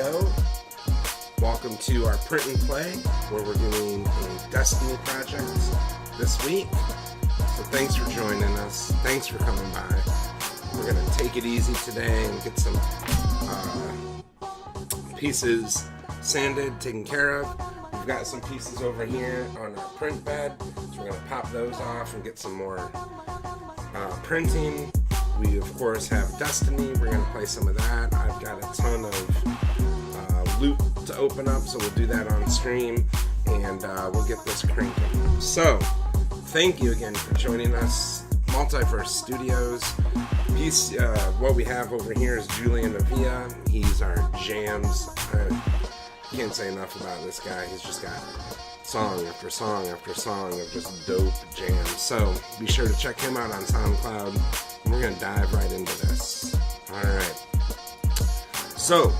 video. Welcome to our print and play, where we're doing a Destiny project this week. So thanks for joining us. Thanks for coming by. We're going to take it easy today and get some pieces sanded, taken care of. We've got some pieces over here on our print bed, so we're going to pop those off and get some more printing. We of course have Destiny. We're going to play some of that. I've got a ton of loot to open up, so we'll do that on stream, and we'll get this cranking. So thank you again for joining us. Multiverse Studios. What we have over here is Julian Avia. He's our jams. Can't say enough about this guy. He's just got song after song after song of just dope jams. So be sure to check him out on SoundCloud. And we're going to dive right into this. Alright. So,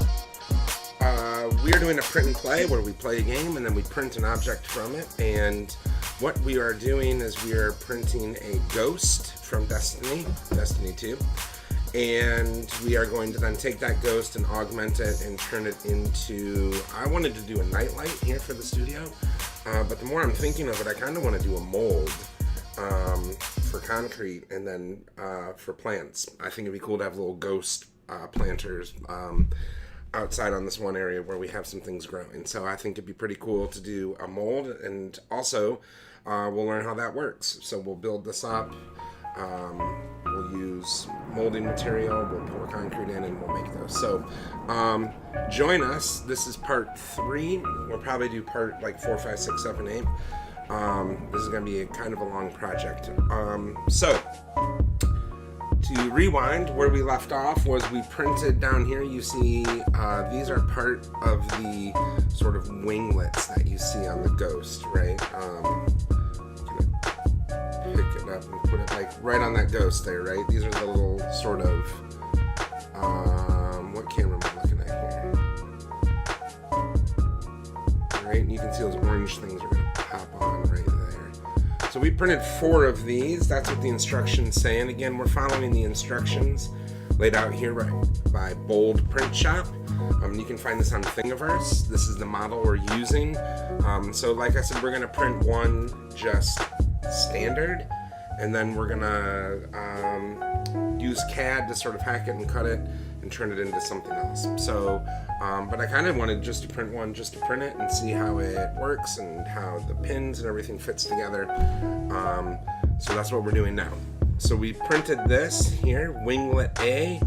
we are doing a print and play where we play a game and then we print an object from it. And what we are doing is we are printing a ghost from Destiny 2. And we are going to then take that ghost and augment it and turn it into, I wanted to do a nightlight here for the studio, but the more I'm thinking of it, I kind of want to do a mold for concrete and then for plants. I think it'd be cool to have little ghost planters outside on this one area where we have some things growing. So I think it'd be pretty cool to do a mold, and also we'll learn how that works. So we'll build this up. We'll use molding material, we'll pour concrete in, and we'll make those. So join us. This is part 3. We'll probably do part like 4, 5, 6, 7, 8. This is going to be kind of a long project. So to rewind, where we left off was we printed down here. You see these are part of the sort of winglets that you see on the ghost, right? Pick it up and put it like right on that ghost there, right? These are the little sort of what camera am I looking at here? Right, and you can see those orange things are gonna pop on right there. So we printed 4 of these. That's what the instructions say. And again, we're following the instructions laid out here by Bold Print Shop. You can find this on Thingiverse. This is the model we're using. So like I said, we're gonna print one just standard, and then we're gonna use CAD to sort of hack it and cut it and turn it into something else. So but I kind of wanted just to print one just to print it and see how it works and how the pins and everything fits together. So that's what we're doing now. So we printed this here, winglet A,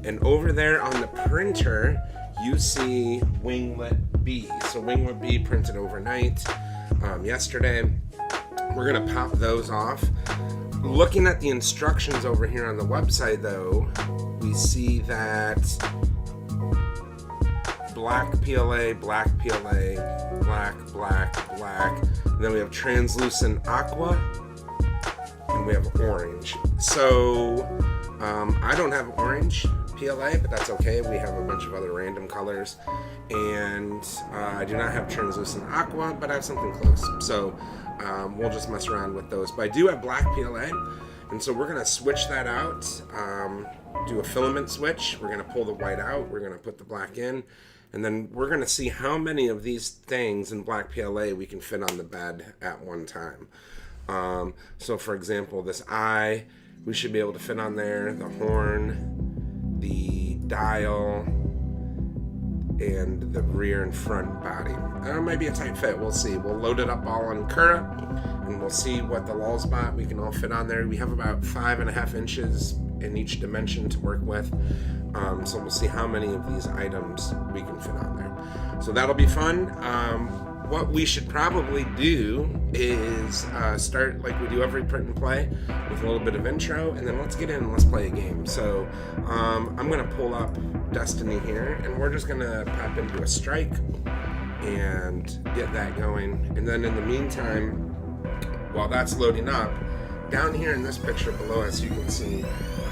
and over there on the printer you see winglet B. So winglet B printed overnight yesterday. We're going to pop those off. Looking at the instructions over here on the website, though, we see that Black PLA, Black PLA, Black, Black, Black. And then we have translucent aqua, and we have orange. So I don't have orange PLA, but that's okay. We have a bunch of other random colors. And I do not have translucent aqua, but I have something close. So we'll just mess around with those. But I do have black PLA, and so we're going to switch that out, do a filament switch. We're going to pull the white out, we're going to put the black in, and then we're going to see how many of these things in black PLA we can fit on the bed at one time. So for example, this eye, we should be able to fit on there, the horn, the dial, and the rear and front body. It might be a tight fit, we'll see. We'll load it up all on Cura, and we'll see what the lull spot we can all fit on there. We have about 5.5 inches in each dimension to work with. So we'll see how many of these items we can fit on there. So that'll be fun. What we should probably do is start like we do every print and play with a little bit of intro, and then let's get in and let's play a game. So I'm going to pull up Destiny here, and we're just going to pop into a strike and get that going. And then in the meantime, while that's loading up, down here in this picture below us, you can see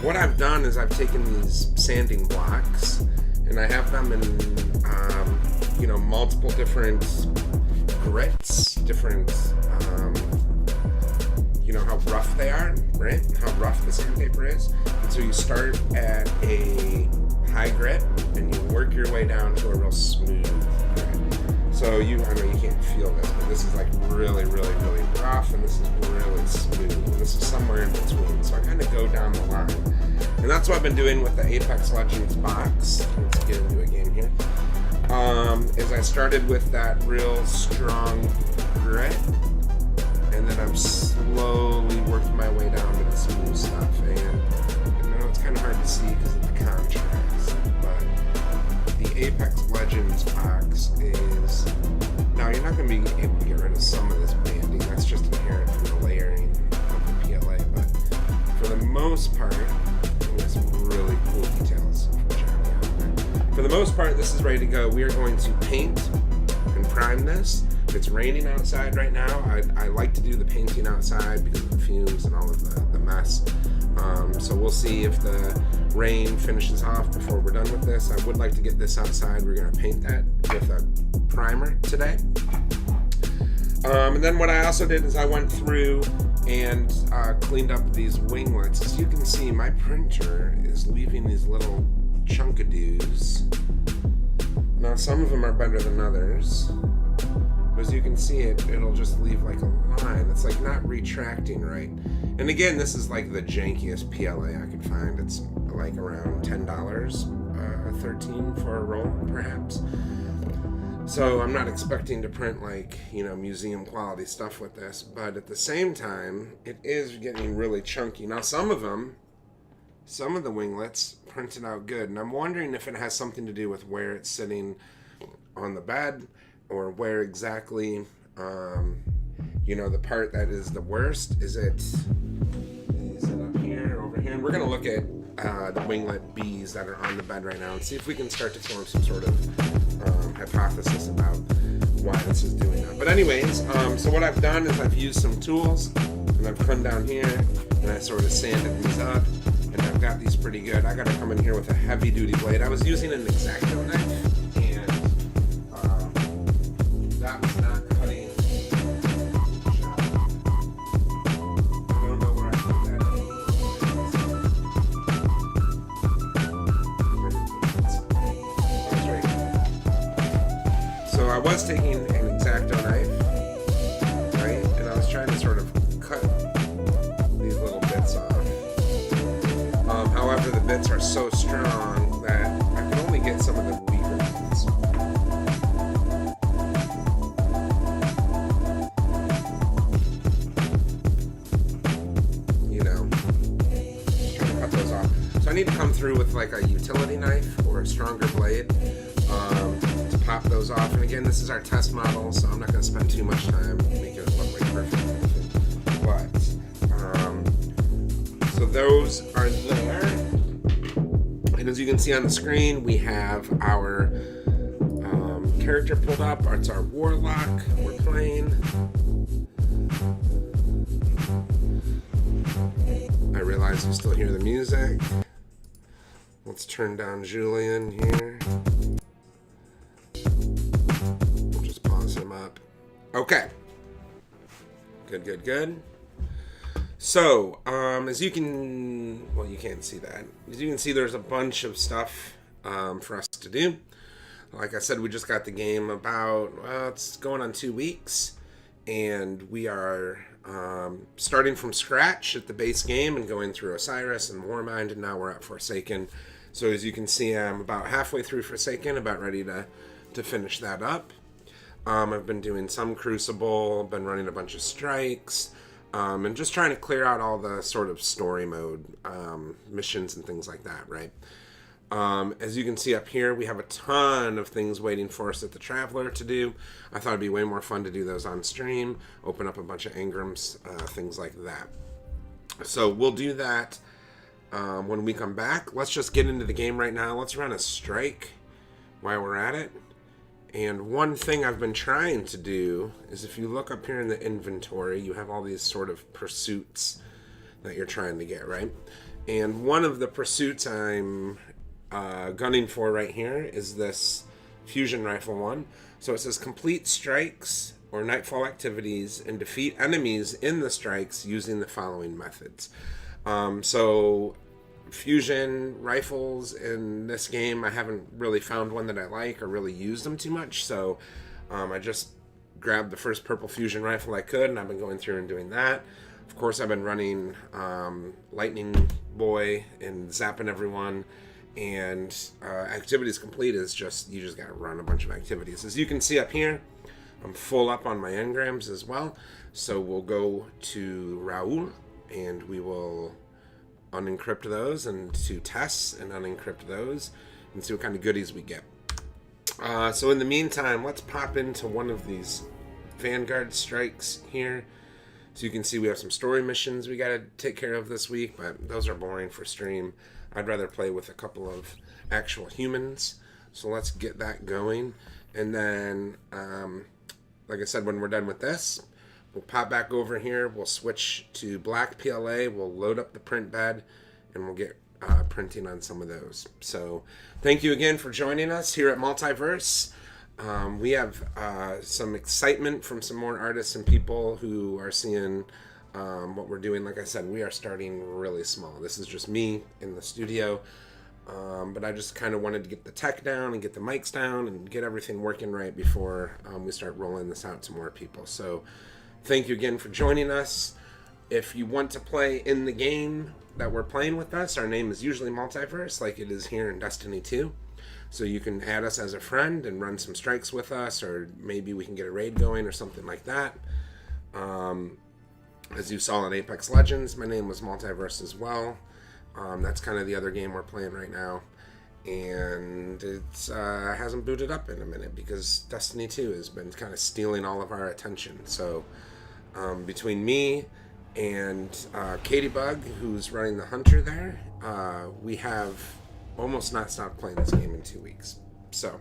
what I've done is I've taken these sanding blocks and I have them in multiple different grits, different how rough they are, right? How rough the sandpaper is. And so you start at a high grit, and you work your way down to a real smooth grit. So I know you can't feel this, but this is like really, really, really rough, and this is really smooth, and this is somewhere in between. So I kind of go down the line, and that's what I've been doing with the Apex Legends box. Let's get into a game here. Is I started with that real strong grit, and then I've slowly worked my way down to the smooth stuff. And you know, it's kind of hard to see because of the contrast, but the Apex Legends box is, now you're not going to be able to get rid of some of this banding, that's just inherent from the layering of the PLA, but for the most part, there's some really cool details. For the most part, this is ready to go. We are going to paint and prime this. It's raining outside right now. I like to do the painting outside because of the fumes and all of the mess. So we'll see if the rain finishes off before we're done with this. I would like to get this outside. We're going to paint that with a primer today. And then what I also did is I went through and cleaned up these winglets. As you can see, my printer is leaving these little chunkadoos. Now some of them are better than others. As you can see, it'll just leave like a line. It's like not retracting right. And again, this is like the jankiest PLA I could find. It's like around $10, $13 for a roll, perhaps. So I'm not expecting to print like, you know, museum quality stuff with this, but at the same time, it is getting really chunky. Now some of the winglets printed out good, and I'm wondering if it has something to do with where it's sitting on the bed, or where exactly, you know, the part that is the worst. Is it up here, over here? And we're gonna look at the winglet B's that are on the bed right now and see if we can start to form some sort of hypothesis about why this is doing that. But anyways, so what I've done is I've used some tools, and I've come down here, and I sort of sanded these up, and I've got these pretty good. I gotta come in here with a heavy duty blade. I was using an X-Acto knife, that was not cutting. I don't know where I put that. That's right. So I was taking an X-Acto knife, right? And I was trying to sort of cut these little bits off. However, the bits are so strong that I can only get some of the weaker ones. I need to come through with like a utility knife or a stronger blade to pop those off. And again, this is our test model, so I'm not going to spend too much time making it look like perfect. But so those are there. And as you can see on the screen, we have our character pulled up. It's our warlock we're playing. I realize you still hear the music. Let's turn down Julian here. We'll just pause him up. Okay. Good. So, as you can, well, you can't see that. As you can see, there's a bunch of stuff for us to do. Like I said, we just got the game about, well, it's going on 2 weeks. And we are starting from scratch at the base game and going through Osiris and Warmind, and now we're at Forsaken. So as you can see, I'm about halfway through Forsaken, about ready to finish that up. I've been doing some Crucible, been running a bunch of strikes, and just trying to clear out all the sort of story mode missions and things like that, right? As you can see up here, we have a ton of things waiting for us at the Traveler to do. I thought it'd be way more fun to do those on stream, open up a bunch of engrams, things like that. So we'll do that when we come back. Let's just get into the game right now. Let's run a strike while we're at it. And one thing I've been trying to do is, if you look up here in the inventory, you have all these sort of pursuits that you're trying to get, right? And one of the pursuits I'm gunning for right here is this fusion rifle one. So it says complete strikes or nightfall activities and defeat enemies in the strikes using the following methods. So fusion rifles in this game. I haven't really found one that I like or really used them too much, so I just grabbed the first purple fusion rifle I could, and I've been going through and doing that. Of course, I've been running Lightning Boy and zapping everyone, and activities complete is just, you just gotta run a bunch of activities. As you can see up here, I'm full up on my engrams as well, so we'll go to Raoul and we will unencrypt those, and to tests and unencrypt those and see what kind of goodies we get. So in the meantime, let's pop into one of these Vanguard strikes here. So you can see we have some story missions we got to take care of this week, but those are boring for stream. I'd rather play with a couple of actual humans. So let's get that going. And then, like I said, when we're done with this, we'll pop back over here. We'll switch to Black PLA. We'll load up the print bed, and we'll get printing on some of those. So thank you again for joining us here at Multiverse. We have some excitement from some more artists and people who are seeing what we're doing. Like I said, we are starting really small. This is just me in the studio, but I just kind of wanted to get the tech down and get the mics down and get everything working right before we start rolling this out to more people. So thank you again for joining us. If you want to play in the game that we're playing with us, our name is usually Multiverse, like it is here in Destiny 2. So you can add us as a friend and run some strikes with us, or maybe we can get a raid going or something like that. As you saw in Apex Legends, my name was Multiverse as well. That's kind of the other game we're playing right now. And it hasn't booted up in a minute because Destiny 2 has been kind of stealing all of our attention. So between me and Katie Bug, who's running the Hunter there, we have almost not stopped playing this game in 2 weeks. So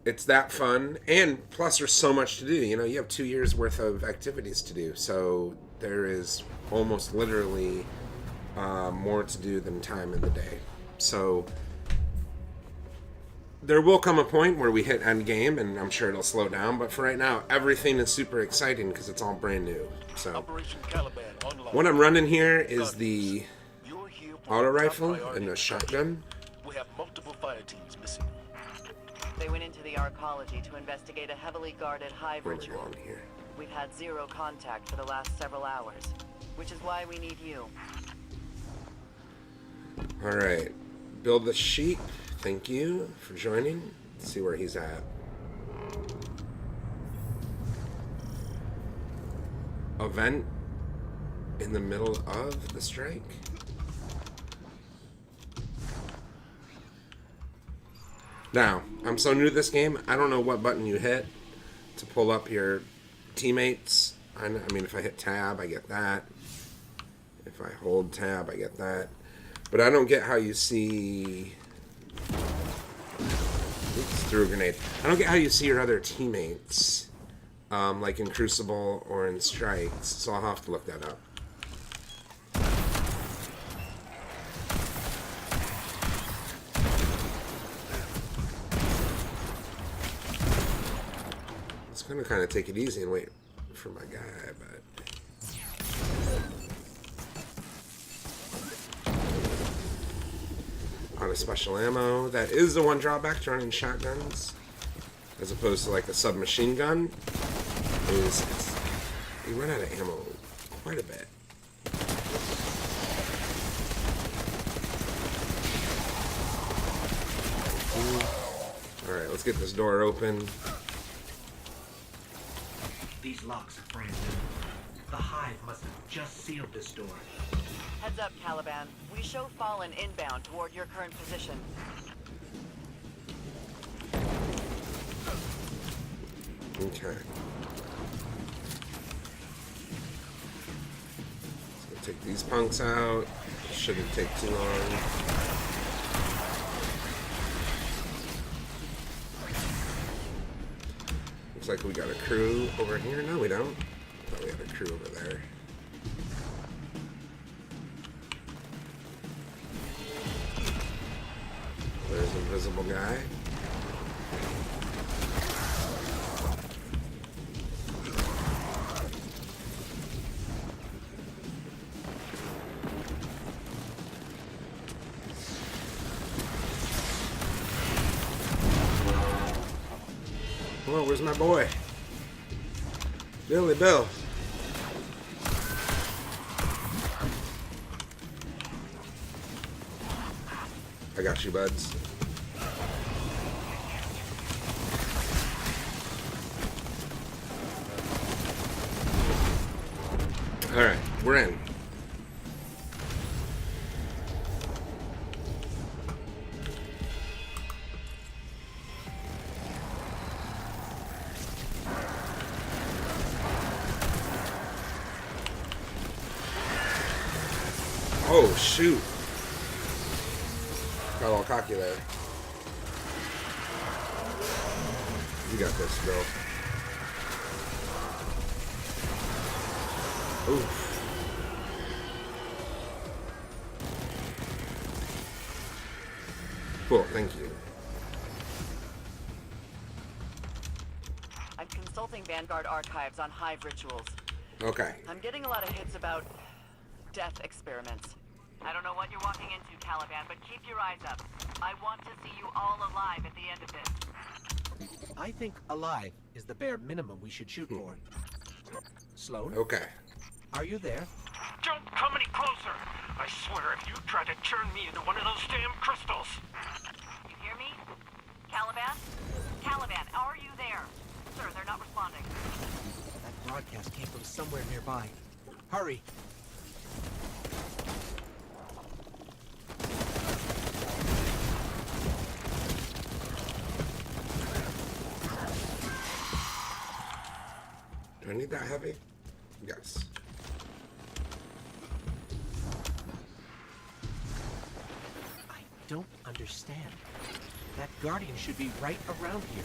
it's that fun, and plus there's so much to do. You know, you have 2 years worth of activities to do, so there is almost literally more to do than time in the day. So there will come a point where we hit end game, and I'm sure it'll slow down, but for right now everything is super exciting because it's all brand new. So what I'm running here is the auto rifle and a shotgun. We have multiple fire teams missing. They went into the arcology to investigate a heavily guarded hive Where we ritual. going here? We've had zero contact for the last several hours, which is why we need you. Alright, build the sheep. Thank you for joining. Let's see where he's at. Event in the middle of the strike. Now, I'm so new to this game, I don't know what button you hit to pull up your teammates. I mean, if I hit tab, I get that. If I hold tab, I get that. But I don't get how you see... Oops, threw a grenade. I don't get how you see your other teammates, like in Crucible or in Strikes, so I'll have to look that up. I'm gonna kind of take it easy and wait for my guy, but out of special ammo. That is the one drawback to running shotguns, as opposed to like a submachine gun. Is you run out of ammo quite a bit. All right, let's get this door open. These locks are brand new. The Hive must have just sealed this door. Heads up, Caliban. We show Fallen inbound toward your current position. Okay. So take these punks out. Shouldn't take too long. Looks like we got a crew over here. No, we don't. I thought we had a crew over there. There's an invisible guy. Whoa, where's my boy? Billy Bill. I got you, buds. Alright, we're in. Oh, shoot. Got all cocky there. You got this, girl. Oof. Cool, thank you. I'm consulting Vanguard archives on hive rituals. Okay. I'm getting a lot of hits about death experiments. I don't know what you're walking into, Caliban, but keep your eyes up. I want to see you all alive at the end of this. I think alive is the bare minimum we should shoot for. Sloan, Okay. are you there? Don't come any closer! I swear if you try to turn me into one of those damn crystals. You hear me? Caliban? Caliban, are you there? Sir, they're not responding. That broadcast came from somewhere nearby. Hurry! Do I need that heavy? Yes. I don't understand. That guardian should be right around here.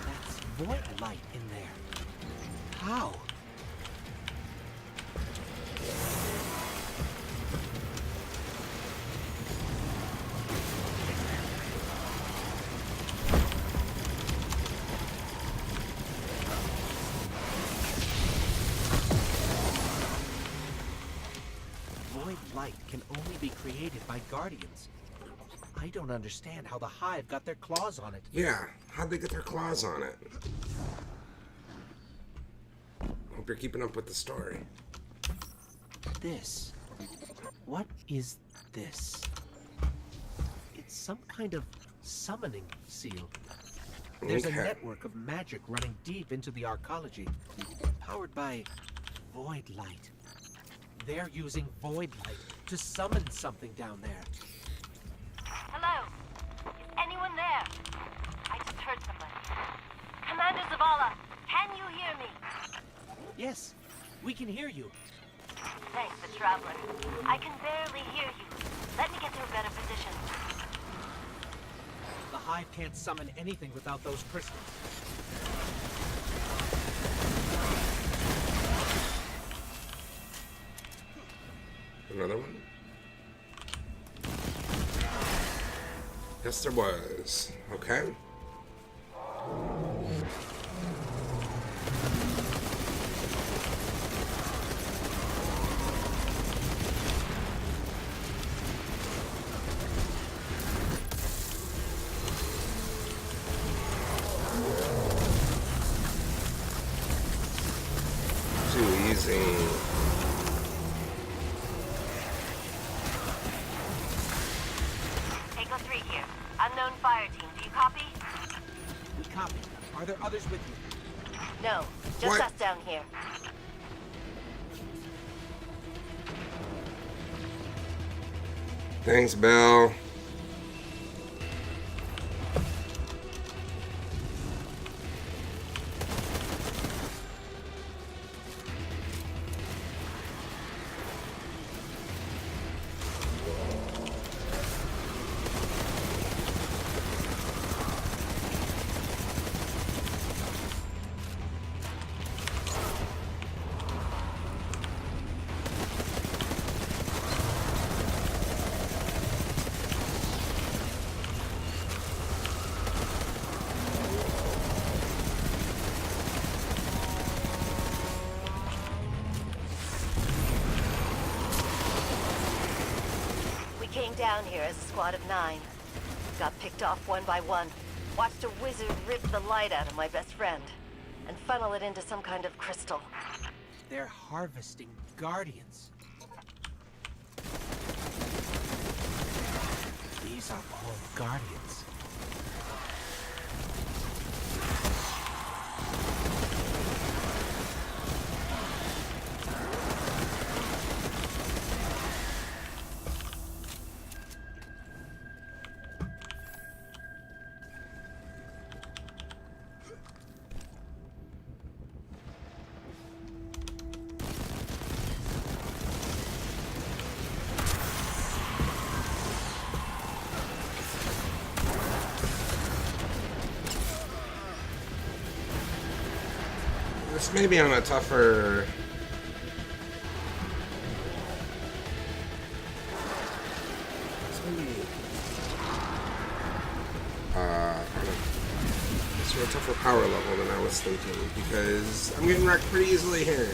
That's void light in there. How? Void light can only be created by guardians. I don't understand how the Hive got their claws on it. Yeah, how'd they get their claws on it? Hope you're keeping up with the story. This. What is this? It's some kind of summoning seal. There's a Okay. network of magic running deep into the arcology, powered by void light. They're using void light to summon something down there. Hello? Is anyone there? I just heard somebody. Commander Zavala, can you hear me? Yes, we can hear you. Thanks, the Traveler. I can barely hear you. Let me get to a better position. The Hive can't summon anything without those crystals. Another one? Yes, there was. Okay. Too easy. Echo 3 here. Unknown fire team. Do you copy? We copy. Are there others with you? No. Just What? us down here. Thanks, Bill. We came down here as a squad of 9. got picked off one by one. Watched a wizard rip the light out of my best friend and funnel it into some kind of crystal. They're harvesting guardians. These are all guardians. This may be on a tougher... a tougher power level than I was thinking, because I'm getting wrecked pretty easily here.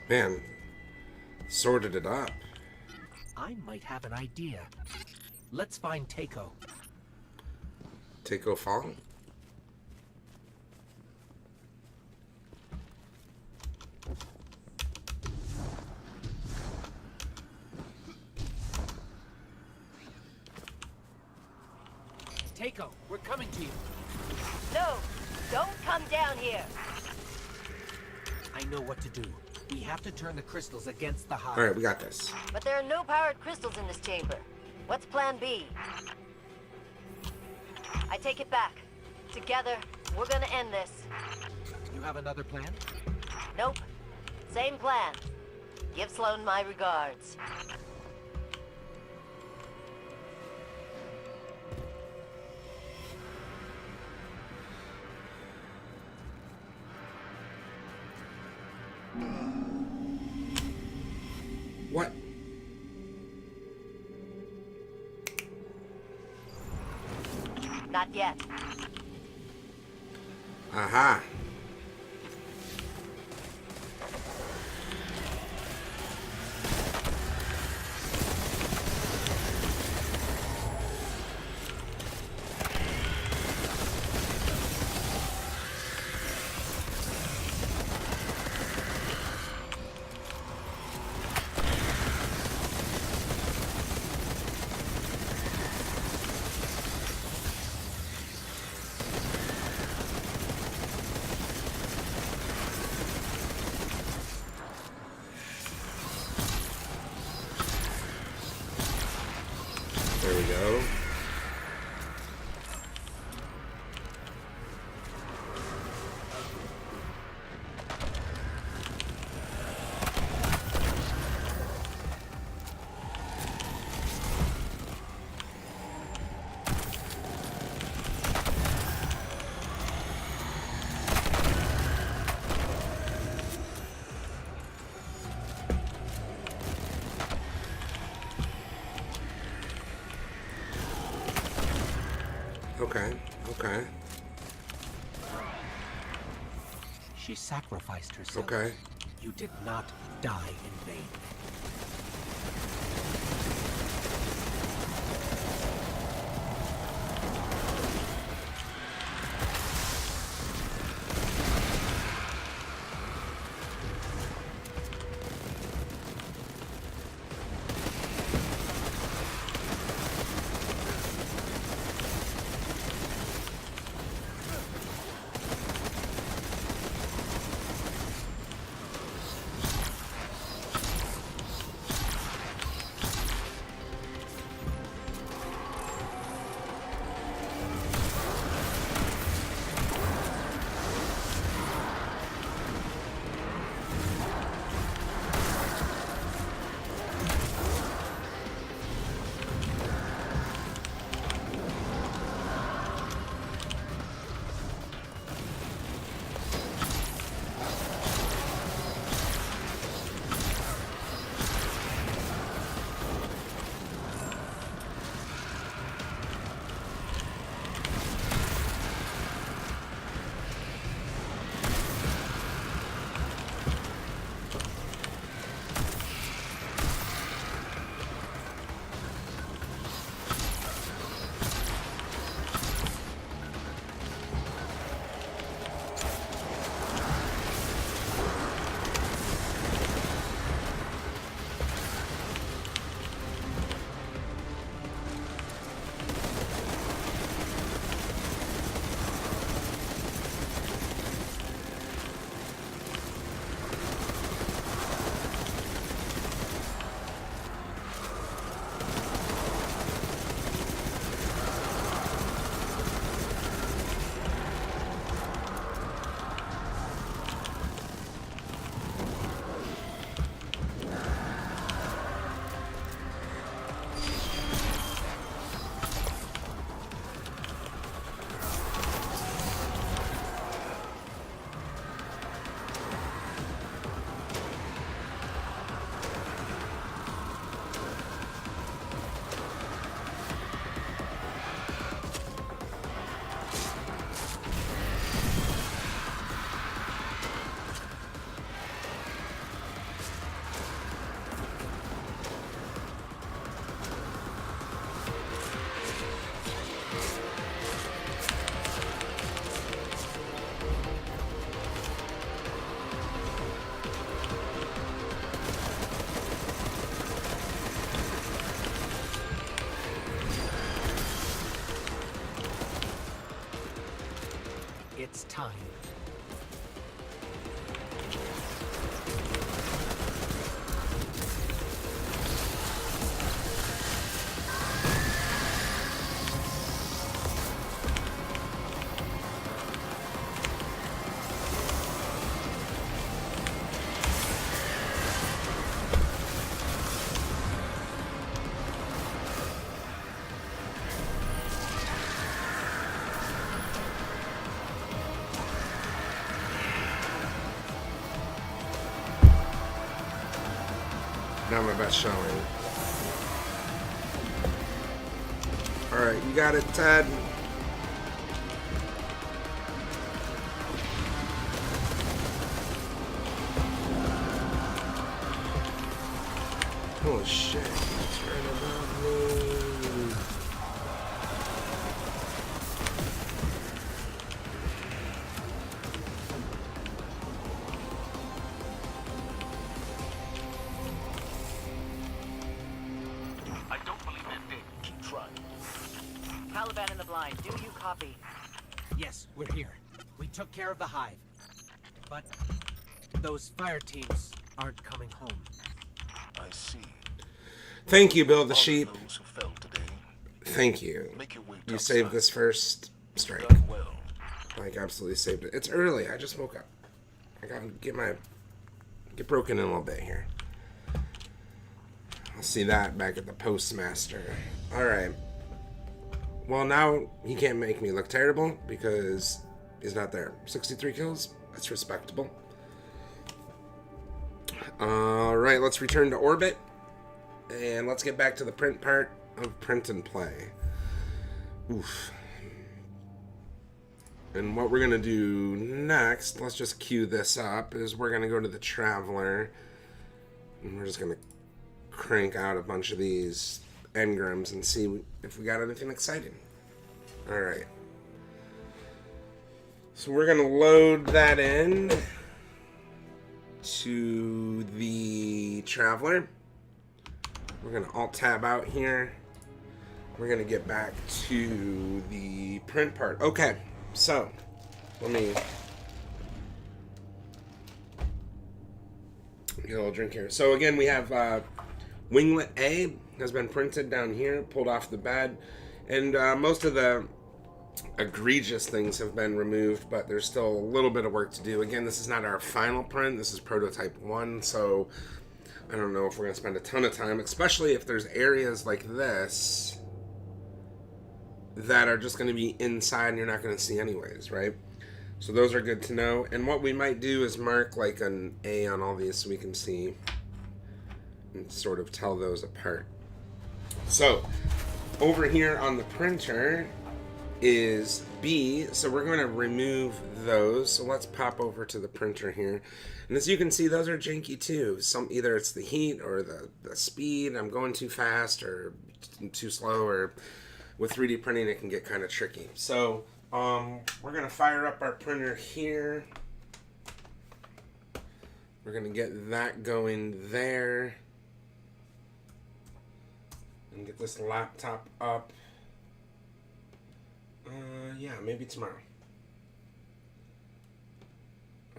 Man, sorted it up. I might have an idea. Let's find Takeo. Takeo Fall? Takeo, we're coming to you. No, don't come down here. I know what to do. We have to turn the crystals against the hive. Alright, we got this. But there are no powered crystals in this chamber. What's plan B? I take it back. Together, we're gonna end this. You have another plan? Nope. Same plan. Give Sloan my regards. What? Not yet. Aha. There we go. Okay, okay, She sacrificed herself. okay. You did not die in vain. It's time. Not my best showing. Alright, you got it, Ted. Holy shit. Turn about me. I don't believe that thing. Keep trying. Caliban in the blind, do you copy? Yes, we're here. We took care of the hive. But those fire teams aren't coming home. I see. Thank you, Bill the All of Sheep. those who fell today, Thank you. make your way You topside. saved this first strike. Done well. Like, absolutely saved it. It's early. I just woke up. I gotta get broken in a little bit here. I'll see that back at the postmaster. Alright. Well, now he can't make me look terrible because he's not there. 63 kills. That's respectable. Alright, let's return to orbit. And let's get back to the print part of print and play. Oof. And what we're going to do next, let's just cue this up, is we're going to go to the Traveler. And we're just going to crank out a bunch of these engrams and see if we got anything exciting. Alright. So we're going to load that in to the Traveler. We're going to Alt-Tab out here. We're going to get back to the print part. Okay, so let me get a little drink here. So again, we have Winglet A has been printed down here, pulled off the bed. And most of the egregious things have been removed, but there's still a little bit of work to do. Again, this is not our final print. This is prototype 1, so I don't know if we're going to spend a ton of time, especially if there's areas like this that are just going to be inside and you're not going to see anyways, right? So those are good to know. And what we might do is mark like an A on all these so we can see and sort of tell those apart. So over here on the printer is B, so we're going to remove those. So let's pop over to the printer here. And as you can see, those are janky too. Either it's the heat or the speed. I'm going too fast or too slow, or with 3D printing it can get kind of tricky. So we're going to fire up our printer here. We're going to get that going there. And get this laptop up. Yeah, maybe tomorrow.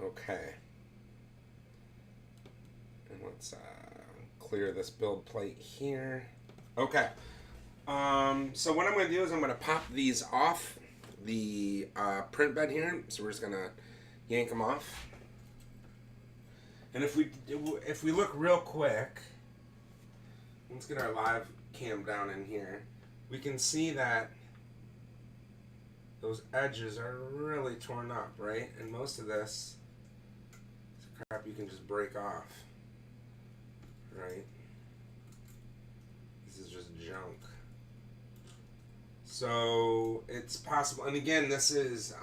Okay. And let's clear this build plate here. Okay. So what I'm going to do is I'm going to pop these off the print bed here. So we're just going to yank them off. And if we look real quick, let's get our live cam down in here. We can see that those edges are really torn up, right? And most of this is crap you can just break off, right? This is just junk. So it's possible, and again, this is,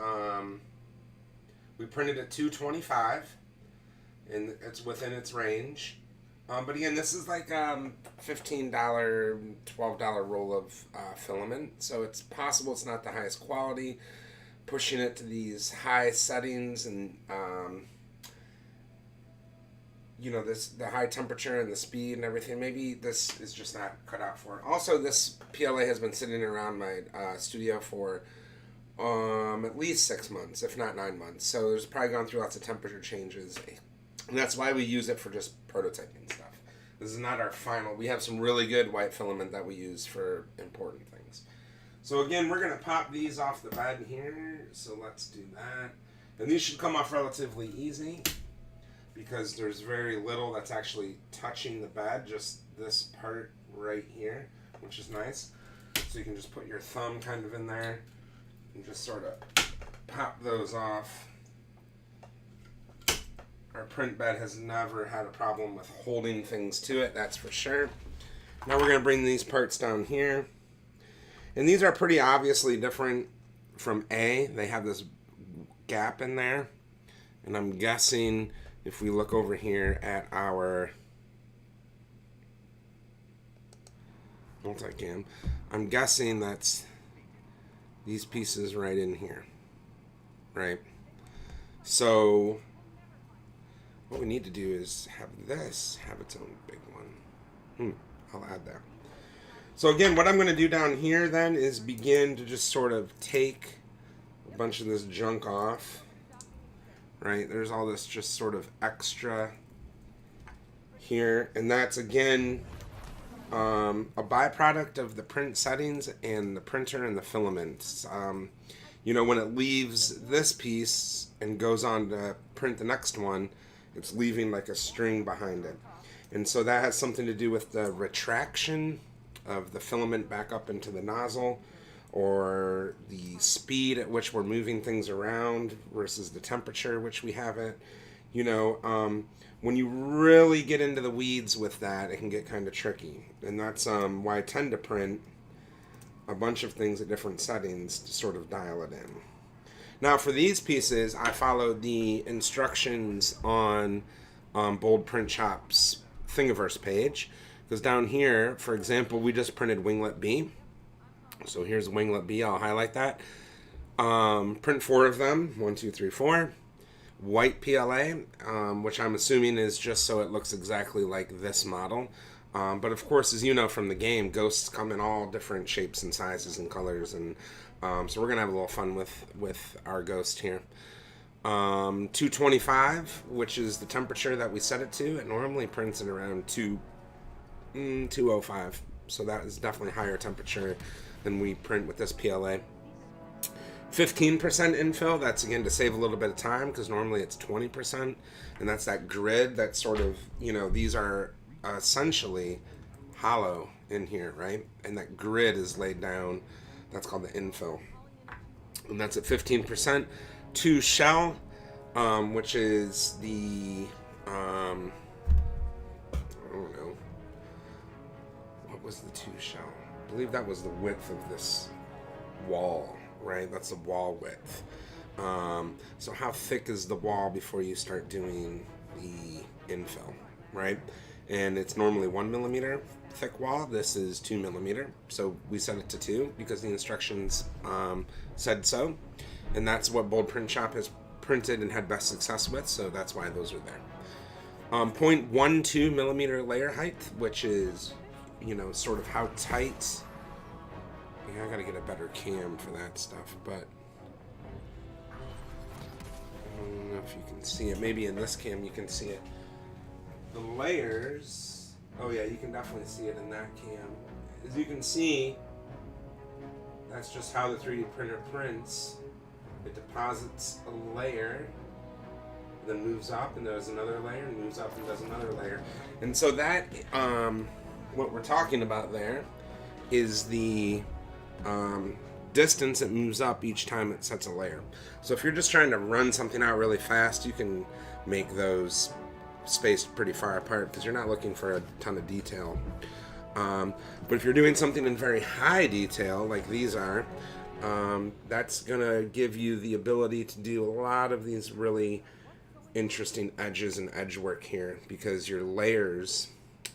we printed at 225, and it's within its range. But again, this is like $15, $12 roll of filament, so it's possible it's not the highest quality. Pushing it to these high settings and you know, the high temperature and the speed and everything, maybe this is just not cut out for it. Also, this PLA has been sitting around my studio for at least 6 months, if not 9 months. So there's probably gone through lots of temperature changes. And that's why we use it for just prototyping stuff. This is not our final. We have some really good white filament that we use for important things. So again, we're going to pop these off the bed here. So let's do that. And these should come off relatively easy because there's very little that's actually touching the bed, just this part right here, which is nice. So you can just put your thumb kind of in there and just sort of pop those off. Our print bed has never had a problem with holding things to it, that's for sure. Now we're going to bring these parts down here. And these are pretty obviously different from A. They have this gap in there. And I'm guessing if we look over here at our multicam, I'm guessing that's these pieces right in here, right? So what we need to do is have this have its own big one. I'll add that. So again, what I'm going to do down here then is begin to just sort of take a bunch of this junk off, right? There's all this just sort of extra here, and that's again a byproduct of the print settings and the printer and the filaments. You know, when it leaves this piece and goes on to print the next one, it's leaving like a string behind it. And so that has something to do with the retraction of the filament back up into the nozzle, or the speed at which we're moving things around versus the temperature at which we have it. You know, when you really get into the weeds with that, it can get kind of tricky. And that's why I tend to print a bunch of things at different settings to sort of dial it in. Now for these pieces, I followed the instructions on Bold Print Shop's Thingiverse page. Because down here, for example, we just printed winglet B. So here's winglet B, I'll highlight that. Print 4 of them, 1, 2, 3, 4. White PLA, which I'm assuming is just so it looks exactly like this model. But of course, as you know from the game, ghosts come in all different shapes and sizes and colors, and so we're gonna have a little fun with our ghost here. 225, which is the temperature that we set it to. It normally prints at around 205, so that is definitely higher temperature than we print with this PLA. 15% infill, that's again to save a little bit of time because normally it's 20%, and that's that grid that sort of, you know, these are essentially hollow in here, right? And that grid is laid down, that's called the infill, and that's at 15%. 2 shell, which is the I don't know, what was the 2 shell? I believe that was the width of this wall, right? That's the wall width. So how thick is the wall before you start doing the infill, right? And it's normally 1 millimeter thick wall. This is 2 millimeter. So we set it to 2 because the instructions said so. And that's what Bold Print Shop has printed and had best success with. So that's why those are there. 0.12 millimeter layer height, which is, you know, sort of how tight. Yeah, I gotta get a better cam for that stuff, but I don't know if you can see it. Maybe in this cam you can see it. The layers, oh yeah, you can definitely see it in that cam. As you can see, that's just how the 3D printer prints. It deposits a layer, then moves up and does another layer, and moves up and does another layer. And so that, what we're talking about there is the distance it moves up each time it sets a layer. So if you're just trying to run something out really fast, you can make those spaced pretty far apart because you're not looking for a ton of detail. But if you're doing something in very high detail like these are, that's gonna give you the ability to do a lot of these really interesting edges and edge work here because your layers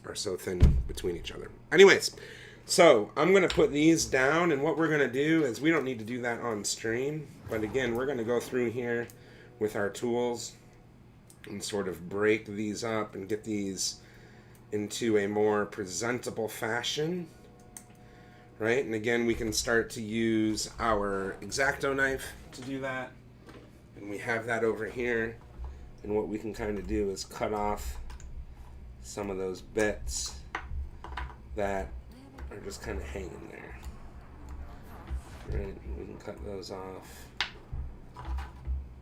are so thin between each other. Anyways, so I'm going to put these down, and what we're going to do is we don't need to do that on stream, but again, we're going to go through here with our tools and sort of break these up and get these into a more presentable fashion, right? And again, we can start to use our X-Acto knife to do that. And we have that over here. And what we can kind of do is cut off some of those bits that are just kind of hanging there. Right? We can cut those off,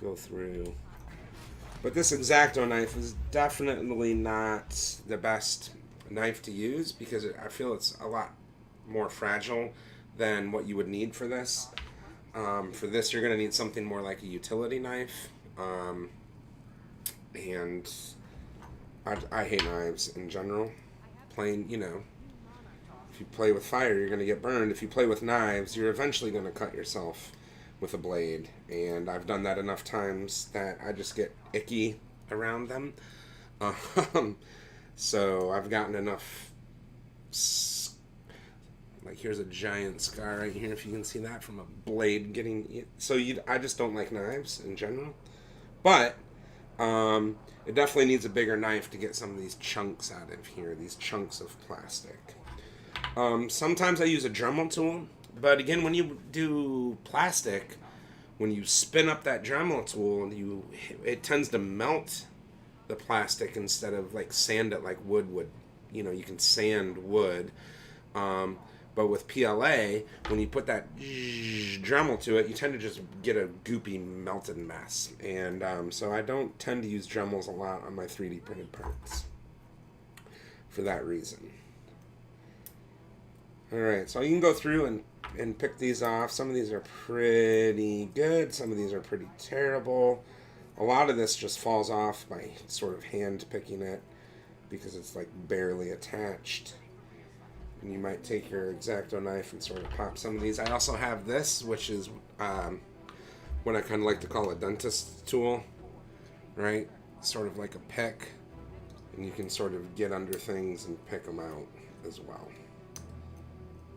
go through. But this X-Acto knife is definitely not the best knife to use because I feel it's a lot more fragile than what you would need for this. For this, you're going to need something more like a utility knife. And I hate knives in general. Plain, you know, if you play with fire, you're going to get burned. If you play with knives, you're eventually going to cut yourself with a blade. And I've done that enough times that I just get icky around them. So I've gotten enough, like here's a giant scar right here, if you can see that, from a blade getting, so I just don't like knives in general. But it definitely needs a bigger knife to get some of these chunks out of here, these chunks of plastic. Sometimes I use a Dremel tool, but again, when you do plastic, when you spin up that Dremel tool, it tends to melt the plastic instead of like sand it like wood would. You know, you can sand wood. But with PLA, when you put that Dremel to it, you tend to just get a goopy melted mess. And so I don't tend to use Dremels a lot on my 3D printed parts for that reason. Alright, so you can go through and pick these off. Some of these are pretty good. Some of these are pretty terrible. A lot of this just falls off by sort of hand picking it because it's like barely attached. And you might take your X-Acto knife and sort of pop some of these. I also have this, which is what I kind of like to call a dentist tool, right? Sort of like a pick. And you can sort of get under things and pick them out as well.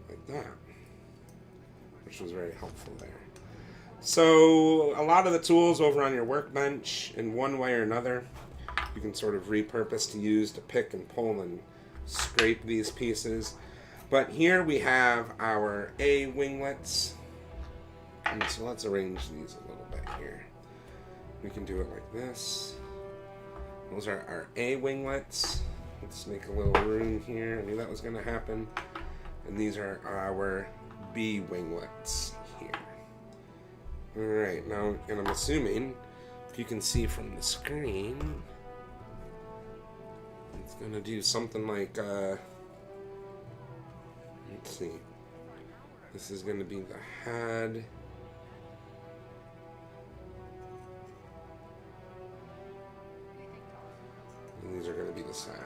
Like that. Which was very helpful there. So a lot of the tools over on your workbench, in one way or another, you can sort of repurpose to use to pick and pull and scrape these pieces. But here we have our A winglets. And so let's arrange these a little bit here. We can do it like this. Those are our A winglets. Let's make a little room here. I knew that was going to happen. And these are our B winglets here. Alright, now, and I'm assuming, if you can see from the screen, it's going to do something like, let's see, this is going to be the head. And these are going to be the sides.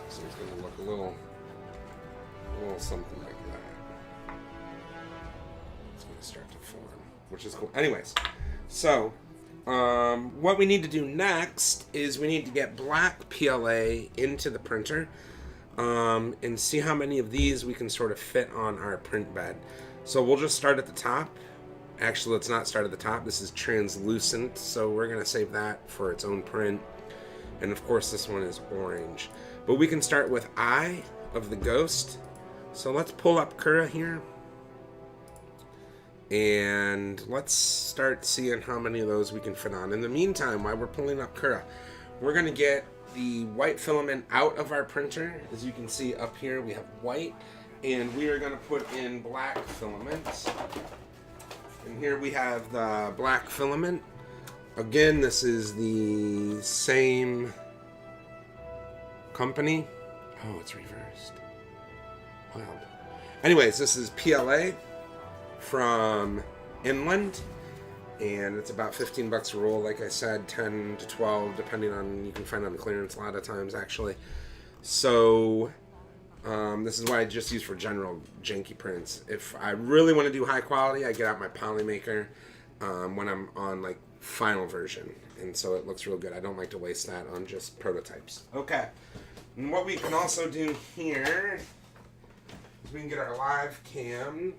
So it's going to look a little something like that. It's going to start to form, which is cool. Anyways, so what we need to do next is we need to get Black PLA into the printer and see how many of these we can sort of fit on our print bed. So we'll just start at the top. Actually, let's not start at the top. This is translucent, so we're going to save that for its own print. And of course, this one is orange. But we can start with Eye of the Ghost. So let's pull up Kura here. And let's start seeing how many of those we can fit on. In the meantime, while we're pulling up Kura, we're going to get the white filament out of our printer. As you can see up here, we have white. And we are going to put in black filament. And here we have the black filament. Again, this is the same company. Oh, it's reversed. Wow. Anyways, this is PLA from Inland, and it's about 15 bucks a roll. Like I said, 10 to 12, depending on, you can find it on clearance a lot of times, actually. So this is what I just use for general janky prints. If I really want to do high quality, I get out my Polymaker when I'm on like final version, and so it looks real good. I don't like to waste that on just prototypes. Okay, and what we can also do here is we can get our live cam,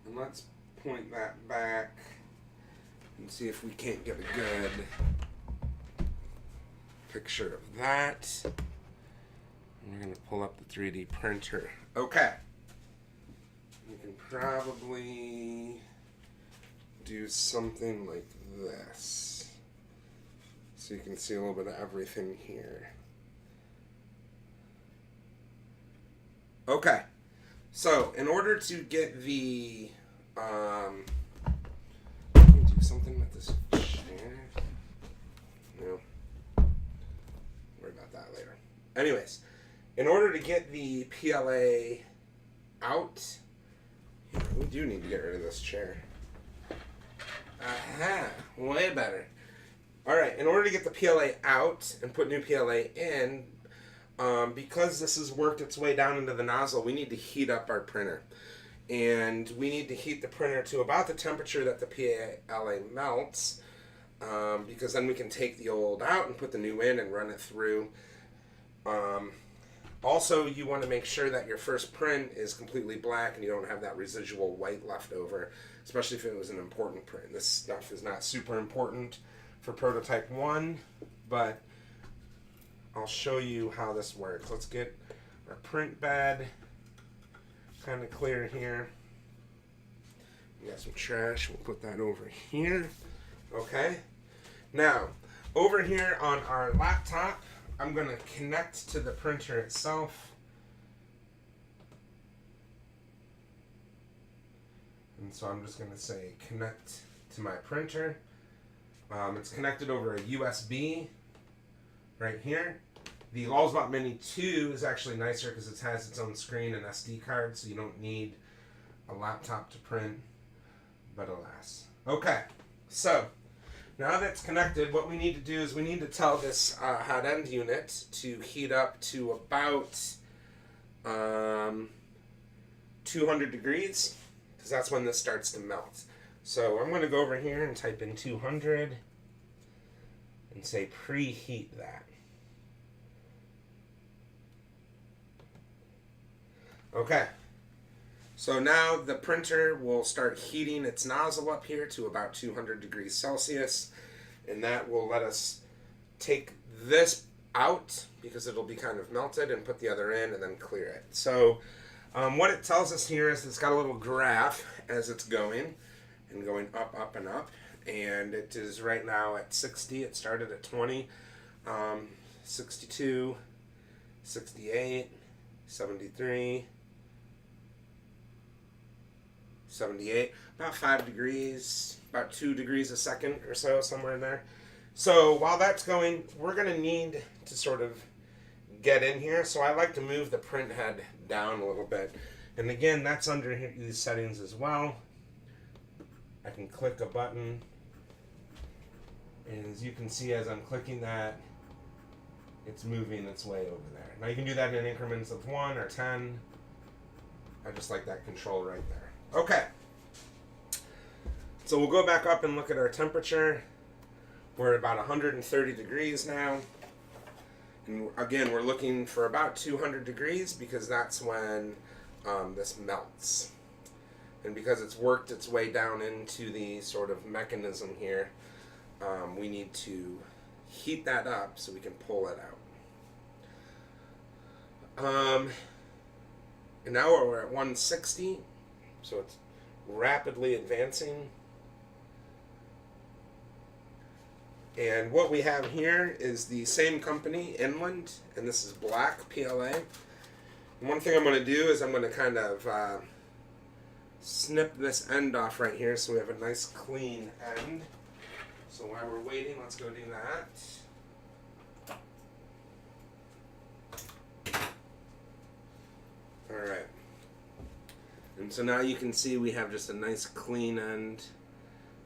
and let's point that back and see if we can't get a good picture of that. We're going to pull up the 3D printer. Okay. You can probably do something like this. So you can see a little bit of everything here. Okay. So, in order to get the, let me do something with this chair. No. Worry about that later. Anyways, in order to get the PLA out, we do need to get rid of this chair. Aha, way better. Alright, in order to get the PLA out and put new PLA in, because this has worked its way down into the nozzle, we need to heat up our printer. And we need to heat the printer to about the temperature that the PLA melts, because then we can take the old out and put the new in and run it through. Also, you want to make sure that your first print is completely black and you don't have that residual white left over, especially if it was an important print. This stuff is not super important for prototype 1, but I'll show you how this works. Let's get our print bed kind of clear here. We got some trash. We'll put that over here. Okay. Now, over here on our laptop, I'm going to connect to the printer itself. And so I'm just going to say connect to my printer. It's connected over a USB right here. The Lulzbot Mini 2 is actually nicer because it has its own screen and SD card, so you don't need a laptop to print, but alas. Okay, so now that's connected, what we need to do is we need to tell this hot end unit to heat up to about 200 degrees, because that's when this starts to melt. So I'm going to go over here and type in 200 and say preheat that. Okay, so now the printer will start heating its nozzle up here to about 200 degrees Celsius, and that will let us take this out because it'll be kind of melted and put the other in and then clear it. So what it tells us here is it's got a little graph as it's going and going up, up, and up, and it is right now at 60. It started at 20, 62, 68, 73, 78, about 5 degrees, about 2 degrees a second or so, somewhere in there. So while that's going, we're going to need to sort of get in here. So I like to move the print head down a little bit. And again, that's under here, these settings as well. I can click a button. And as you can see, as I'm clicking that, it's moving its way over there. Now you can do that in increments of 1 or 10. I just like that control right there. Okay, so we'll go back up and look at our temperature. We're at about 130 degrees now. And again, we're looking for about 200 degrees because that's when this melts. And because it's worked its way down into the sort of mechanism here, we need to heat that up so we can pull it out. And now we're at 160. So it's rapidly advancing. And what we have here is the same company, Inland, and this is Black PLA. And one thing I'm going to do is I'm going to kind of snip this end off right here so we have a nice clean end. So while we're waiting, let's go do that. Alright. And so now you can see we have just a nice clean end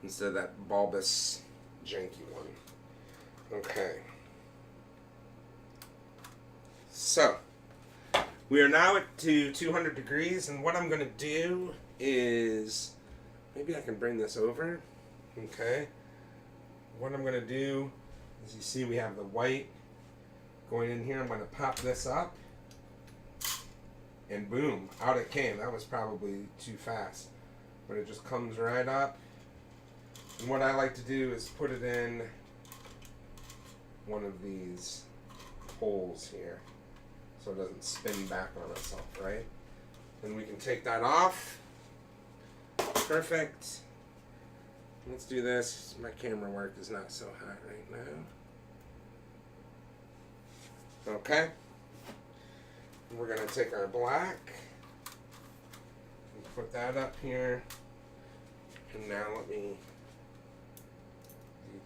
instead of that bulbous, janky one. Okay. So, we are now at 200 degrees, and what I'm going to do is, maybe I can bring this over. Okay. What I'm going to do is, you see we have the white going in here. I'm going to pop this up. And boom, out it came. That was probably too fast. But it just comes right up. And what I like to do is put it in one of these holes here. so it doesn't spin back on itself, right? And we can take that off. Perfect. Let's do this. My camera work is not so hot right now. Okay. We're going to take our black and put that up here. And now let me do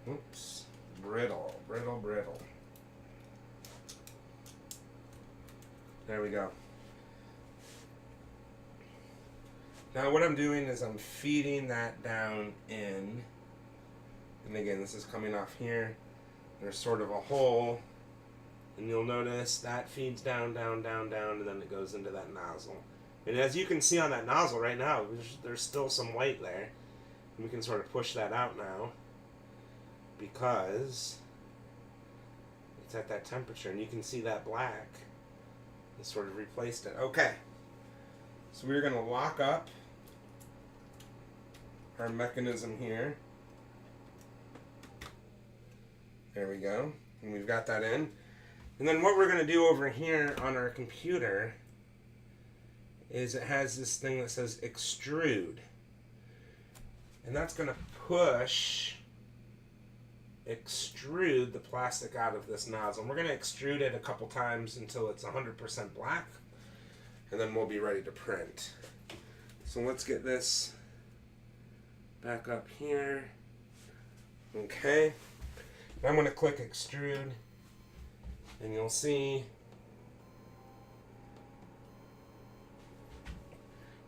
that. Oops. Brittle, brittle, brittle. There we go. Now what I'm doing is I'm feeding that down in. And again, this is coming off here. There's sort of a hole. And you'll notice that feeds down, down, down, down, and then it goes into that nozzle. And as you can see on that nozzle right now, there's still some white there. And we can sort of push that out now because it's at that temperature. And you can see that black has sort of replaced it. Okay. So we're going to lock up our mechanism here. There we go. And we've got that in. And then what we're going to do over here on our computer is it has this thing that says extrude. And that's going to extrude the plastic out of this nozzle. And we're going to extrude it a couple times until it's 100% black. And then we'll be ready to print. So let's get this back up here. Okay. I'm going to click extrude. And you'll see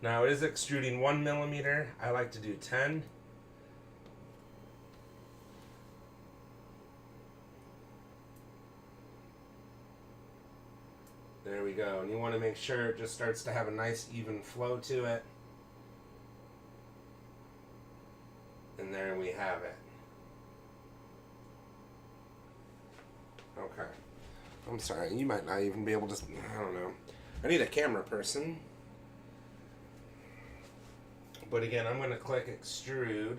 now it is extruding 1 millimeter. I like to do 10. There we go. And you want to make sure it just starts to have a nice even flow to it. And there we have it. Okay. I'm sorry, you might not even be able to, I don't know. I need a camera person. But again, I'm going to click extrude.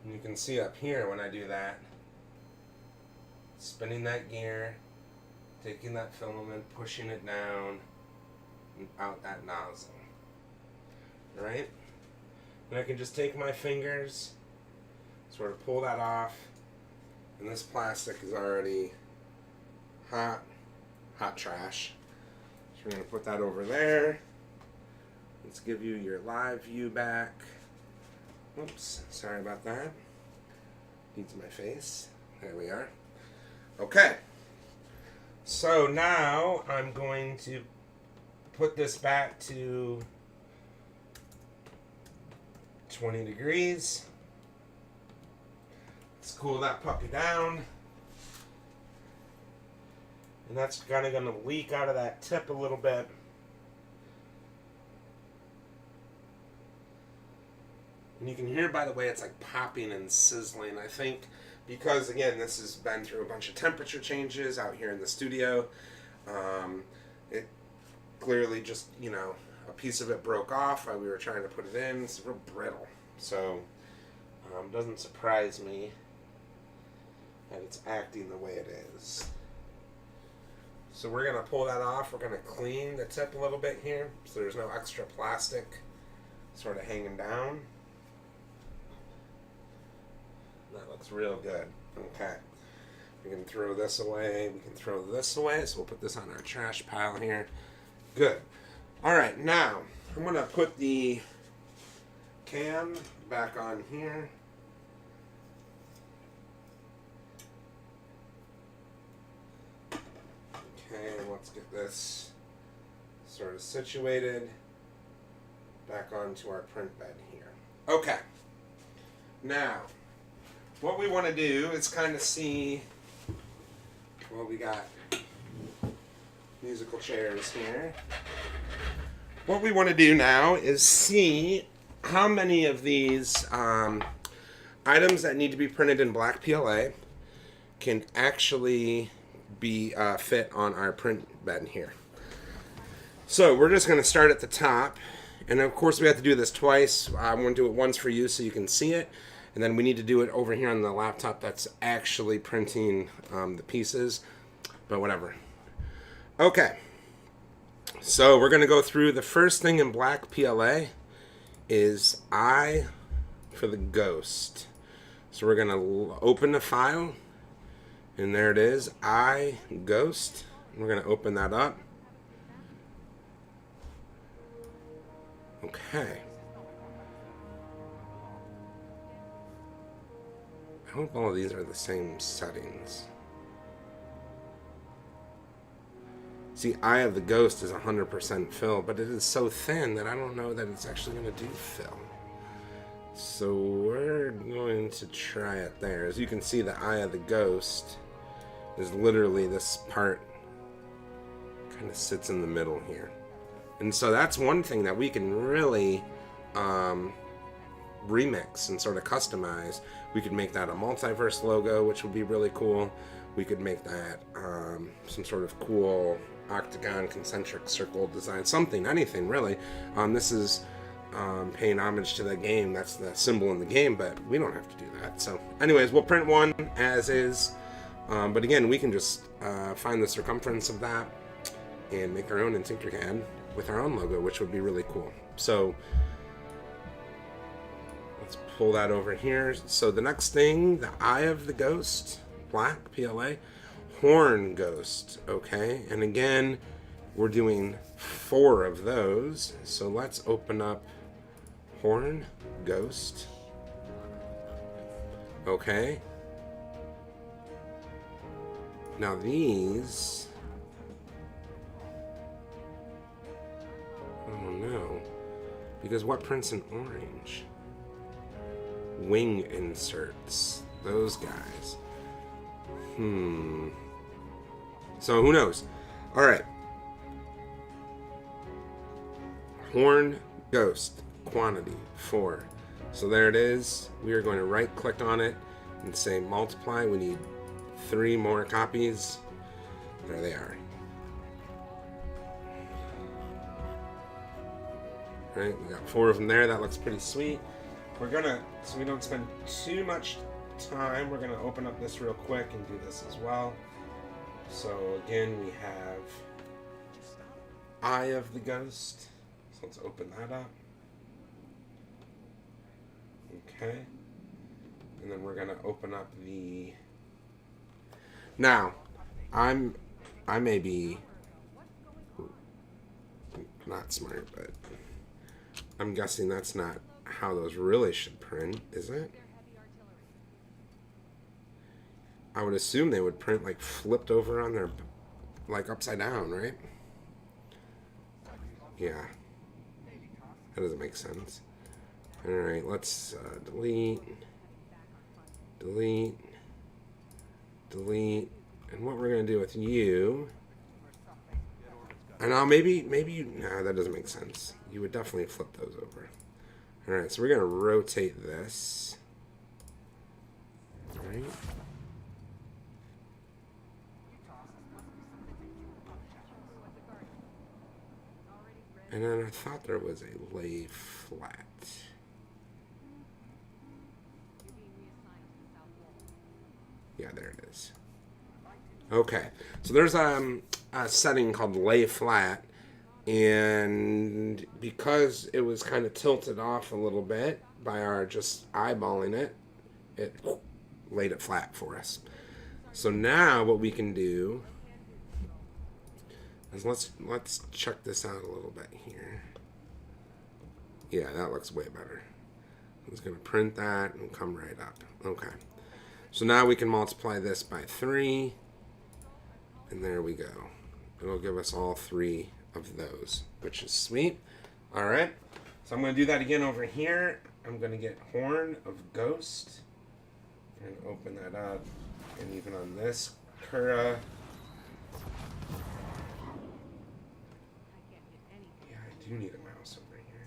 And you can see up here when I do that, spinning that gear, taking that filament, pushing it down, and out that nozzle. Right? And I can just take my fingers, sort of pull that off, and this plastic is already hot trash. So we're going to put that over there. Let's give you your live view back. Oops, sorry about that. Needs my face. There we are. Okay. So now I'm going to put this back to 20 degrees. Let's cool that puppy down. And that's kind of going to leak out of that tip a little bit. And you can hear, by the way, it's like popping and sizzling. I think because, again, this has been through a bunch of temperature changes out here in the studio. It clearly just, you know, a piece of it broke off while we were trying to put it in. It's real brittle. So, doesn't surprise me that it's acting the way it is. So we're going to pull that off. We're going to clean the tip a little bit here so there's no extra plastic sort of hanging down. That looks real good. Okay. We can throw this away. We can throw this away. So we'll put this on our trash pile here. Good. All right. Now, I'm going to put the cam back on here. Okay. Let's get this sort of situated back onto our print bed here. Okay. Now, what we want to do is kind of see, well, we got musical chairs here. What we want to do now is see how many of these items that need to be printed in Black PLA can actually be fit on our print bed here. So we're just going to start at the top, and of course we have to do this twice. I'm going to do it once for you so you can see it, and then we need to do it over here on the laptop that's actually printing the pieces, but whatever. Okay, so we're going to go through the first thing in Black PLA is eye for the ghost. So we're going to open the file, and there it is, eye ghost. We're going to open that up. Okay. I hope all of these are the same settings. See, Eye of the Ghost is 100% fill, but it is so thin that I don't know that it's actually going to do fill. So we're going to try it there. As you can see, the Eye of the Ghost is literally this part kind of sits in the middle here. And so that's one thing that we can really remix and sort of customize. We could make that a multiverse logo, which would be really cool. We could make that some sort of cool octagon, concentric circle design, something, anything really. This is paying homage to the game. That's the symbol in the game, but we don't have to do that. So anyways, we'll print one as is. But again, we can just find the circumference of that and make our own in Tinkercad with our own logo, which would be really cool. So let's pull that over here. So the next thing, the Eye of the Ghost, Black PLA, Horn Ghost, okay? And again, we're doing 4 of those. So let's open up Horn Ghost, okay? Now these, oh no, because what prints in orange? Wing inserts, those guys. So who knows? All right. Horn Ghost, quantity 4. So there it is. We are going to right click on it and say multiply. We need 3 more copies. There they are. Right, we got 4 of them there. That looks pretty sweet. We're gonna, so we don't spend too much time, we're gonna open up this real quick and do this as well. So again, we have Eye of the Ghost. So let's open that up. Okay. And then we're gonna open up the, now, I may be not smart, but I'm guessing that's not how those really should print, is it? I would assume they would print like flipped over on their, like upside down, right? Yeah. That doesn't make sense. Alright, let's delete. Delete. Delete. And what we're going to do with you, and now maybe you, nah, that doesn't make sense. You would definitely flip those over. Alright, so we're going to rotate this. Alright. And then I thought there was a lay flat. Yeah, there it is. Okay, so there's a setting called lay flat, and because it was kind of tilted off a little bit by our just eyeballing it, it laid it flat for us. So now what we can do is let's check this out a little bit here. Yeah, that looks way better. I'm just going to print that and come right up. Okay. So now we can multiply this by 3. And there we go. It'll give us all 3 of those, which is sweet. All right. So I'm going to do that again over here. I'm going to get Horn of Ghost and open that up. And even on this Kura. Yeah, I do need a mouse over here.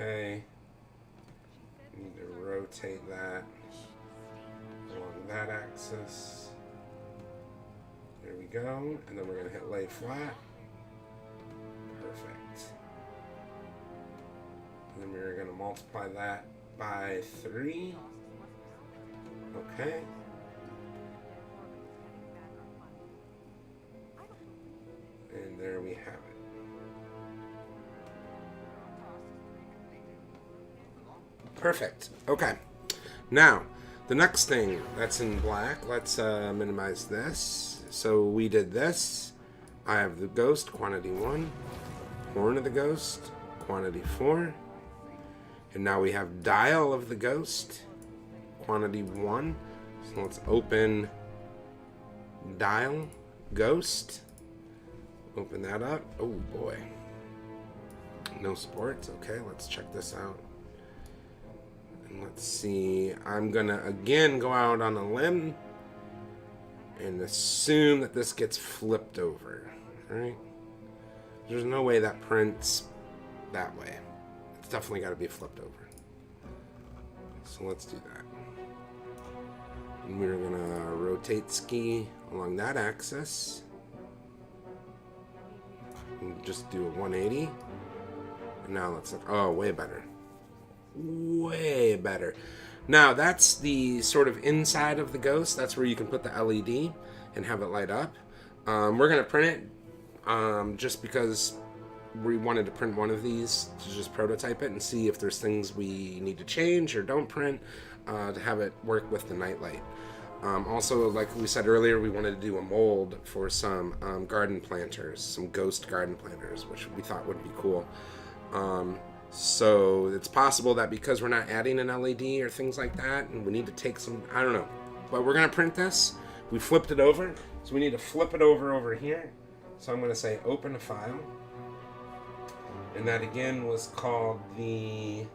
Okay. Need to rotate that along that axis. There we go. And then we're going to hit lay flat. Perfect. And then we're going to multiply that by 3. Okay. And there we have it. Perfect. Okay. Now, the next thing that's in black, let's minimize this. So we did this. I have the ghost, quantity 1. Horn of the ghost, quantity 4. And now we have dial of the ghost, quantity 1. So let's open dial, ghost. Open that up. Oh boy. No sports. Okay, let's check this out. And let's see. I'm gonna again go out on a limb and assume that this gets flipped over. Alright? There's no way that prints that way. It's definitely got to be flipped over. So let's do that. And we're gonna rotate ski along that axis. And just do a 180. And now let's look. Oh, way better. Way better. Now that's the sort of inside of the ghost. That's where you can put the LED and have it light up. We're gonna print it just because we wanted to print one of these to just prototype it and see if there's things we need to change or don't print to have it work with the nightlight. Also, like we said earlier, we wanted to do a mold for some garden planters, some ghost garden planters, which we thought would be cool. So it's possible that because we're not adding an LED or things like that, and we need to take some, I don't know. But we're going to print this. We flipped it over, so we need to flip it over here. So I'm going to say open a file. And that again was called the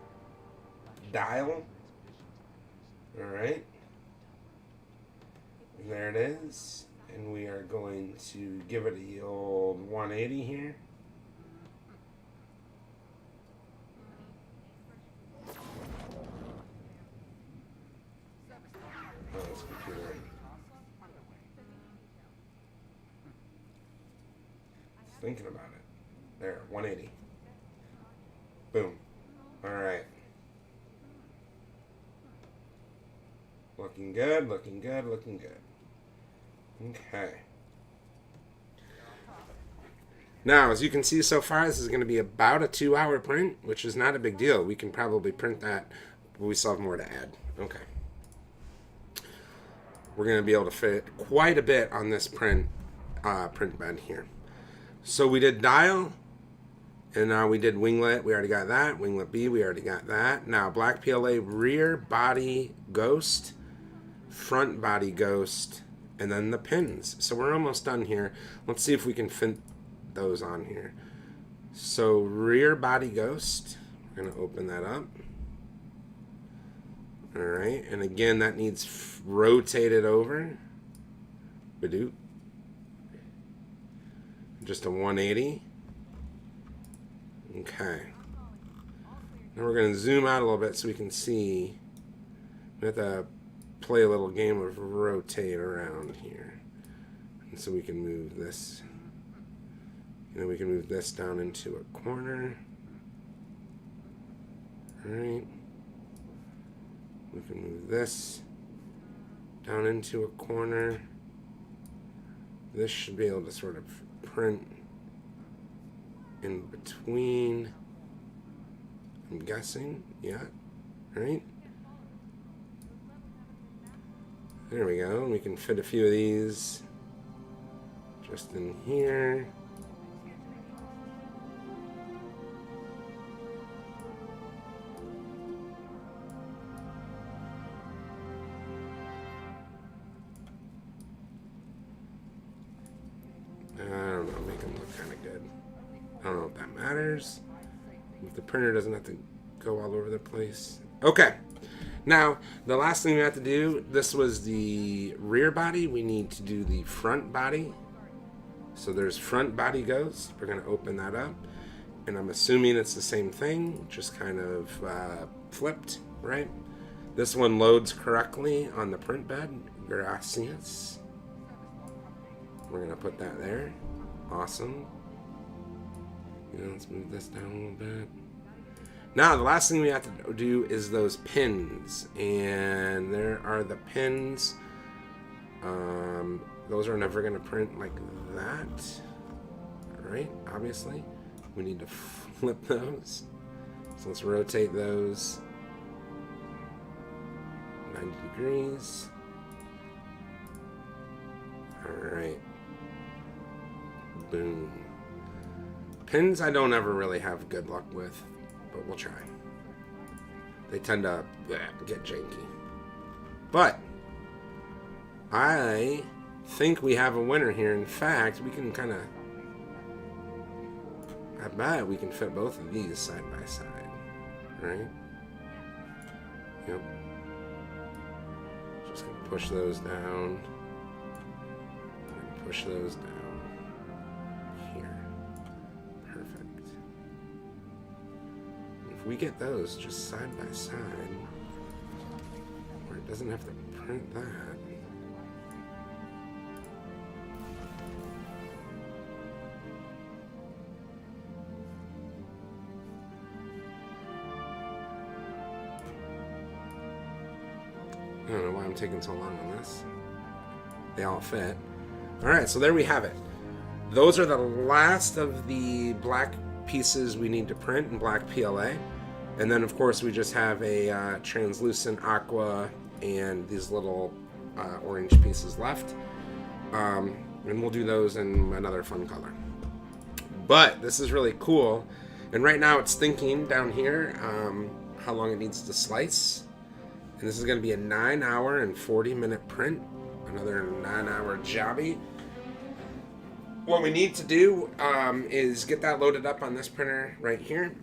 dial. Alright. And there it is. And we are going to give it the old 180 here. Oh, this computer. It's thinking about it. There, 180. Boom. Alright. Looking good, looking good, looking good. Okay. Now, as you can see so far, this is going to be about a 2-hour print, which is not a big deal. We can probably print that, but we still have more to add. Okay. We're going to be able to fit quite a bit on this print bed here. So we did dial, and now we did winglet. We already got that. Winglet B, we already got that. Now, Black PLA rear body ghost, front body ghost, and then the pins. So we're almost done here. Let's see if we can fit those on here. So rear body ghost, we're going to open that up. All right, and again, that needs rotated over. Badoop. Just a 180. Okay. Now we're going to zoom out a little bit so we can see. We have to play a little game of rotate around here. And so we can move this. And then we can move this down into a corner. All right. We can move this down into a corner. This should be able to sort of print in between. I'm guessing, yeah, right? There we go. We can fit a few of these just in here. I don't know, make them look kind of good. I don't know if that matters. If the printer doesn't have to go all over the place. Okay. Now, the last thing we have to do, this was the rear body. We need to do the front body. So there's front body ghost. We're going to open that up. And I'm assuming it's the same thing, just kind of flipped, right? This one loads correctly on the print bed. Gracias. We're gonna put that there. Awesome. Let's move this down a little bit. Now, the last thing we have to do is those pins. And there are the pins. Those are never gonna print like that. Right? Obviously. We need to flip those. So let's rotate those 90 degrees. Alright. Boom. Pins I don't ever really have good luck with, but we'll try. They tend to get janky. But I think we have a winner here. In fact, we can kind of... I bet we can fit both of these side by side. Right? Yep. Just gonna push those down. Push those down. Here. Perfect. If we get those just side by side, where it doesn't have to print that. I don't know why I'm taking so long on this. They all fit. Alright, so there we have it. Those are the last of the black pieces we need to print in Black PLA. And then, of course, we just have a translucent aqua and these little orange pieces left. And we'll do those in another fun color. But this is really cool. And right now it's thinking down here how long it needs to slice. And this is going to be a 9-hour and 40-minute print. Another 9-hour jobby. What we need to do is get that loaded up on this printer right here.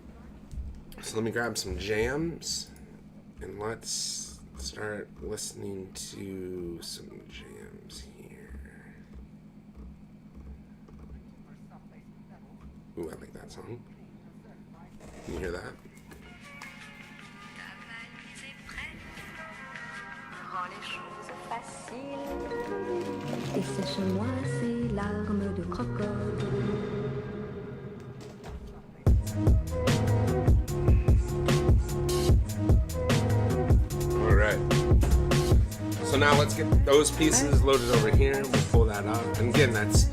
So let me grab some jams and let's start listening to some jams here. Ooh, I like that song. Can you hear that? Rends les choses faciles et sèche-moi ces larmes de crocodile. All right. So now let's get those pieces loaded over here. We'll pull that up. And again, that's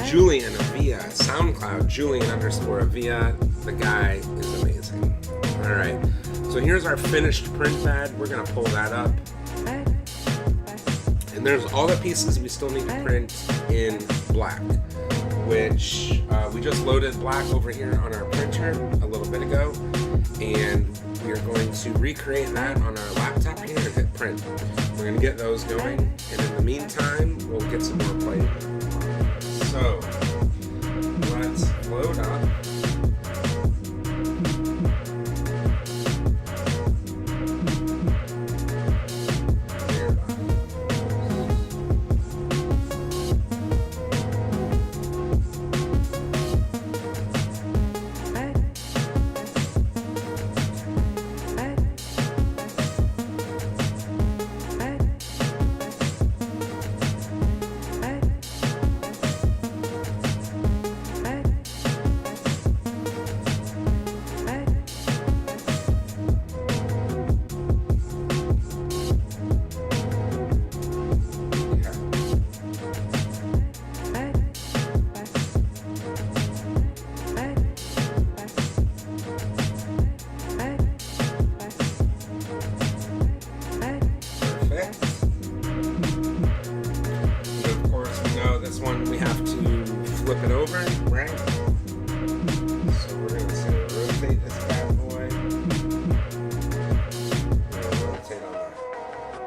Julian Avia, SoundCloud, Julian_Avia. The guy is amazing. All right. So here's our finished print pad. We're gonna pull that up. And there's all the pieces we still need to print in black, which we just loaded black over here on our printer a little bit ago, and we are going to recreate that on our laptop here and hit print. We're going to get those going, and in the meantime, we'll get some more play. So, let's load up. Flip it over, right? So we're going to say rotate this bad boy. We're going to rotate on the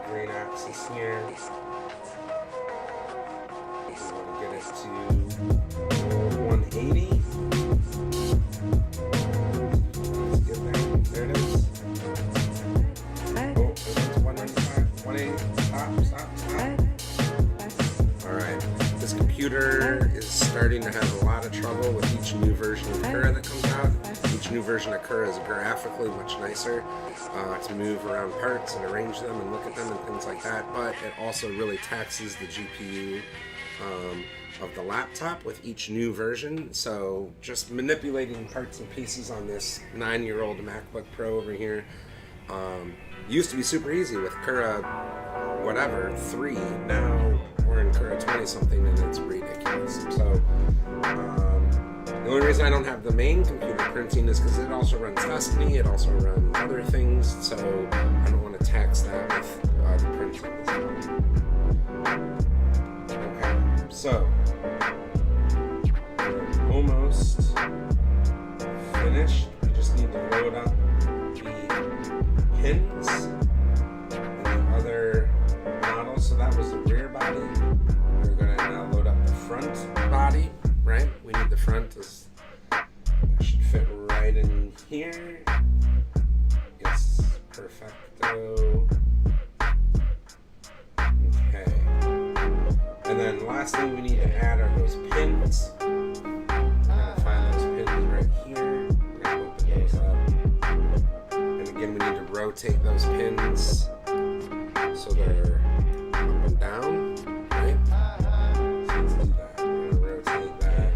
green axis here. We want to get it to 180. Let's get that. There it is. Oh, it went to 195. 180. Stop. Alright. This computer is starting to have a lot of trouble with each new version of Cura that comes out. Each new version of Cura is graphically much nicer to move around parts and arrange them and look at them and things like that, but it also really taxes the GPU of the laptop with each new version. So just manipulating parts and pieces on this 9-year-old MacBook Pro over here used to be super easy with Cura whatever 3. Now we're in Cura 20 something and it's ridiculous. So the only reason I don't have the main computer printing is because it also runs Destiny, it also runs other things, so I don't want to tax that with the printing as well. Okay, so we're almost finished. We just need to load up the pins and the other models. So that was the rear body. We're going to now load up the front body. Right? We need the front. That should fit right in here. Yes, perfecto. Okay. And then lastly, we need to add are those pins. We're gonna find those pins right here. We're gonna open those up. And again, we need to rotate those pins so they're up and down. Right? So let's do that. We're gonna rotate that.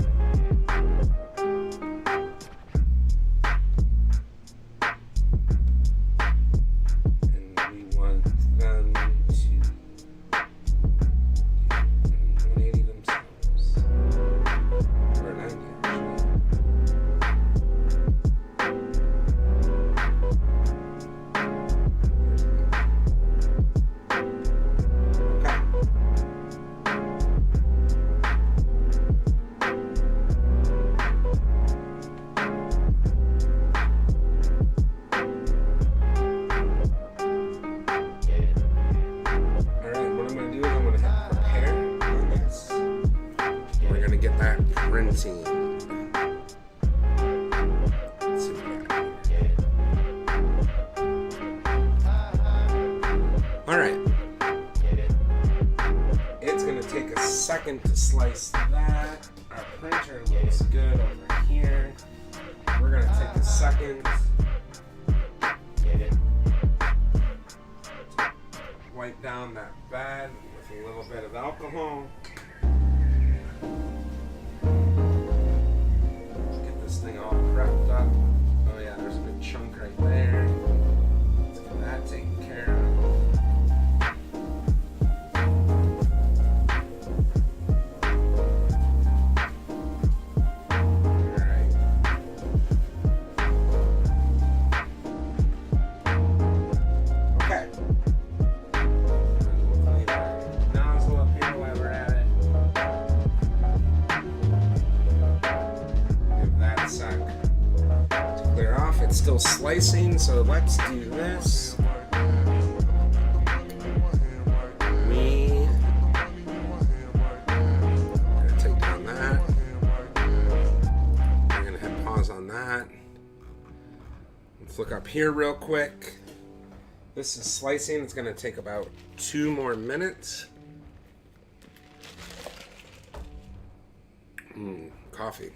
And we want them to 180 themselves. Or 90 actually. Printing. Let's see what we got here. Alright. It's going to take a second to slice that. Our printer looks good over here. We're going to take a second to wipe down that bed with a little bit of alcohol. Thing all prepped up. Oh yeah, there's a big chunk right there. Let's get that taken care of. Alright. Okay. We'll clean our nozzle up here while we're at it. Sec to clear off. It's still slicing, so let's do this. We're gonna take down that. We're gonna hit pause on that. Let's look up here real quick. This is slicing. It's gonna take about 2 more minutes. Coffee.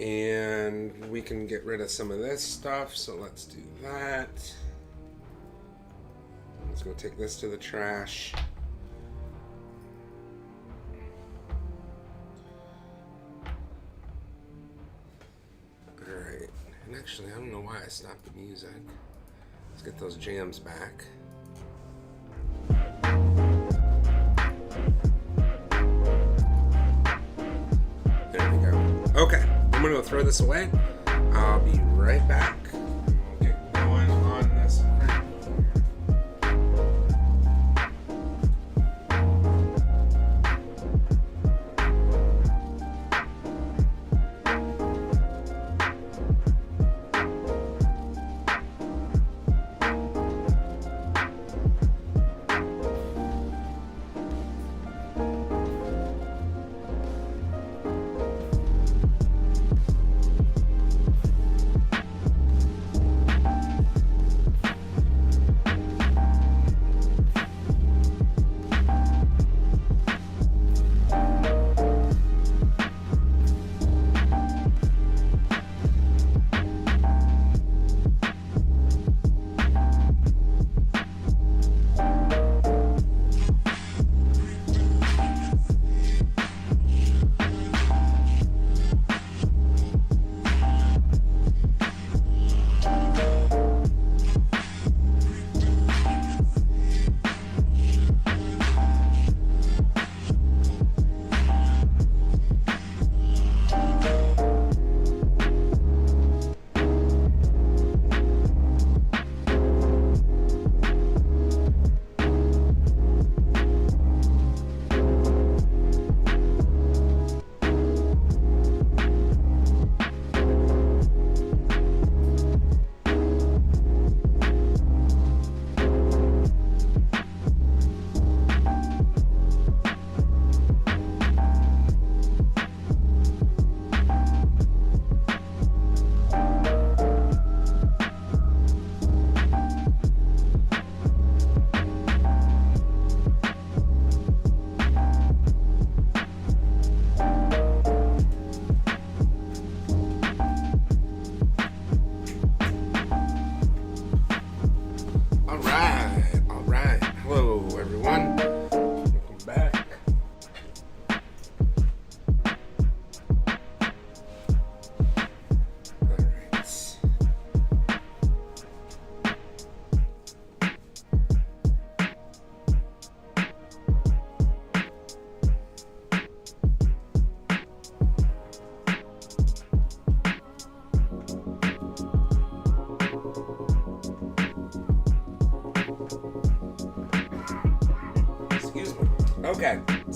And we can get rid of some of this stuff, so let's do that. Let's go take this to the trash. Alright, and actually I don't know why I stopped the music. Let's get those jams back. There we go. Okay. I'm going to throw this away. I'll be right back. We'll get going on this print.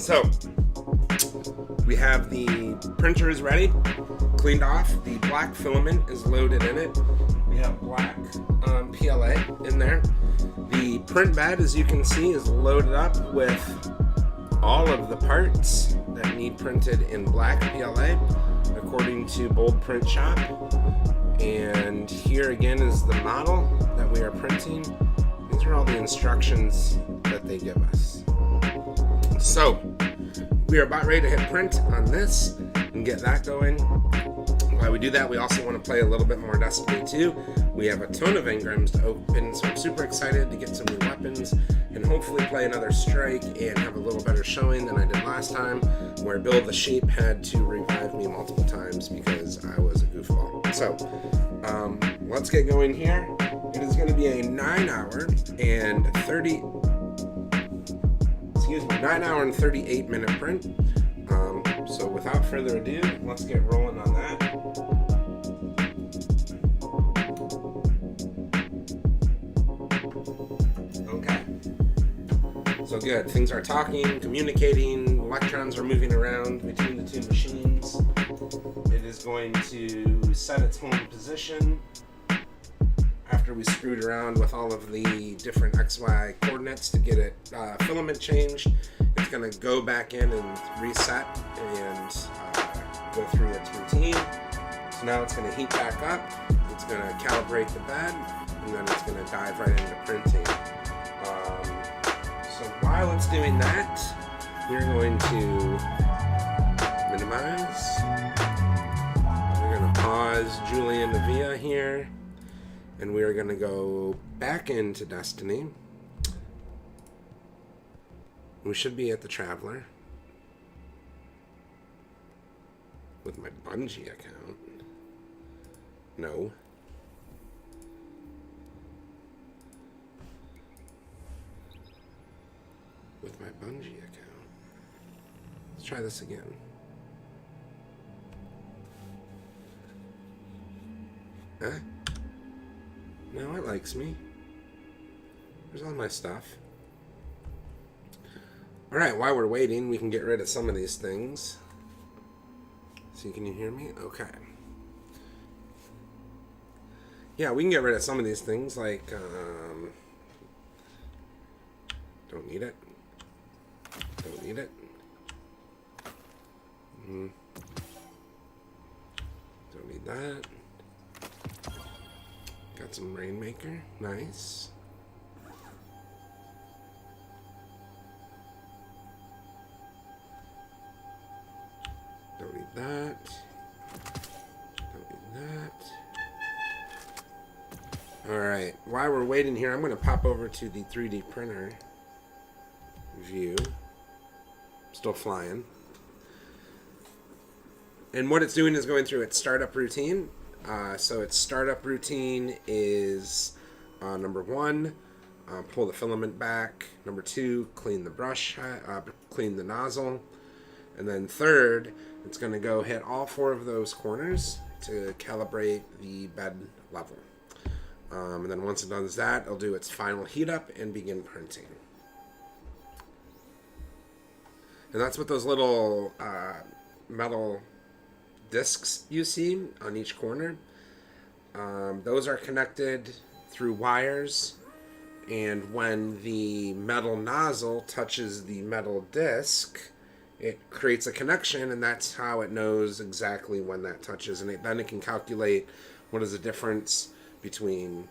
So we have the printer is ready, cleaned off. The black filament is loaded in it. We have black PLA in there. The print bed, as you can see, is loaded up with all of the parts that need printed in black PLA, according to Bold Print Shop. And here again is the model that we are printing. These are all the instructions that they give us. So we are about ready to hit print on this and get that going. While we do that, we also want to play a little bit more Destiny 2. We have a ton of engrams to open, so I'm super excited to get some new weapons and hopefully play another strike and have a little better showing than I did last time, where Bill the Sheep had to revive me multiple times because I was a goofball. So let's get going here. It is going to be a 9 hour and 38 minute print. So without further ado, let's get rolling on that. Okay. So good. Things are talking, communicating, electrons are moving around between the two machines. It is going to set its home position after we screwed around with all of the different XY coordinates to get it filament changed. It's going to go back in and reset and go through its routine. So now it's going to heat back up, it's going to calibrate the bed, and then it's going to dive right into printing. So while it's doing that, we're going to minimize. We're going to pause Julian Avia here. And we are going to go back into Destiny. We should be at the Traveler with my Bungie account. No. With my Bungie account. Let's try this again. Huh? No, it likes me. There's all my stuff. Alright, while we're waiting, we can get rid of some of these things. See, can you hear me? Okay. Yeah, we can get rid of some of these things, like, don't need it. Don't need it. Don't need that. Got some Rainmaker. Nice. Don't need that. Don't need that. Alright. While we're waiting here, I'm going to pop over to the 3D printer view. Still flying. And what it's doing is going through its startup routine. So its startup routine is number 1, pull the filament back. Number 2, clean the brush, clean the nozzle. And then 3rd, it's going to go hit all 4 of those corners to calibrate the bed level. And then once it does that, it'll do its final heat up and begin printing. And that's what those little metal discs you see on each corner. Those are connected through wires, and when the metal nozzle touches the metal disc, it creates a connection, and that's how it knows exactly when that touches, and then it can calculate what is the difference between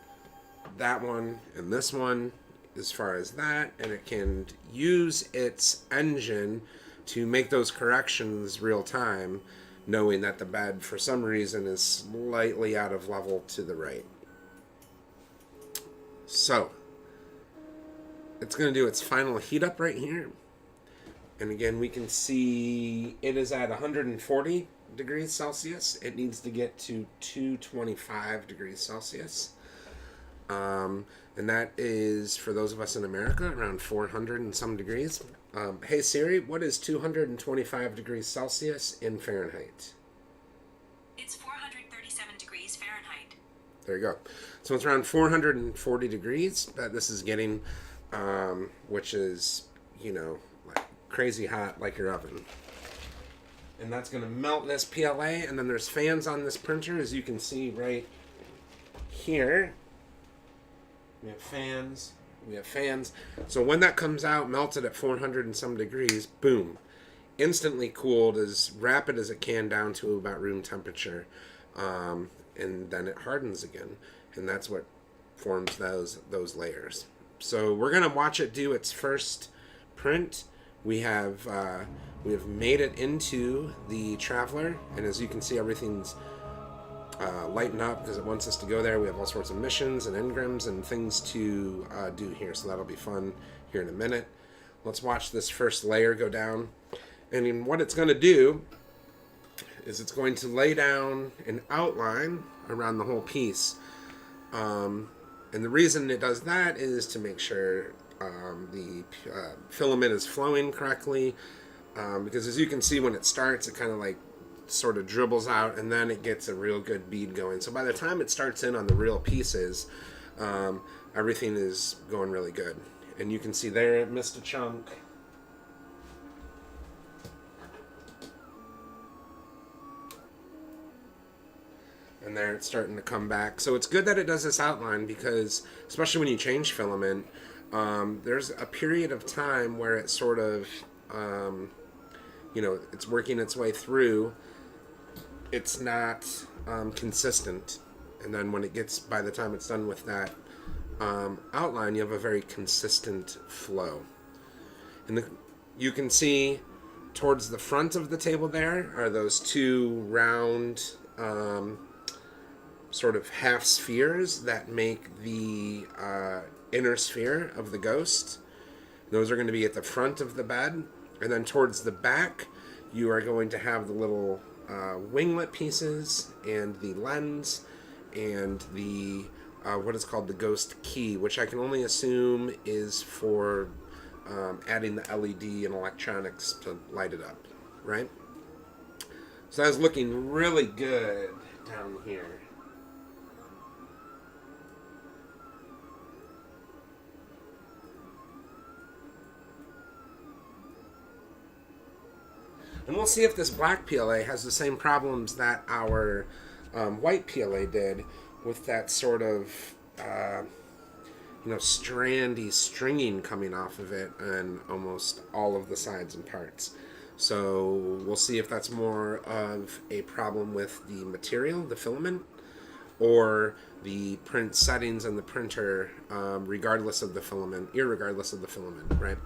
that one and this one as far as that, and it can use its engine to make those corrections real time, knowing that the bed for some reason is slightly out of level to the right. So it's going to do its final heat up right here, and again we can see it is at 140 degrees Celsius. It needs to get to 225 degrees Celsius, and that is, for those of us in America, around 400 and some degrees. Hey Siri, what is 225 degrees Celsius in Fahrenheit? It's 437 degrees Fahrenheit. There you go. So it's around 440 degrees that this is getting, which is, you know, like crazy hot like your oven. And that's going to melt this PLA, and then there's fans on this printer, as you can see right here. We have fans. We have fans. So when that comes out, melted at 400 and some degrees, boom. Instantly cooled as rapid as it can down to about room temperature. And then it hardens again. And that's what forms those layers. So we're going to watch it do its first print. We have made it into the Traveler. And as you can see, everything's lighten up because it wants us to go there. We have all sorts of missions and engrams and things to do here, so that'll be fun here in a minute. Let's watch this first layer go down. And what it's going to do is it's going to lay down an outline around the whole piece. And the reason it does that is to make sure the filament is flowing correctly. Because as you can see, when it starts, it kind of like sort of dribbles out, and then it gets a real good bead going. So by the time it starts in on the real pieces, everything is going really good. And you can see there it missed a chunk. And there it's starting to come back. So it's good that it does this outline because, especially when you change filament, there's a period of time where it sort of, it's working its way through. It's not consistent, and then when it gets, by the time it's done with that outline, you have a very consistent flow. And you can see towards the front of the table there are those two round sort of half spheres that make the inner sphere of the ghost. Those are going to be at the front of the bed, and then towards the back you are going to have the little winglet pieces and the lens and the what is called the ghost key, which I can only assume is for adding the LED and electronics to light it up, right? So that's looking really good down here. And we'll see if this black PLA has the same problems that our white PLA did with that sort of, strandy stringing coming off of it and almost all of the sides and parts. So we'll see if that's more of a problem with the material, the filament, or the print settings in the printer, regardless of the filament, irregardless of the filament, right?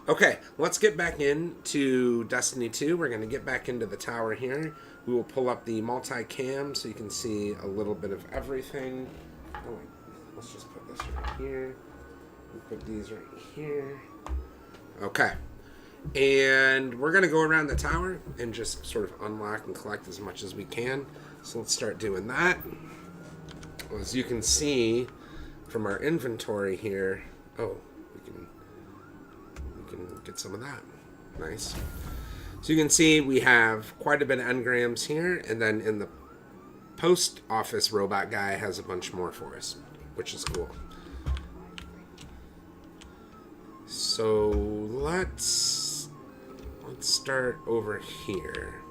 Okay, let's get back into Destiny 2. We're going to get back into the tower here. We will pull up the multi-cam so you can see a little bit of everything. Oh, wait. Let's just put this right here. We'll put these right here. Okay. And we're going to go around the tower and just sort of unlock and collect as much as we can. So let's start doing that. As you can see from our inventory here, we can get some of that. Nice. So you can see we have quite a bit of engrams here, and then in the post office robot guy has a bunch more for us, which is cool. So let's start over here.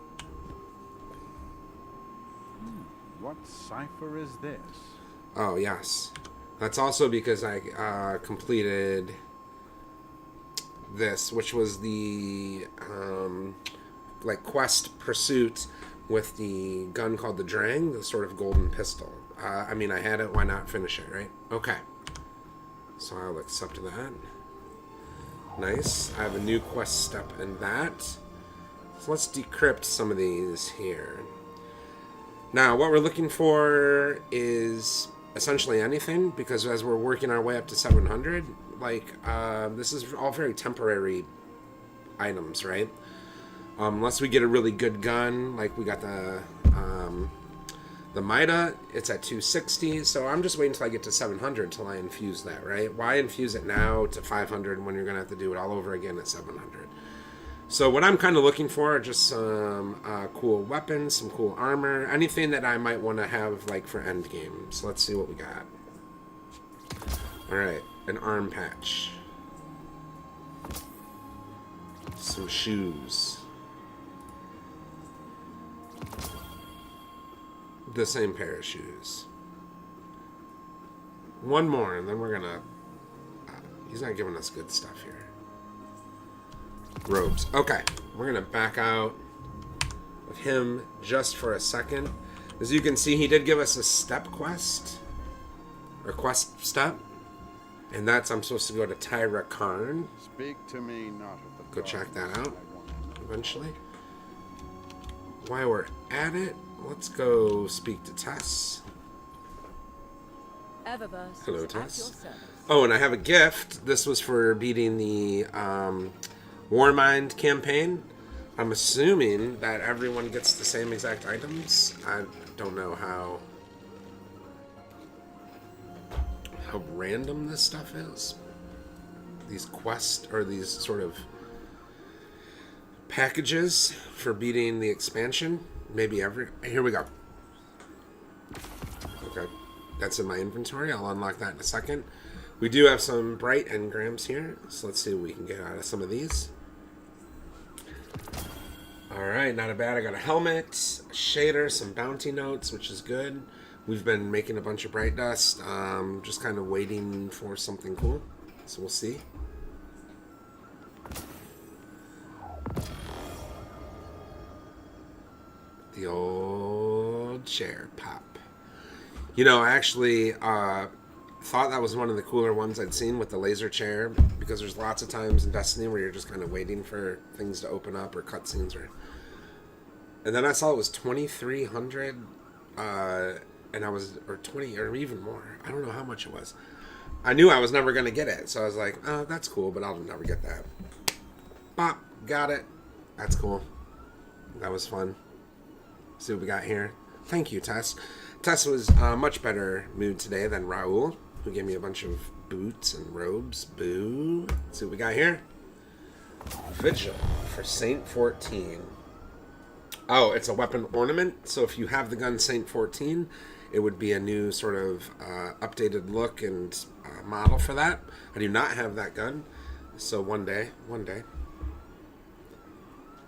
What cipher is this? Oh, yes. That's also because I completed this, which was the quest pursuit with the gun called the Drang, the sort of golden pistol. I had it, why not finish it, right? Okay. So I'll accept that. Nice. I have a new quest step in that. So let's decrypt some of these here. Now, what we're looking for is essentially anything, because as we're working our way up to 700, this is all very temporary items, right? Unless we get a really good gun, like we got the Mida, it's at 260, so I'm just waiting until I get to 700 till I infuse that, right? Why infuse it now to 500 when you're going to have to do it all over again at 700? So what I'm kind of looking for are just some cool weapons, some cool armor, anything that I might want to have for endgame. So let's see what we got. Alright, an arm patch. Some shoes. The same pair of shoes. One more, and then we're gonna... he's not giving us good stuff here. Robes. Okay, we're gonna back out of him just for a second. As you can see, he did give us a step quest. Or quest step. And that's, I'm supposed to go to Tyra Karn. Speak to me not of the Go check that gods out I want. eventually. While we're at it, let's go speak to Tess. Eververse Hello, is at your Tess. service. Oh, and I have a gift. This was for beating the Warmind campaign. I'm assuming that everyone gets the same exact items. I don't know how random this stuff is. These quests, or these sort of packages for beating the expansion. Maybe here we go. Okay, that's in my inventory. I'll unlock that in a second. We do have some bright engrams here, so let's see what we can get out of some of these. Alright, not bad. I got a helmet, a shader, some bounty notes, which is good. We've been making a bunch of bright dust, just kind of waiting for something cool, so we'll see. The old chair pop. You know, I actually thought that was one of the cooler ones I'd seen with the laser chair, because there's lots of times in Destiny where you're just kind of waiting for things to open up or cutscenes, and then I saw it was 2,300, and I was, or 20, or even more. I don't know how much it was. I knew I was never going to get it, so I was like, oh, that's cool, but I'll never get that. Bop, got it. That's cool. That was fun. See what we got here. Thank you, Tess. Tess was much better mood today than Raul, who gave me a bunch of boots and robes. Boo. Let's see what we got here. Vigil for Saint 14. Oh, it's a weapon ornament. So if you have the gun Saint 14, it would be a new sort of updated look and model for that. I do not have that gun. So one day.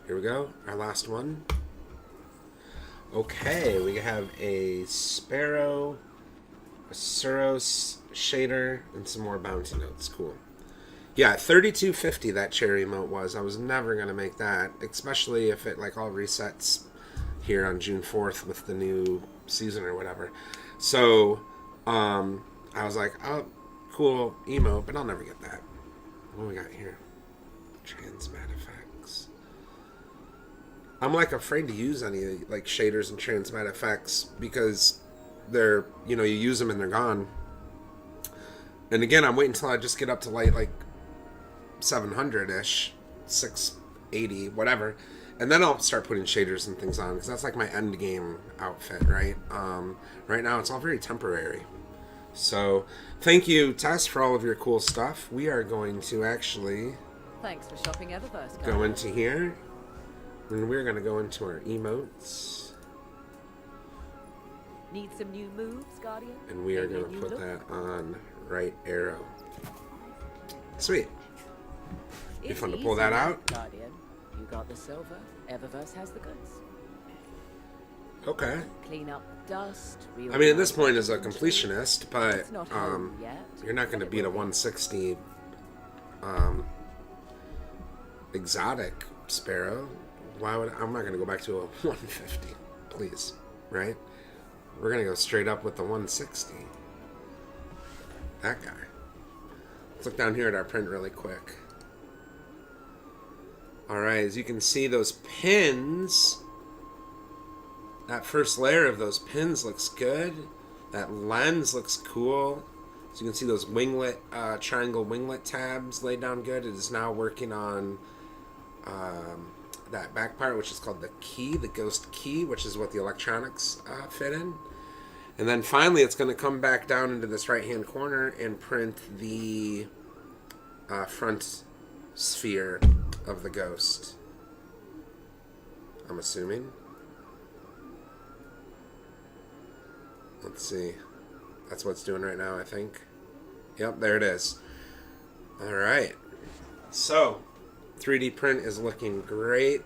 Here we go. Our last one. Okay, we have a Sparrow, a Suros shader, and some more bounty notes. Cool. Yeah, 3250 that cherry emote was. I was never going to make that, especially if it like all resets here on June 4th with the new season or whatever. So, I was like, oh, cool emote, but I'll never get that. What do we got here? Transmat effects. I'm like afraid to use any like shaders and transmat effects because they're, you know, you use them and they're gone. And again, I'm waiting until I just get up to like 700-ish, 680, whatever, and then I'll start putting shaders and things on, because that's like my end game outfit, right? Right now it's all very temporary. So thank you, Tess, for all of your cool stuff. We are going to actually Thanks for shopping Eververse. go into here, and we're going to go into our emotes, Need some new moves, Guardian? and we are Maybe a going to new put look? that on right arrow. Sweet. Be It's fun to easy pull that enough, out. Guardian. You got the silver. Eververse has the goods. Okay. Clean up dust. I mean, at this point, as a completionist, but It's not home yet, you're not going to but it beat a will be. 160 exotic Sparrow. Why would I'm not going to go back to a 150, please, right? We're going to go straight up with the 160. That guy. Let's look down here at our print really quick. All right, as you can see, those pins. That first layer of those pins looks good. That lens looks cool. So you can see those winglet, triangle winglet tabs laid down good. It is now working on that back part, which is called the key, the ghost key, which is what the electronics fit in. And then finally, it's going to come back down into this right-hand corner and print the front sphere of the ghost. I'm assuming. Let's see. That's what it's doing right now, I think. Yep, there it is. All right. So, 3D print is looking great.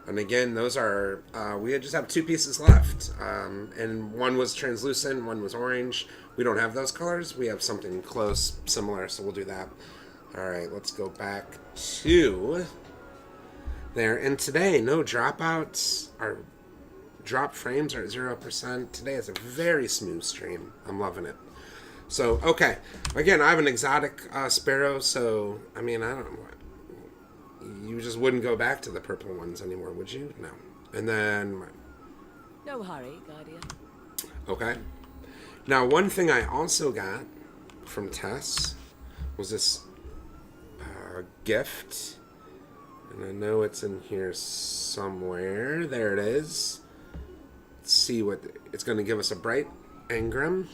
And again, those are, we just have 2 pieces left. And one was translucent, one was orange. We don't have those colors. We have something close, similar, so we'll do that. All right, let's go back to there. And today, no dropouts. Our drop frames are at 0%. Today is a very smooth stream. I'm loving it. So, okay. Again, I have an exotic sparrow, so, I mean, I don't know. You just wouldn't go back to the purple ones anymore, would you? No. And then... No hurry, Guardian. Okay. Now, one thing I also got from Tess was this gift. And I know it's in here somewhere. There it is. Let's see what... It's going to give us a bright engram,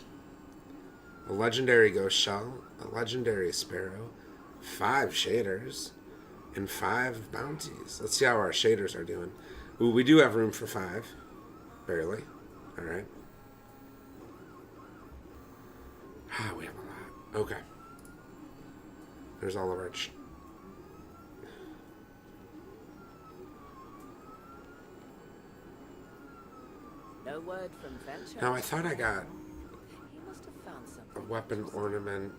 a legendary ghost shell, a legendary sparrow, 5 shaders, and 5 bounties. Let's see how our shaders are doing. Ooh, we do have room for 5. Barely. Alright. Ah, we have a lot. Okay. There's all of our... No word from Venture. Now, I thought I got He must have found something. a weapon ornament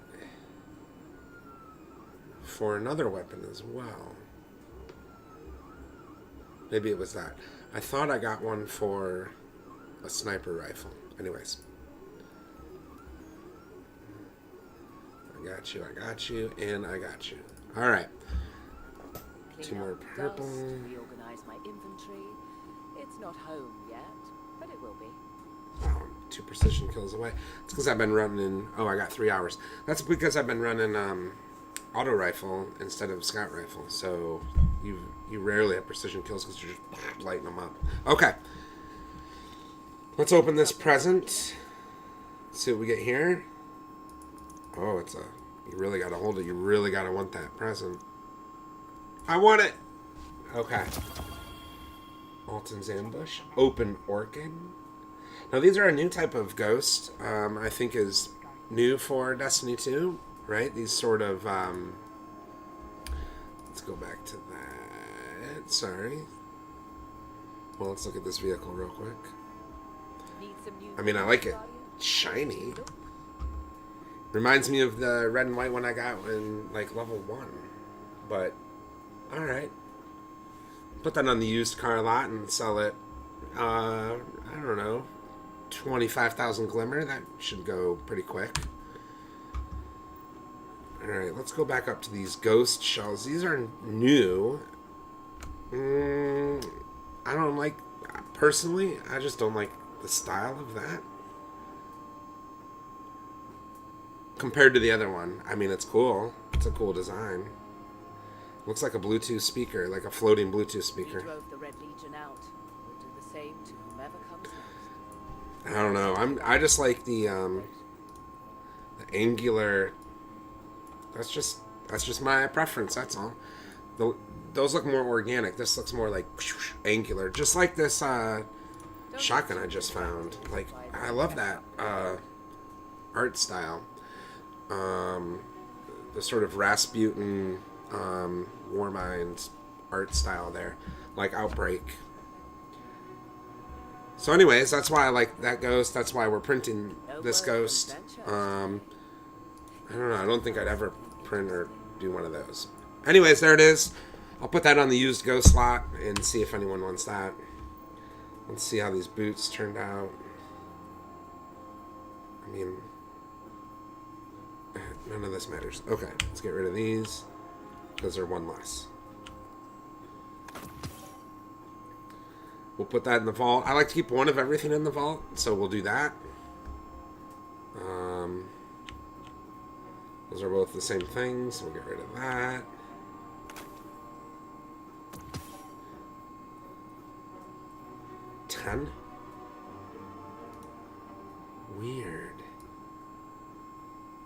for another weapon as well. Maybe it was that. I thought I got one for a sniper rifle. Anyways. I got you, and I got you. Alright. 2 more purple. Reorganize my inventory. It's not home yet, but it will be. Wow, 2 precision kills away. It's because I've been running... Oh, I got 3 hours. That's because I've been running auto rifle instead of scout rifle. So you rarely have precision kills because you're just lighting them up. Okay. Let's open this present. See what we get here. Oh, it's a... You really got to hold it. You really got to want that present. I want it! Okay. Alton's Ambush. Open Orchid. Now, these are a new type of ghost. I think is new for Destiny 2. Right? These sort of... let's go back to that. Sorry. Well, let's look at this vehicle real quick. I mean, I like it. Shiny. Reminds me of the red and white one I got in, like, level 1. But, alright. Put that on the used car lot and sell it, I don't know, 25,000 glimmer. That should go pretty quick. Alright, let's go back up to these ghost shells. These are new. I don't like, personally, I just don't like the style of that. Compared to the other one. I mean, it's cool. It's a cool design. Looks like a Bluetooth speaker, like a floating Bluetooth speaker. We drove the Red Legion out. We'll do the same to whomever comes next. I don't know. I just like the angular. That's just my preference. That's all. Those look more organic. This looks more like angular, just like this shotgun I just found. Like, I love that art style. The sort of Rasputin, Warmind art style there, like Outbreak. So anyways, that's why I like that ghost. That's why we're printing this ghost. I don't know. I don't think I'd ever print or do one of those. Anyways, there it is. I'll put that on the used ghost slot and see if anyone wants that. Let's see how these boots turned out. I mean... None of this matters. Okay, let's get rid of these because they're 1 less. We'll put that in the vault. I like to keep 1 of everything in the vault, so we'll do that. Those are both the same thing, so we'll get rid of that. $10? Weird.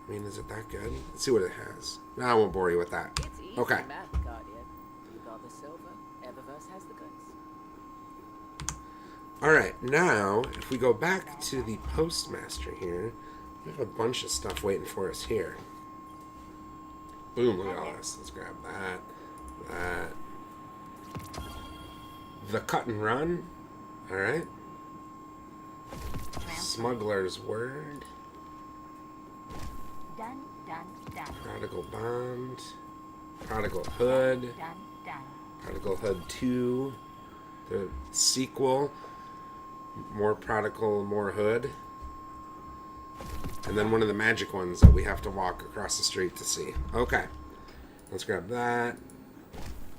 I mean, is it that good? Let's see what it has. No, I won't bore you with that. It's easy Okay. math, Guardian. You got the silver. Eververse has the goods. Alright, now, if we go back to the postmaster here, we have a bunch of stuff waiting for us here. Boom, look at all this. Let's grab that. The cut and run. Alright. Smuggler's word. Done, done, done. Prodigal bond. Prodigal hood. Done, done. Prodigal hood 2. The sequel. More prodigal, more hood. And then one of the magic ones that we have to walk across the street to see. Okay. Let's grab that.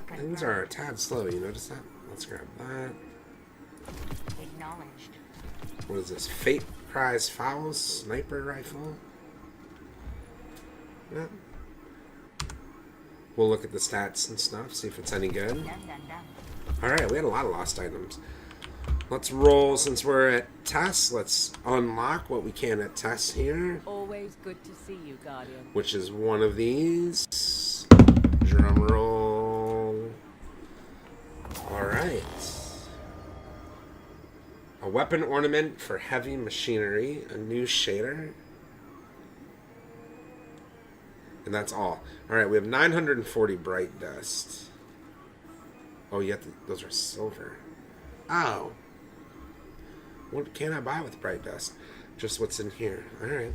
Things are a tad slow, you notice that? Let's grab that. Acknowledged. What is this? Fate Prize Fowls Sniper Rifle? Yeah. We'll look at the stats and stuff, see if it's any good. Done, done, done. Alright, we had a lot of lost items. Let's roll, since we're at tests, let's unlock what we can at tests here. Always good to see you, Guardian. Which is one of these. Drum roll. Alright. A weapon ornament for heavy machinery. A new shader. And that's all. Alright, we have 940 bright dust. Oh, yet those are silver. Oh. What can I buy with bright dust? Just what's in here. Alright.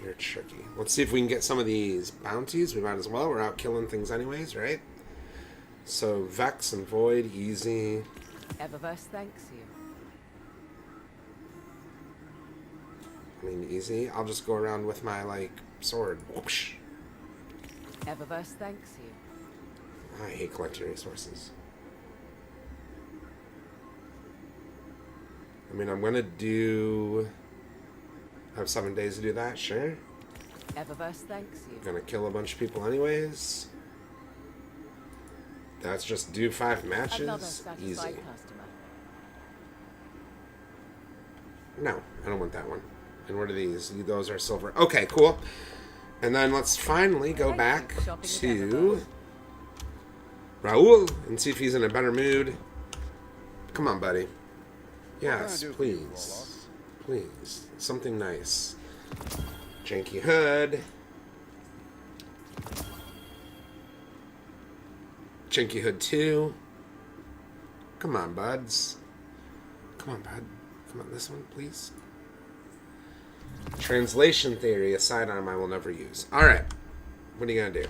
You're tricky. Let's see if we can get some of these bounties. We might as well. We're out killing things anyways, right? So, Vex and Void, easy. Eververse thanks you. I mean, easy. I'll just go around with my, like, sword. Whoosh. Eververse thanks you. I hate collecting resources. I mean, I'm gonna do... I have 7 days to do that, sure. Eververse thanks you. I'm gonna kill a bunch of people anyways. That's just do 5 Another matches. satisfied Easy. customer. No, I don't want that one. And what are these? Those are silver. Okay, cool. And then let's finally go back to Raul and see if he's in a better mood. Come on, buddy. Yes, please. Please. Something nice. Janky hood. Janky hood 2. Come on, buds. Come on, bud. Come on, this one, please. Translation theory, a sidearm I will never use. Alright. What are you going to do?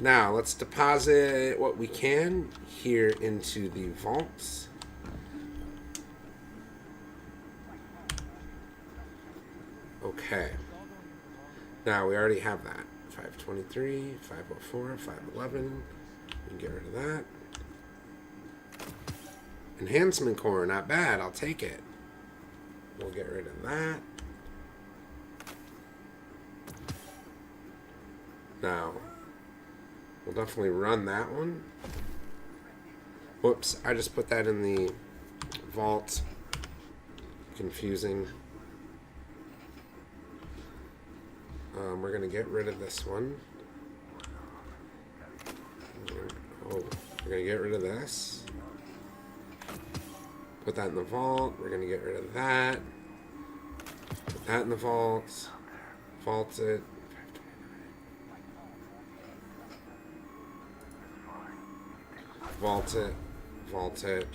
Now, let's deposit what we can here into the vaults. Okay. Now, we already have that. 523, 504, 511. We can get rid of that. Enhancement core, not bad. I'll take it. We'll get rid of that. Now, we'll definitely run that one. Whoops, I just put that in the vault. Confusing. We're going to get rid of this one. Oh, we're going to get rid of this. Put that in the vault. We're going to get rid of that. Put that in the vault. Vault it. Vault it. Vault it.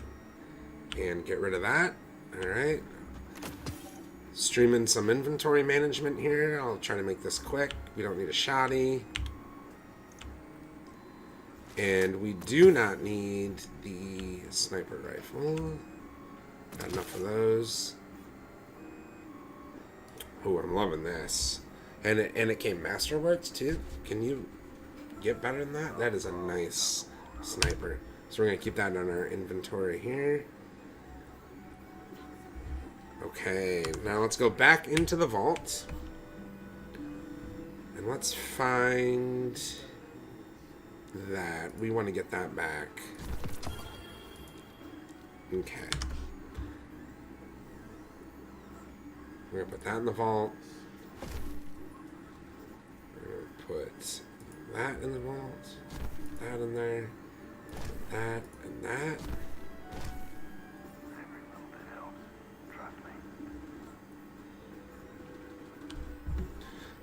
And get rid of that. Alright. Streaming some inventory management here. I'll try to make this quick. We don't need a shoddy. And we do not need the sniper rifle. Got enough of those. Oh, I'm loving this. And it came Masterworks too. Can you get better than that? That is a nice sniper. So we're going to keep that on our inventory here. Okay, now let's go back into the vault. And let's find that. We want to get that back. Okay. We're going to put that in the vault. We're going to put that in the vault. That in there. That and that.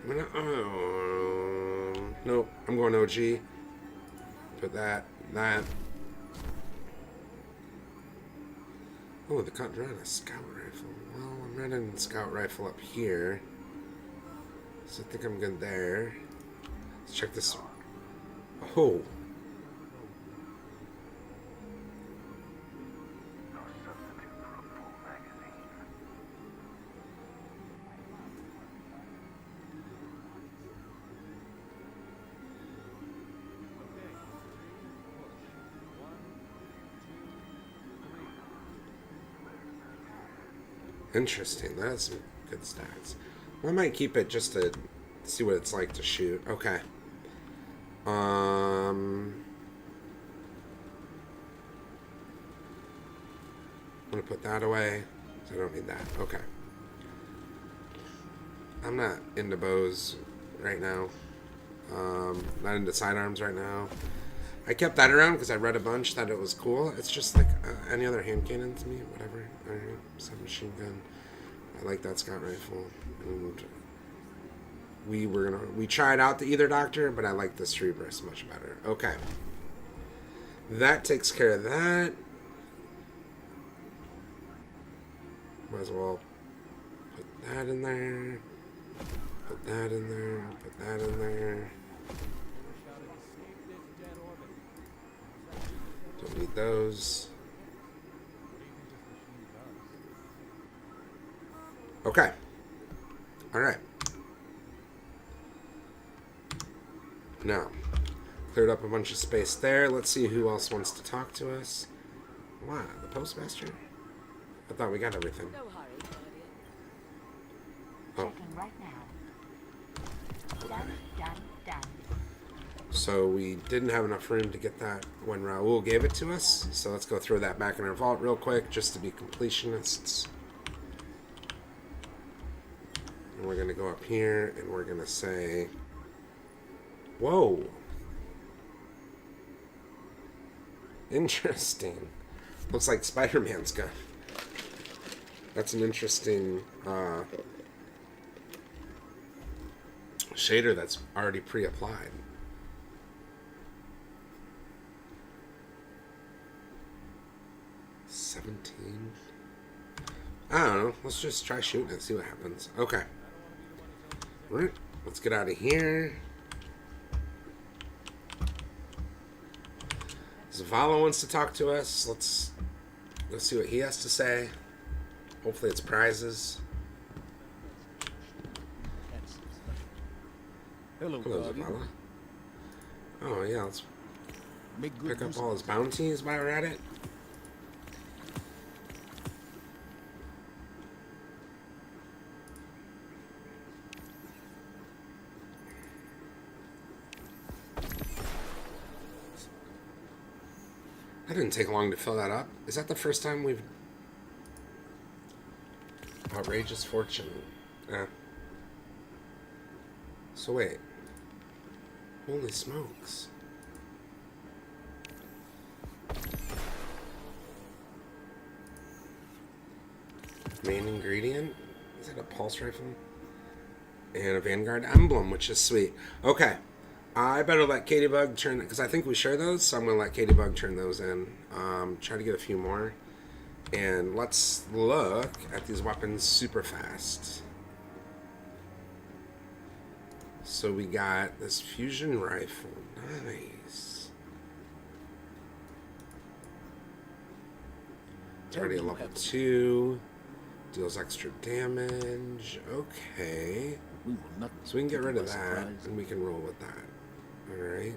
I'm gonna, nope, I'm going OG. Put that. Oh, the cut run a scout rifle. Well, I'm running the scout rifle up here. So I think I'm good there. Let's check this. Oh. Interesting. That's some good stats. Well, I might keep it just to see what it's like to shoot. Okay. I'm gonna put that away. I don't need that. Okay. I'm not into bows right now. Not into sidearms right now. I kept that around because I read a bunch that it was cool. It's just like any other hand cannon to me, whatever. I don't know, submachine gun. I like that scout rifle. And we tried out the Either Doctor, but I like the Cerebrus much better. Okay. That takes care of that. Might as well put that in there. Put that in there. Put that in there. Don't need those. Okay. Alright. Now, cleared up a bunch of space there. Let's see who else wants to talk to us. Wow, the postmaster? I thought we got everything. No hurry, Oh. Checking right now. Done. So we didn't have enough room to get that when Raul gave it to us. So let's go throw that back in our vault real quick, just to be completionists. And we're going to go up here, and we're going to say, whoa. Interesting. Looks like Spider-Man's gun. That's an interesting shader that's already pre-applied. I don't know. Let's just try shooting it, see what happens. Okay. Alright, let's get out of here. Zavala wants to talk to us. Let's see what he has to say. Hopefully it's prizes. Hello, Zavala. Oh yeah, let's pick up all his bounties while we're at it. That didn't take long to fill that up. Is that the first time we've... Outrageous fortune. So wait. Holy smokes. Main ingredient? Is that a pulse rifle? And a Vanguard emblem, which is sweet. Okay. I better let Katybug turn, because I think we share those, so I'm going to let Katybug turn those in. Try to get a few more. And let's look at these weapons super fast. So we got this fusion rifle. Nice. It's already a level 2. Deals extra damage. Okay. So we can get rid of that, and we can roll with that. Alright.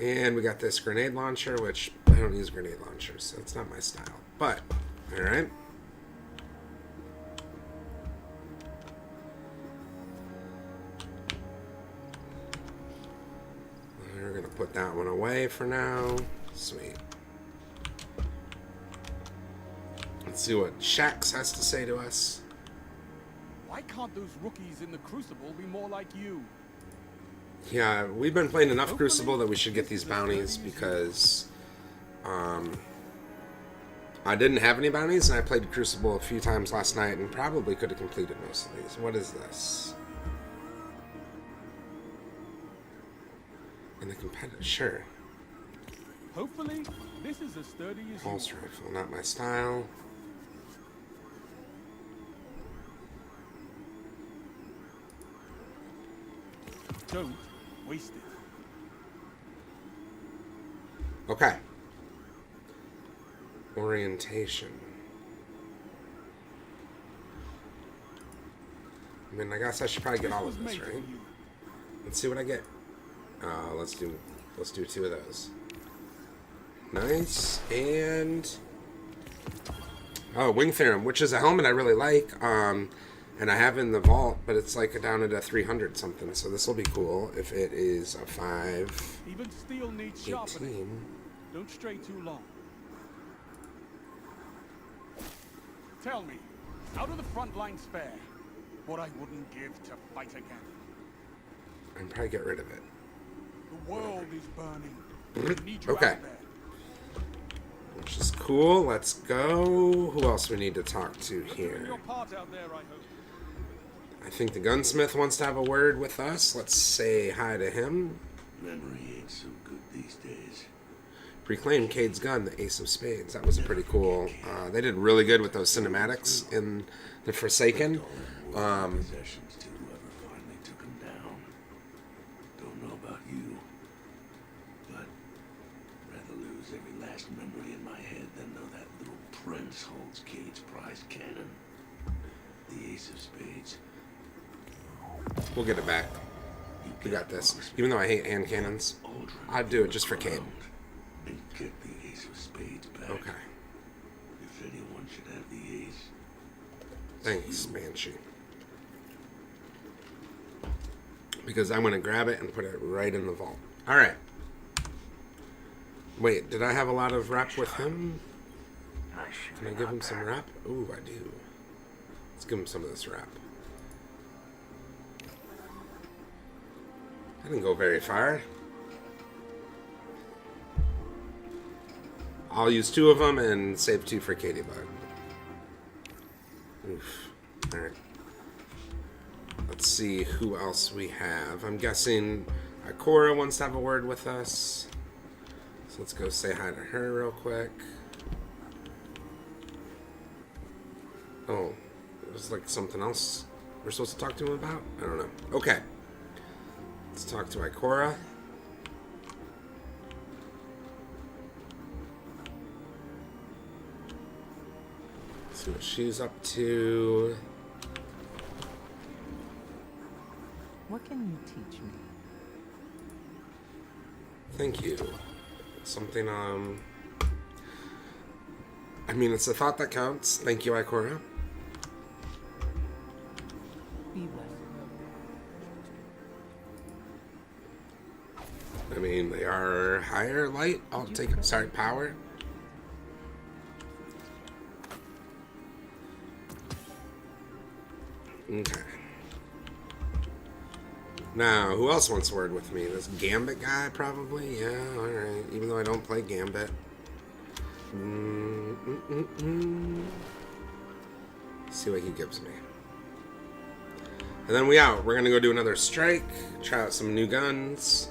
And we got this grenade launcher, which I don't use grenade launchers, so it's not my style. But, alright. We're going to put that one away for now. Sweet. Let's see what Shax has to say to us. Why can't those rookies in the Crucible be more like you? Yeah, we've been playing enough Crucible that we should get these bounties because I didn't have any bounties and I played Crucible a few times last night and probably could have completed most of these. What is this? In the competitive, sure. Hopefully, this is as sturdy as Pulse you. rifle, not my style. Don't waste it. Okay. Orientation. I mean, I guess I should probably get all of this, right? Let's see what I get. Let's do 2 of those. Nice. And oh, Wing Theorem, which is a helmet I really like. And I have in the vault, but it's like down at a 300 something. So this will be cool if it is a 5. Even steel needs 18. sharpening. Don't stray too long. Tell me, how do the front lines fare? What I wouldn't give to fight again. I'd probably get rid of it. The world is burning. We need you Okay. out there. Which is cool. Let's go. Who else we need to talk to You're doing here? your part out there, I hope. I think the gunsmith wants to have a word with us. Let's say hi to him. Memory ain't so good these days. Reclaim Cade's gun, the Ace of Spades. That was pretty cool. They did really good with those cinematics in the Forsaken. Possessions to whoever finally took him down. Don't know about you, but rather lose every last memory in my head than know that little prince holds Cade's prized cannon. The Ace of Spades. We'll get it back. We got this. Even though I hate hand cannons, I'd do it just for Cade. And get the Ace of Spades back. Okay. If anyone should have the ace. Thanks, Banshee. Because I'm going to grab it and put it right in the vault. Alright. Wait, did I have a lot of rep with him? Can I give him some rep? Ooh, I do. Let's give him some of this rep. I didn't go very far. I'll use 2 of them and save 2 for Katie Bug. Oof. Alright. Let's see who else we have. I'm guessing Ikora wants to have a word with us. So let's go say hi to her real quick. Oh, it was like something else we're supposed to talk to him about? I don't know. Okay. Let's talk to Ikora. See what she's up to. What can you teach me? Thank you. Something, I mean, it's a thought that counts. Thank you, Ikora. Be blessed. I mean, they are higher light. I'll take it. Sorry, power. Okay. Now, who else wants a word with me? This Gambit guy, probably? Yeah, alright. Even though I don't play Gambit. See what he gives me. And then we out. We're gonna go do another strike. Try out some new guns.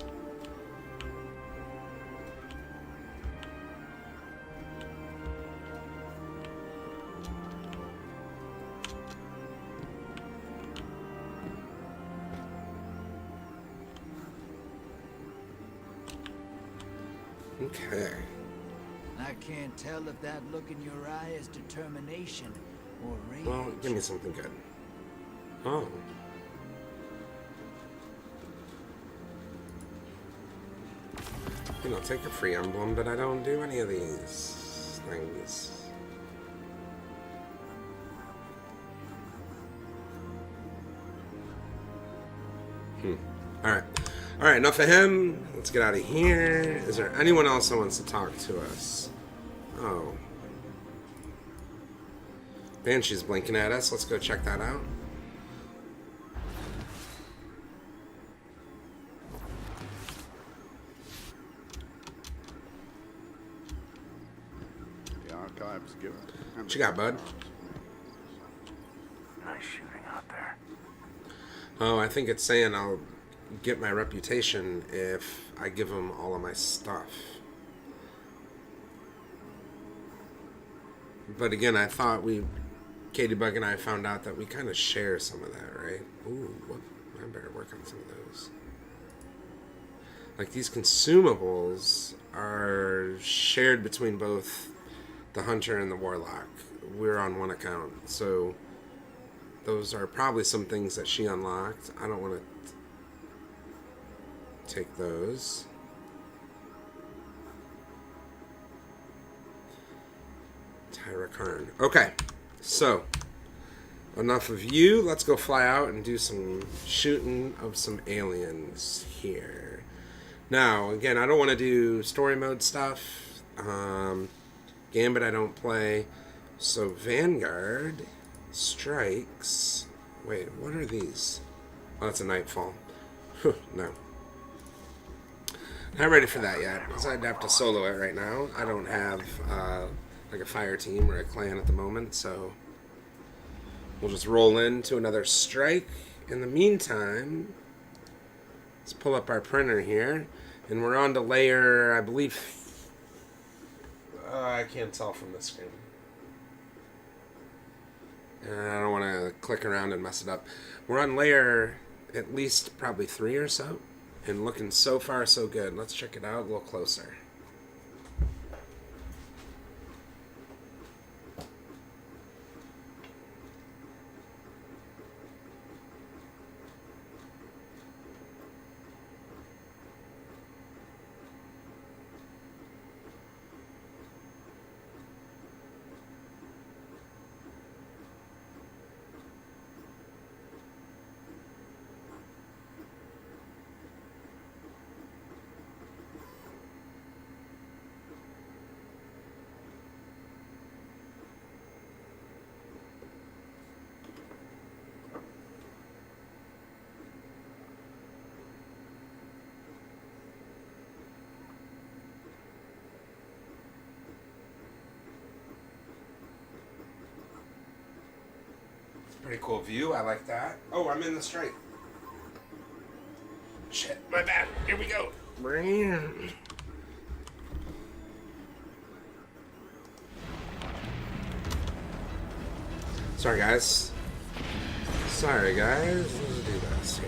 Okay. I can't tell if that look in your eye is determination or rage. Well, give me something good. Oh. You know, take a free emblem, but I don't do any of these things. Alright. Alright, enough of him. Let's get out of here. Is there anyone else that wants to talk to us? Oh. Banshee's blinking at us. Let's go check that out. The archives give it. What you got, bud? Nice shooting out there. Oh, I think it's saying I'll get my reputation if I give him all of my stuff. But again, I thought Katie Bug and I found out that we kind of share some of that, right? Ooh, I better work on some of those. Like these consumables are shared between both the hunter and the warlock. We're on one account, so those are probably some things that she unlocked. I don't want to take those. Tyra Karn. Okay, so enough of you. Let's go fly out and do some shooting of some aliens here. Now, again, I don't want to do story mode stuff. Gambit I don't play. So Vanguard strikes. Wait, what are these? Oh, that's a Nightfall. No. Not ready for that yet, because I'd have to solo it right now. I don't have like a fire team or a clan at the moment, so we'll just roll into another strike. In the meantime, let's pull up our printer here, and we're on to layer, I believe, I can't tell from the screen. I don't want to click around and mess it up. We're on layer at least probably 3 or so, and looking so far so good. Let's check it out a little closer. Pretty cool view. I like that. Oh, I'm in the strike. Shit, my bad. Here we go. Sorry, guys. Sorry, guys. Let's do this here.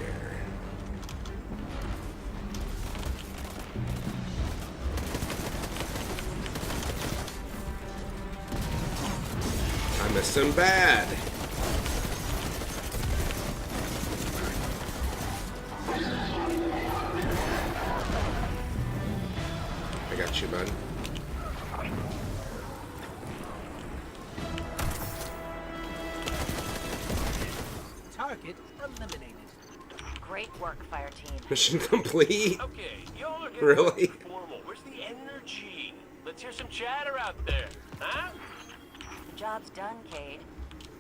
I missed him bad. I got you, bud. Target eliminated. Great work, fire team. Mission complete. Okay, y'all are getting Really? formal. Where's the energy? Let's hear some chatter out there, huh? The job's done, Cade.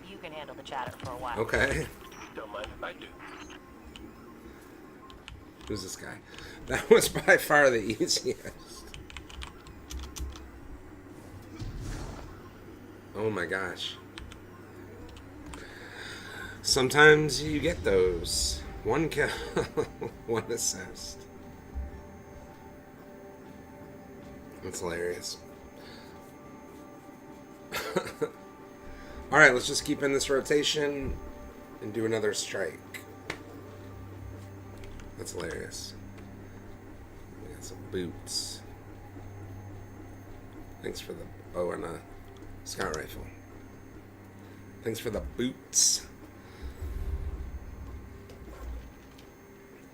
You can handle the chatter for a while. Okay. Don't mind if I do. Who's this guy? That was by far the easiest. Oh my gosh. Sometimes you get those. 1 kill, 1 assist. That's hilarious. Alright, let's just keep in this rotation and do another strike. That's hilarious. We got some boots. Thanks for the bow and a scout rifle. Thanks for the boots.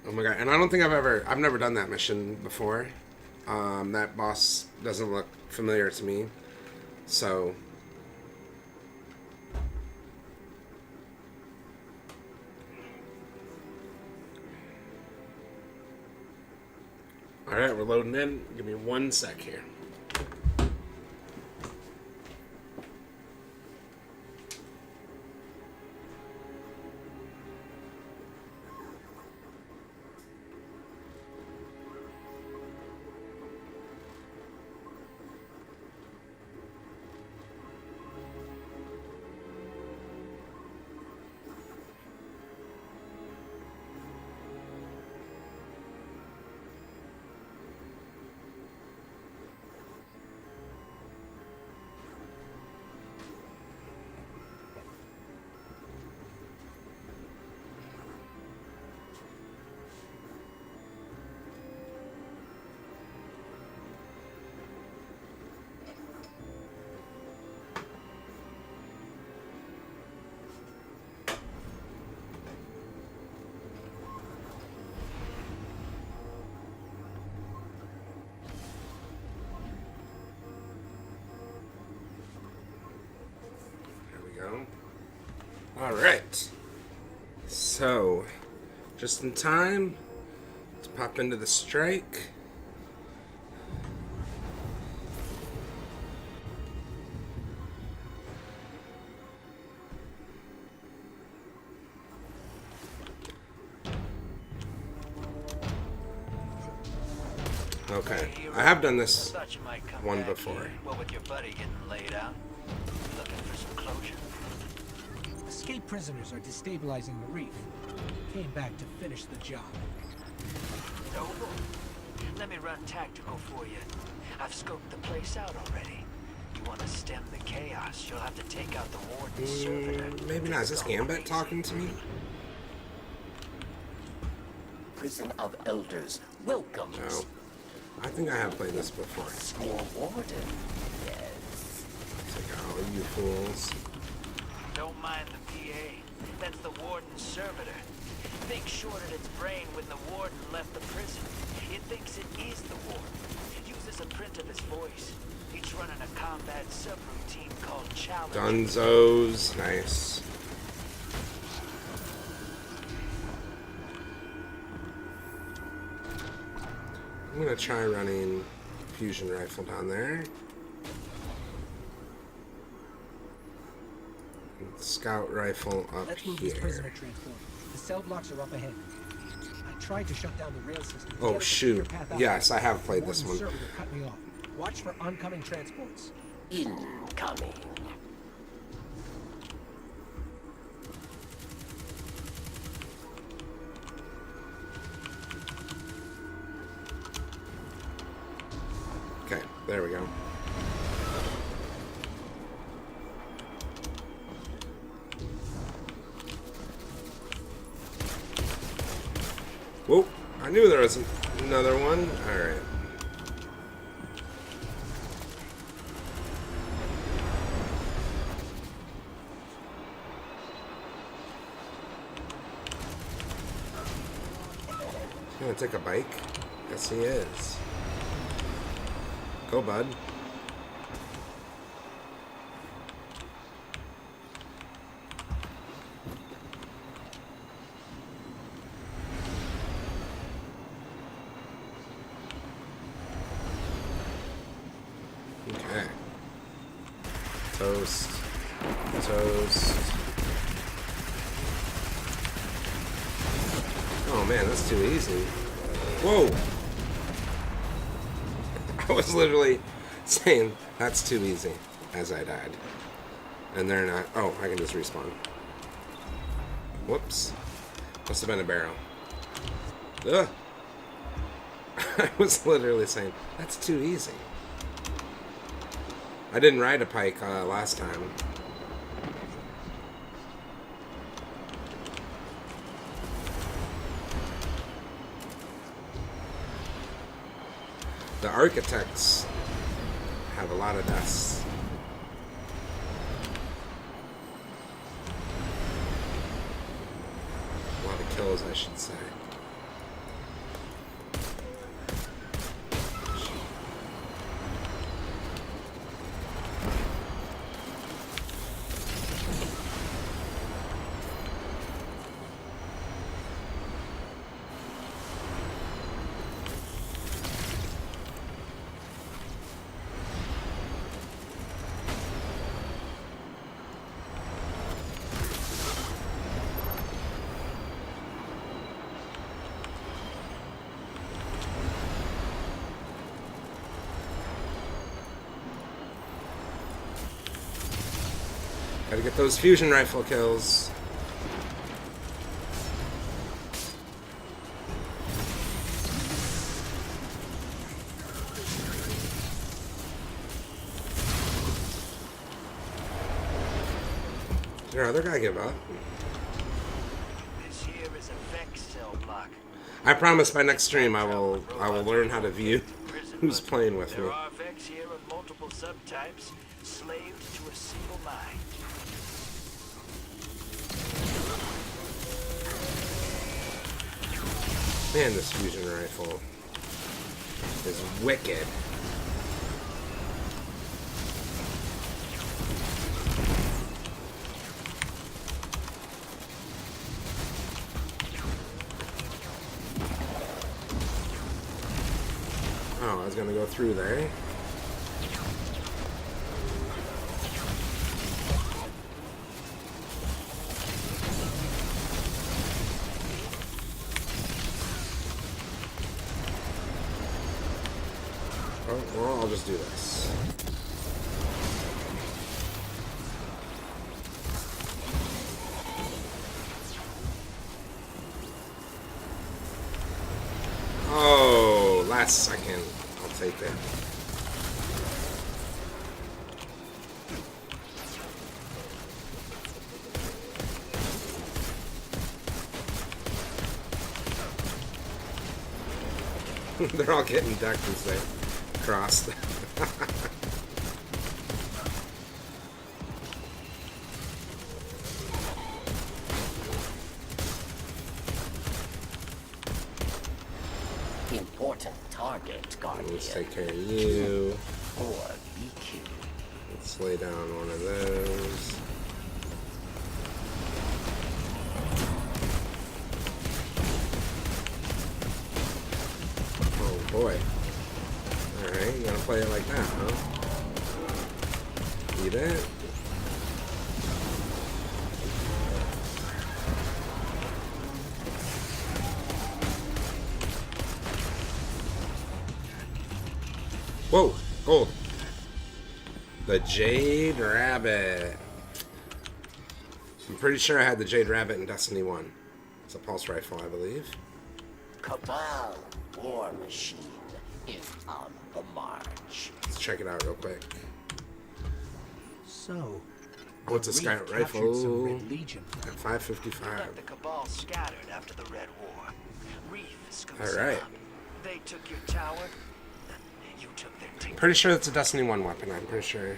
Oh my god, and I don't think I've never done that mission before. That boss doesn't look familiar to me. So alright, we're loading in. Give me 1 sec here. Alright. So, just in time to pop into the strike. Okay, I have done this one before. What with your buddy getting laid out? Looking for some closure? Escaped prisoners are destabilizing the reef. Came back to finish the job. Noble, let me run tactical for you. I've scoped the place out already. You want to stem the chaos, you'll have to take out the warden's servitor. Maybe not. Is this Gambit talking to me? Prison of Elders welcomes. No. I think I have played this before. Small warden, yes. It's like, oh, you fools. Don't mind the PA. That's the warden's servitor. Thing shorted its brain when the warden left the prison. It thinks it is the warden. It uses a print of his voice. He's running a combat subroutine called Challenge. Dunzos. Nice. I'm gonna try running fusion rifle down there. And scout rifle up Let's move here. this prisoner transport. The cell blocks are up ahead. I tried to shut down the rail system. Oh shoot! Yes, I have played this one. Cut me off. Watch for oncoming transports. Incoming. Okay, there we go. Whoa, I knew there was another one. Alright. He's gonna take a bike? Yes, he is. Go, bud. Okay. Toast. Toast. Oh man, that's too easy. Whoa! I was literally saying that's too easy as I died. And they're not. Oh, I can just respawn. Whoops. Must have been a barrel. Ugh. I was literally saying that's too easy. I didn't ride a pike last time. The architects have a lot of deaths. A lot of kills, I should say. Gotta get those fusion rifle kills. Did your other guy give up? This here is a Vex cell block. I promise by next stream I will learn how to view who's playing with me. There are Vex here of multiple subtypes, slaves to a single mind. Man, this fusion rifle is wicked. Oh, I was gonna go through there. Oh, well, I'll just do this. Oh, last second. I'll take it. They're all getting decked as they cross. Important target, Guardian. Let's take care of you. Or BQ. Let's lay down one of those. Oh boy. Alright, you gotta play it like that, huh? Eat it. Whoa, gold. The Jade Rabbit. I'm pretty sure I had the Jade Rabbit in Destiny 1. It's a pulse rifle, I believe. Cabal war machine is on the march. Let's check it out real quick. So, what's a scout rifle? some Red Legion. At 555. The Cabal scattered after the Red War. Reef scoops All right. up. They took your tower. You took their team. Pretty sure it's a Destiny 1 weapon, I'm pretty sure.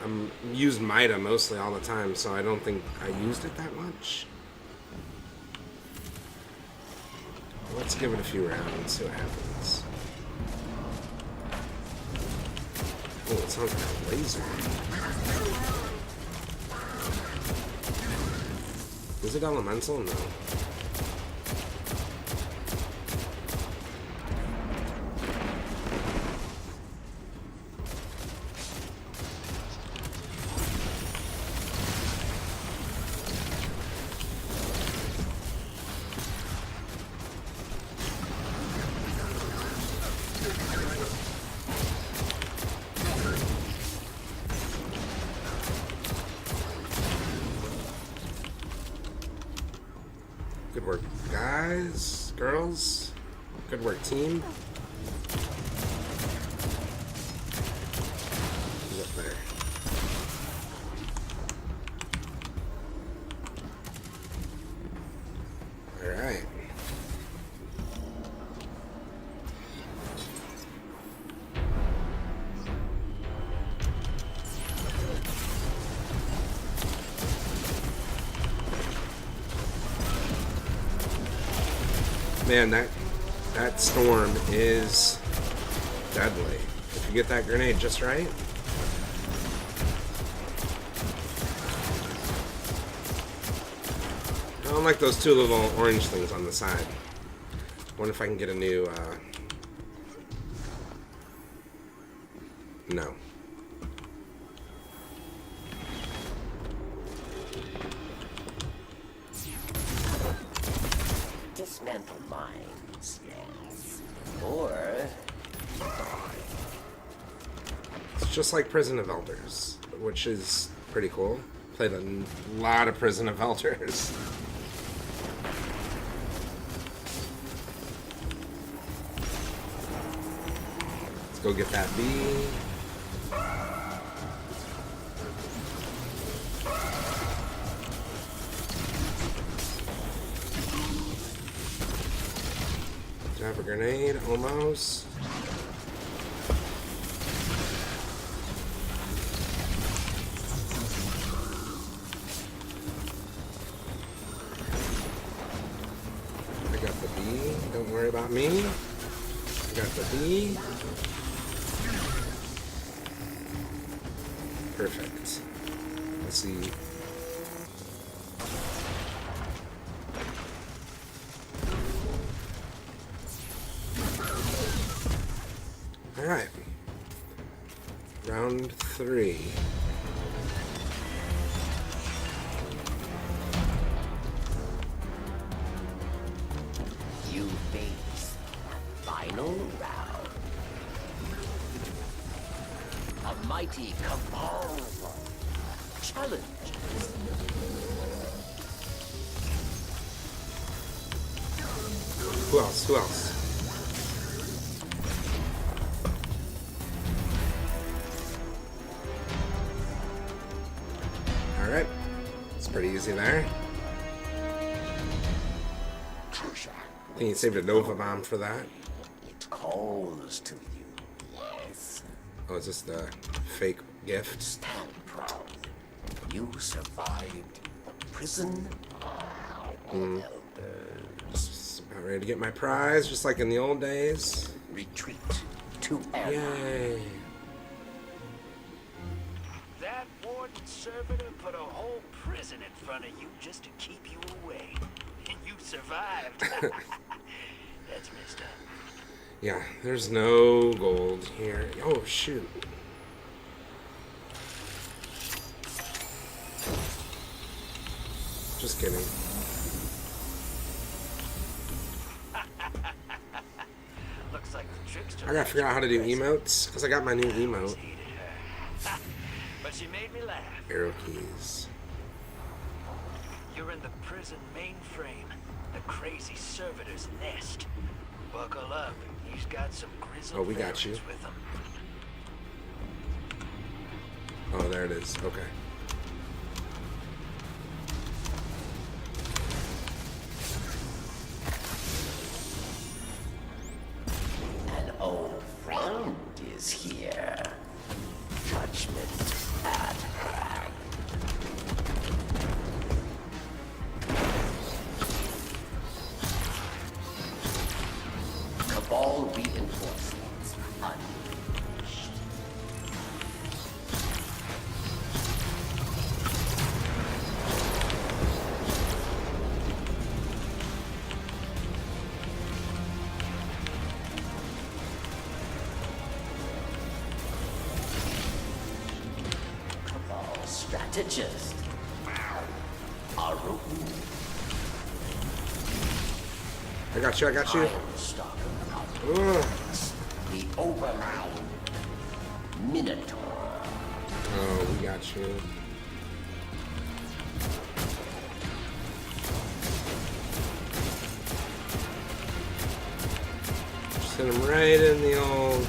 I'm used Mida mostly all the time, so I don't think I used it that much. Let's give it a few rounds, see what happens. Oh, it sounds like a laser. Is it elemental? No. Good work, guys, girls. Good work, team. Who's up there? All right. Man, that storm is deadly. If you get that grenade just right. I don't like those two little orange things on the side. Wonder if I can get a new, no. Dismantle mines, yes. Or It's just like Prison of Elders, which is pretty cool. Played a lot of Prison of Elders. Let's go get that bee. Do I have a grenade? Almost. I got the bee. Don't worry about me. I got the bee. Perfect. Let's see. pt3. You face final round. A mighty cabal challenges. Who else? Who else? Alright. It's pretty easy there. I think he saved a Nova Bomb for that. It calls to you, yes. Oh, is this the fake gift? Stand proud. You survived the prison of elders. Just about ready to get my prize, just like in the old days. Retreat to Emma. Yay. That warden servitor put a whole prison in front of you just to keep you away. And you survived. That's messed up. Yeah, there's no gold here. Oh, shoot. Just kidding. Looks like the trickster. I gotta figure out how to do emotes, because I got my new emote. But she made me laugh. Arrow keys. You're in the prison mainframe, the crazy servitor's nest. Buckle up, he's got some grizzled Oh, we got you. with him. Oh, there it is. Okay. An old friend is here. Judgment at hand. Cabal reinforcements unleashed. Cabal strategist. Aru. I got you, I got you. Iron Ugh. the overmind Minotaur. Oh, we got you. Just hit him right in the old...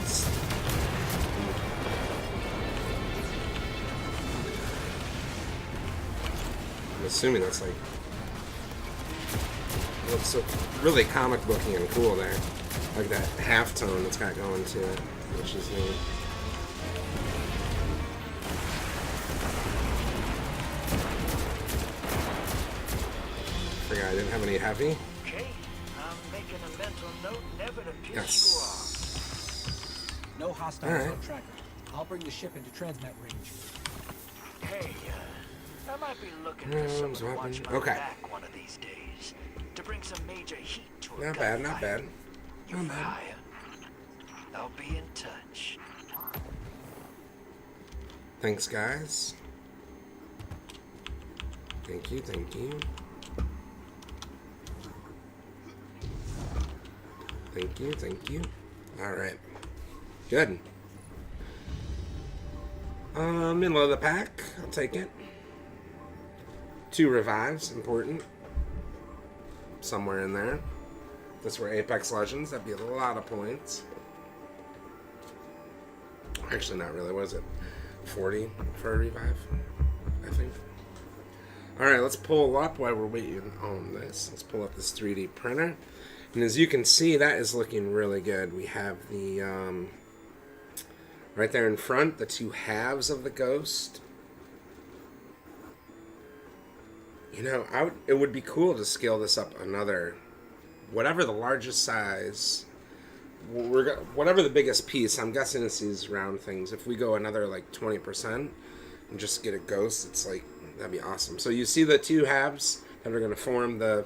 I'm assuming that's like... It looks so really comic booky and cool there. Like that half tone that's got going to it, which is neat. Forgot I didn't have any heavy. Okay, I'm making a mental note never to piss Yes. No hostiles All right. on tracker. I'll bring the ship into transmat range. you off. Hey, I might be looking for someone to watch my Okay. back one of these days. To bring some major heat to a Not bad, not gunfight. bad. You Not bad. hire. I'll be in touch. Thanks, guys. Thank you, thank you. Thank you, thank you. Alright. Good. Middle of the pack. I'll take it. 2 revives, important. Somewhere in there. If this were Apex Legends, that'd be a lot of points. Actually, not really, was it? 40 for a revive, I think. Alright, let's pull up while we're waiting on this. Let's pull up this 3D printer. And as you can see, that is looking really good. We have the, right there in front, the 2 halves of the ghost. You know, it would be cool to scale this up another, whatever the largest size, whatever the biggest piece. I'm guessing it's these round things. If we go another like 20% and just get a ghost, it's like, that'd be awesome. So you see the 2 halves that are going to form the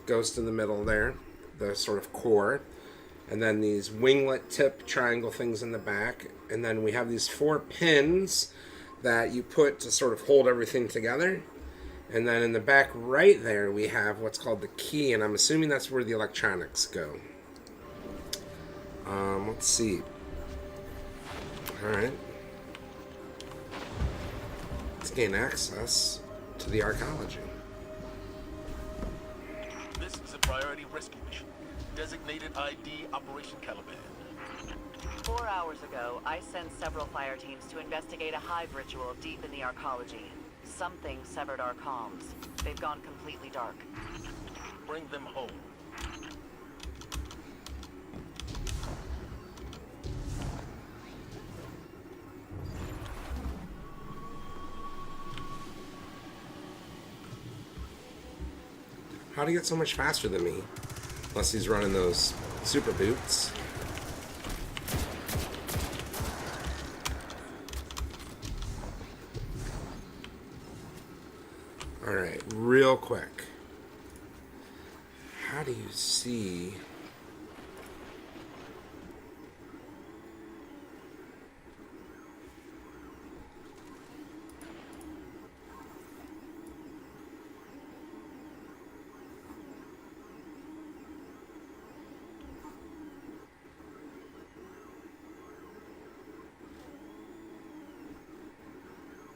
ghost in the middle there, the sort of core. And then these winglet tip triangle things in the back. And then we have these 4 pins that you put to sort of hold everything together. And then in the back right there, we have what's called the key, and I'm assuming that's where the electronics go. Let's see. Alright. Let's gain access to the archaeology. This is a priority rescue mission. Designated ID Operation Caliban. 4 hours ago, I sent several fire teams to investigate a hive ritual deep in the archaeology. Something severed our comms. They've gone completely dark. Bring them home. How'd he get so much faster than me? Unless he's running those super boots. Alright, real quick. How do you see...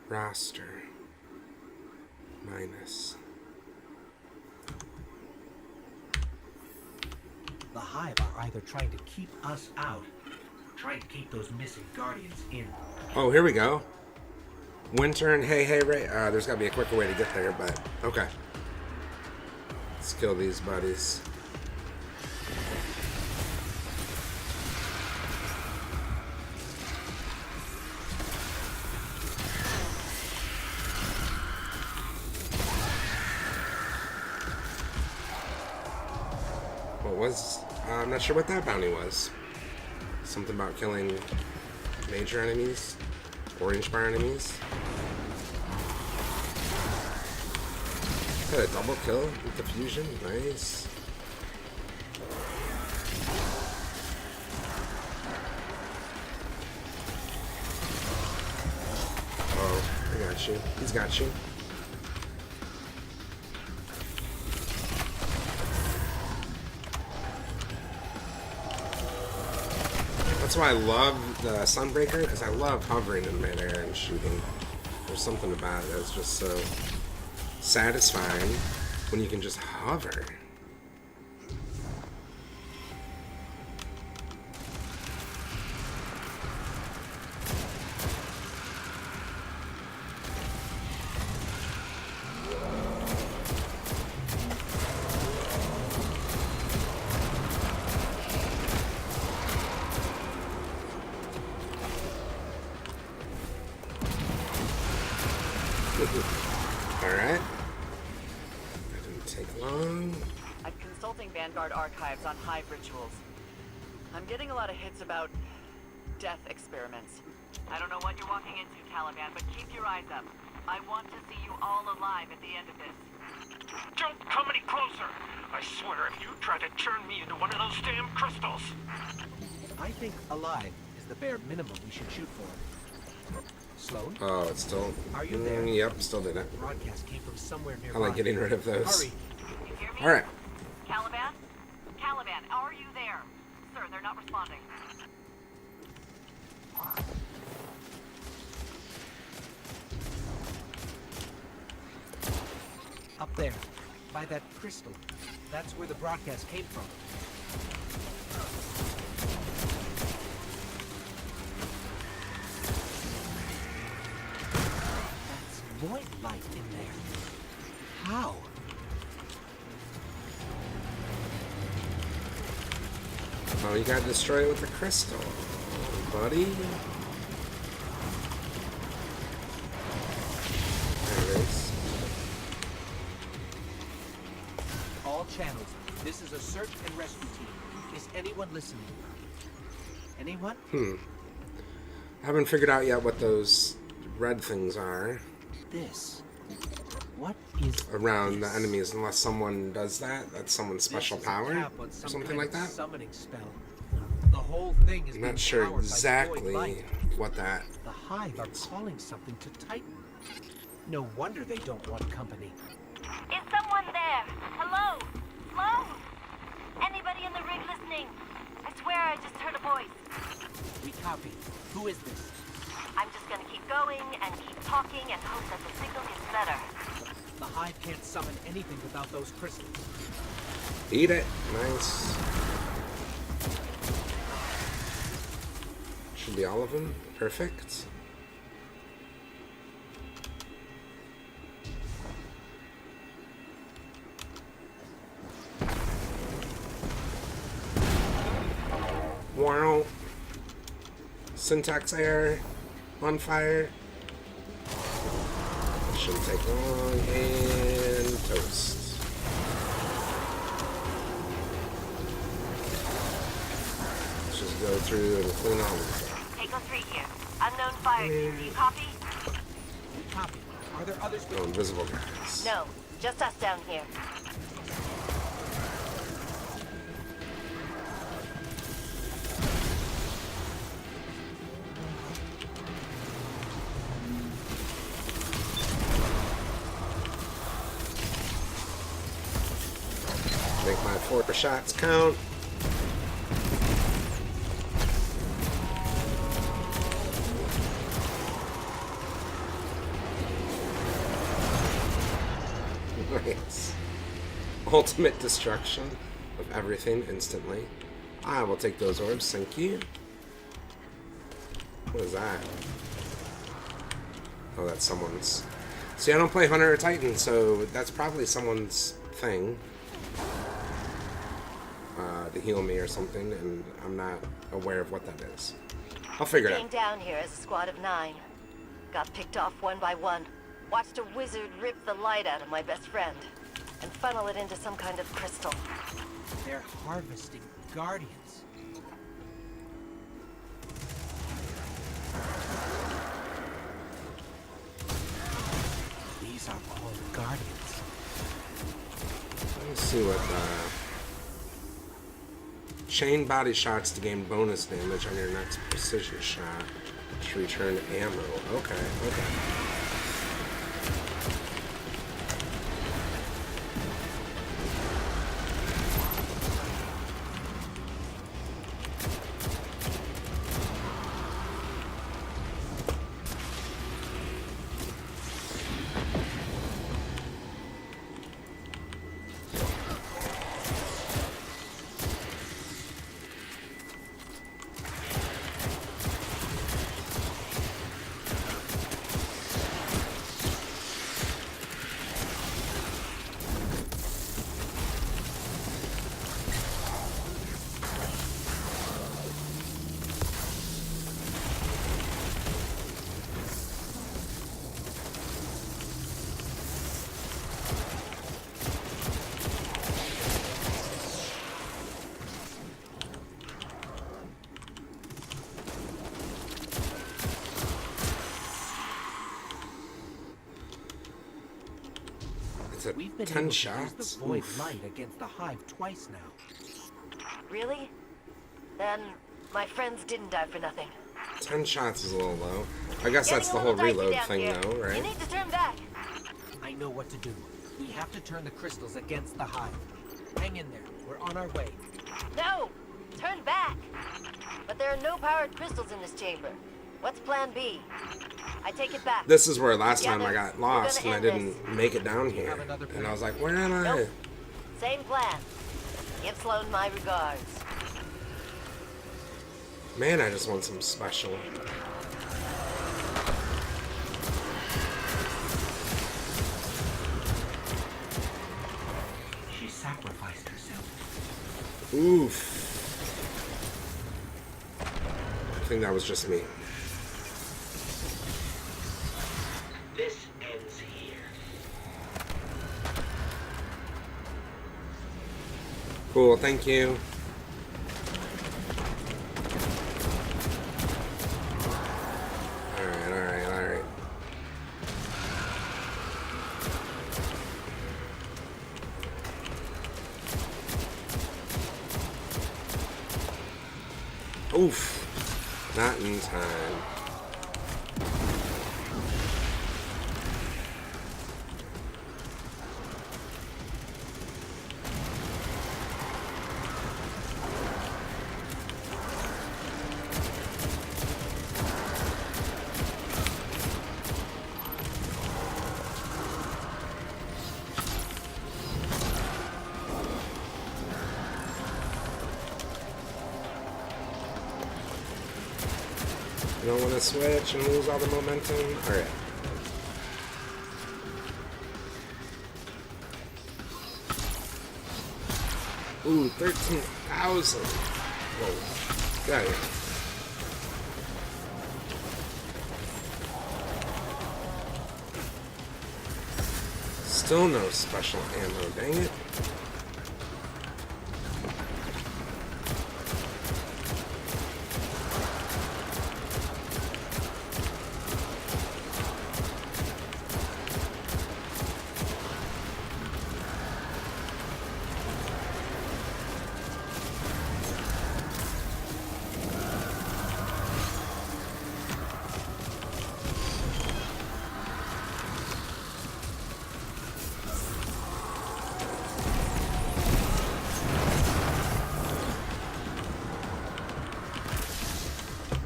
roster minus. The Hive are either trying to keep us out, or trying to keep those missing Guardians in. Oh, here we go. Winter and hey Ray. There's gotta be a quicker way to get there, but okay. Let's kill these buddies. I'm not sure what that bounty was. Something about killing major enemies, orange bar enemies. Got a double kill with the fusion, nice. Oh, I got you. He's got you. That's why I love the Sunbreaker, because I love hovering in midair and shooting. There's something about it that's just so satisfying when you can just hover. Alright. That didn't take long. I'm consulting Vanguard archives on hive rituals. I'm getting a lot of hits about death experiments. I don't know what you're walking into, Caliban, but keep your eyes up. I want to see you all alive at the end of this. Don't come any closer! I swear if you try to turn me into one of those damn crystals... I think alive is the bare minimum we should shoot for. Sloan? Oh, it's still... Are you there? Yep, still did it. The broadcast came from somewhere nearby. I like getting rid of those. Hurry. You hear me? Alright. Caliban? Caliban, are you there? Sir, they're not responding. Up there, by that crystal. That's where the broadcast came from. That's void light in there. How? Oh, you gotta destroy it with the crystal, buddy. There it is. All channels. This is a search and rescue team. Is anyone listening? Anyone? I haven't figured out yet what those red things are. This. What is around this? the enemies, unless someone does that. That's someone's special power or something like that. Summoning spell. whole thing is I'm being not sure powered by void exactly light. what that. The Hive are calling something to Titan. No wonder they don't want company. Is someone there? Hello? Hello? Anybody in the rig listening? I swear I just heard a voice. We copy. Who is this? I'm just gonna keep going and keep talking and hope that the signal gets better. The Hive can't summon anything without those crystals. Eat it. Nice. Should be all of them. Perfect. Wow. Syntax error. On fire. Shouldn't take long. And toast. Let's just go through and clean all of them. Echo 3 here. Unknown fire team. Do you copy? We copy. Are there others with Oh, invisible guys. No. Just us down here. Make my 4 shots count. Nice. Ultimate destruction of everything instantly. I will take those orbs, thank you. What is that? Oh, that's someone's. See, I don't play Hunter or Titan, so that's probably someone's thing. To heal me or something, and I'm not aware of what that is. I'll figure it Came out. down here as a squad of 9. Got picked off one by one. Watched a wizard rip the light out of my best friend and funnel it into some kind of crystal. They're harvesting guardians. These are all guardians. Let me see what chain body shots to gain bonus damage on your next precision shot to return ammo. Okay, okay. We've been 10 able shots? to use the void Oof. light against the Hive twice now. Really? Then my friends didn't die for nothing. 10 shots is a little low. I guess Getting that's a the whole little dicey reload down thing, here. though, You right? need to turn back. I know what to do. We have to turn the crystals against the Hive. Hang in there. We're on our way. No! Turn back! But there are no powered crystals in this chamber. What's plan B? I take it back. This is where last time I Together, got we're lost gonna and I end didn't make it down here. And I was like, where am I? Nope. Same plan. Give Sloan my regards. Man, I just want some special. She sacrificed herself. Oof. I think that was just me. This ends here. Cool, thank you. Alright, alright, alright. Oof. Not in time. You don't want to switch and lose all the momentum? Alright. Ooh, 13,000. Whoa. Got it. Still no special ammo, dang it.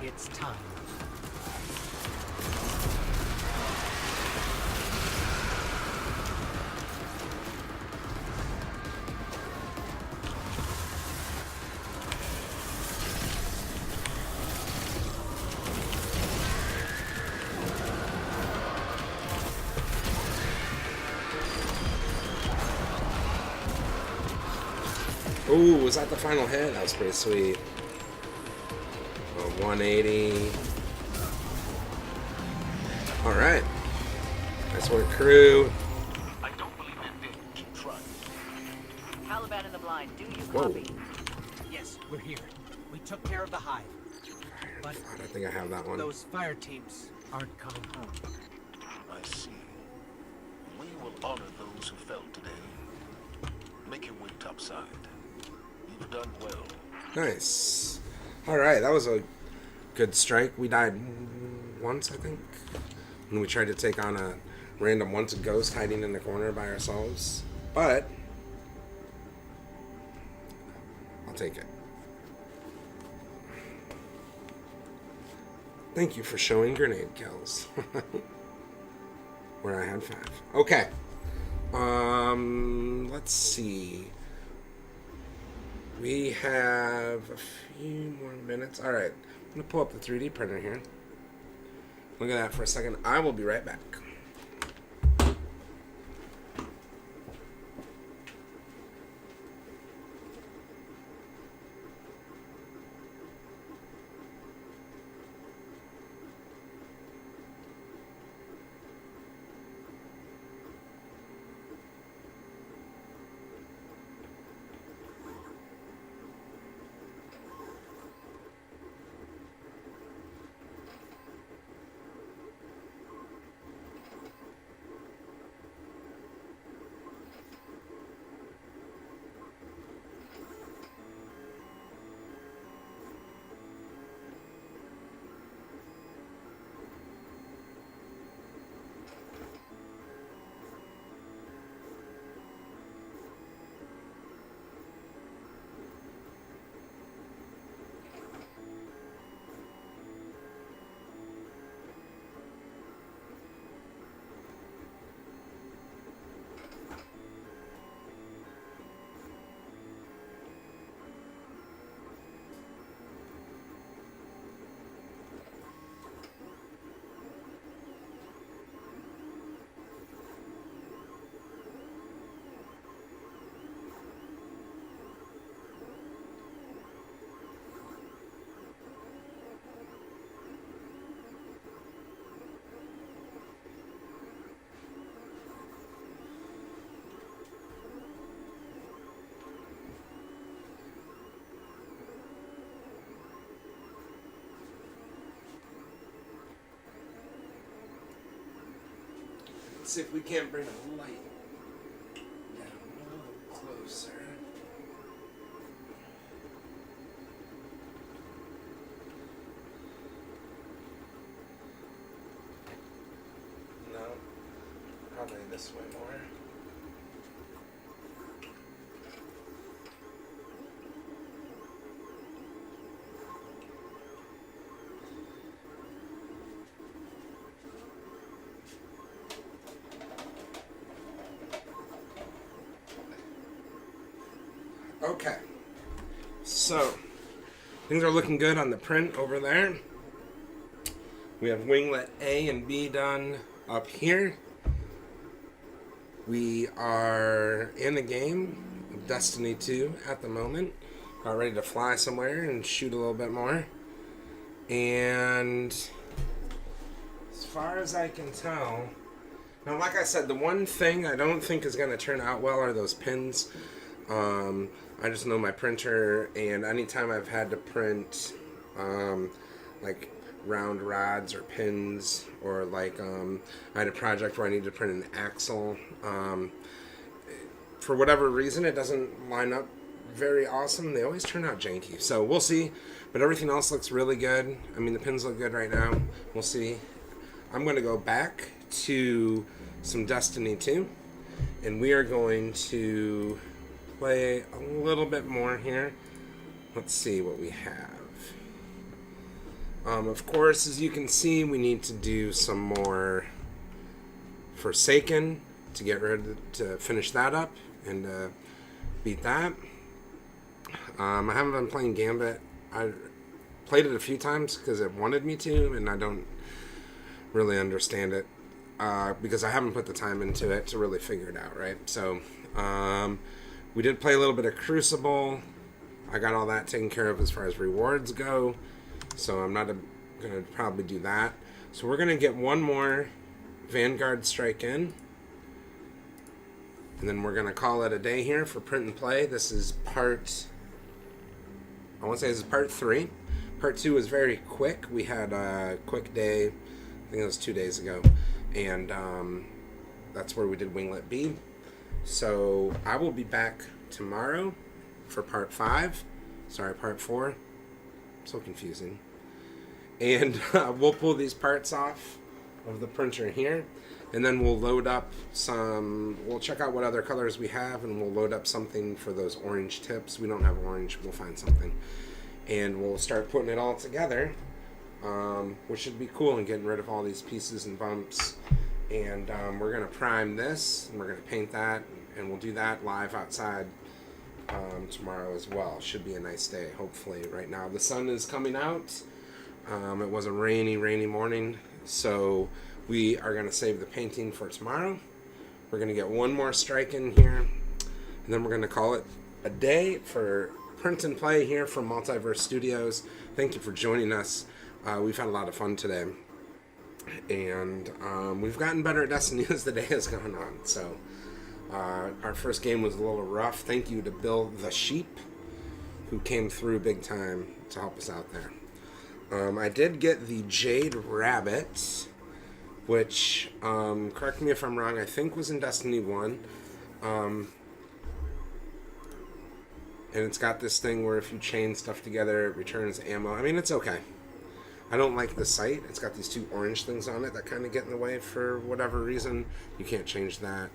It's time. Ooh, was that the final hit? That was pretty sweet. 180. Alright. Nice work, crew. I don't believe it did. Keep trying. Caliban in the blind, do you Whoa. copy? Yes, we're here. We took care of the hive. But I think I have that one. those fire teams aren't coming home. I see. We will honor those who fell today. Make your way topside. You've done well. Nice. Alright, that was a good strike. We died once, I think. When we tried to take on a random wanted ghost hiding in the corner by ourselves. But I'll take it. Thank you for showing grenade kills. Where I had 5. Okay. Let's see. We have a few more minutes. Alright. I'm going to pull up the 3D printer here. Look at that for a second. I will be right back. Let's see if we can't bring a light down a little closer. probably this way more. Okay, so things are looking good on the print over there. We have winglet A and B done up here. We are in the game of Destiny 2 at the moment. About ready to fly somewhere and shoot a little bit more. And as far as I can tell, now like I said, the one thing I don't think is going to turn out well are those pins. I just know my printer, and anytime I've had to print like round rods or pins, or like I had a project where I needed to print an axle, for whatever reason it doesn't line up very awesome. They always turn out janky, so we'll see. But everything else looks really good. I mean, the pins look good right now. We'll see. I'm going to go back to some Destiny 2, and we are going to play a little bit more here. Let's see what we have. Of course, as you can see, we need to do some more Forsaken to get ready to finish that up and beat that. I haven't been playing Gambit. I played it a few times because it wanted me to, and I don't really understand it because I haven't put the time into it to really figure it out, right? So, we did play a little bit of Crucible. I got all that taken care of as far as rewards go, so I'm not going to probably do that. So we're going to get one more Vanguard strike in, and then we're going to call it a day here for Print and Play. This is part, I want to say this is part 3. Part 2 was very quick. We had a quick day, I think it was 2 days ago, and that's where we did Winglet B. So I will be back tomorrow for part 5. Sorry, part 4. So confusing. And we'll pull these parts off of the printer here, and then we'll load up some, we'll check out what other colors we have, and we'll load up something for those orange tips. We don't have orange, we'll find something. And we'll start putting it all together, which should be cool, and getting rid of all these pieces and bumps. And we're going to prime this, and we're going to paint that, and we'll do that live outside tomorrow as well. Should be a nice day, hopefully. Right now the sun is coming out. It was a rainy morning, so we are going to save the painting for tomorrow. We're going to get one more strike in here, and then we're going to call it a day for Print and Play here from Multiverse Studios. Thank you for joining us. We've had a lot of fun today. And we've gotten better at Destiny as the day has gone on. So our first game was a little rough. Thank you to Bill the Sheep, who came through big time to help us out there. I did get the Jade Rabbit, which, correct me if I'm wrong, I think was in Destiny 1. And it's got this thing where if you chain stuff together, it returns ammo. I mean, it's okay. I don't like the sight. It's got these 2 orange things on it that kind of get in the way for whatever reason. You can't change that.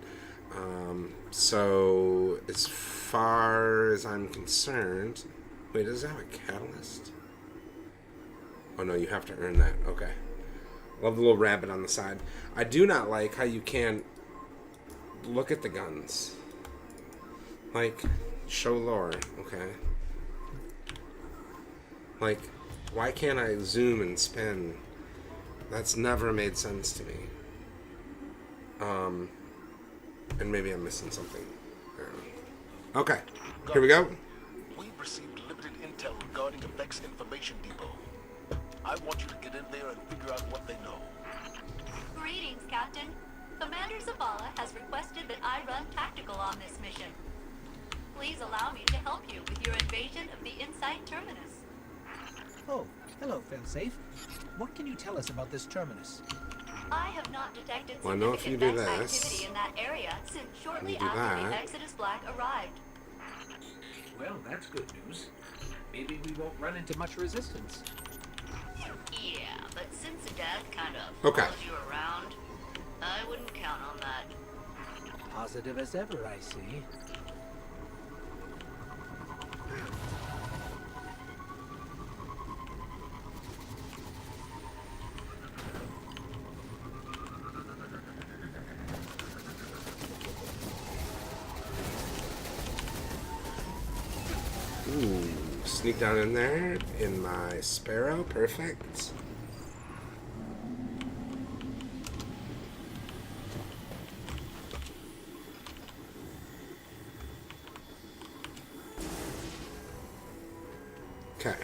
So, as far as I'm concerned... Wait, does it have a catalyst? Oh no, you have to earn that. Okay. Love the little rabbit on the side. I do not like how you can't look at the guns. Like, show lore. Okay. Like... Why can't I zoom and spin? That's never made sense to me. And maybe I'm missing something. Okay, here we go. We've received limited intel regarding the Vex Information Depot. I want you to get in there and figure out what they know. Greetings, Captain. Commander Zavala has requested that I run tactical on this mission. Please allow me to help you with your invasion of the Insight Terminus. Oh, hello, Failsafe. What can you tell us about this terminus? I have not detected Well, I know if you do significant this, activity in that area since shortly you do after that. the Exodus Black arrived. Well, that's good news. Maybe we won't run into much resistance. Yeah, but since the dad kind of Okay. follows you around, I wouldn't count on that. Positive as ever, I see. Ooh, sneak down in there in my Sparrow. Perfect. Okay.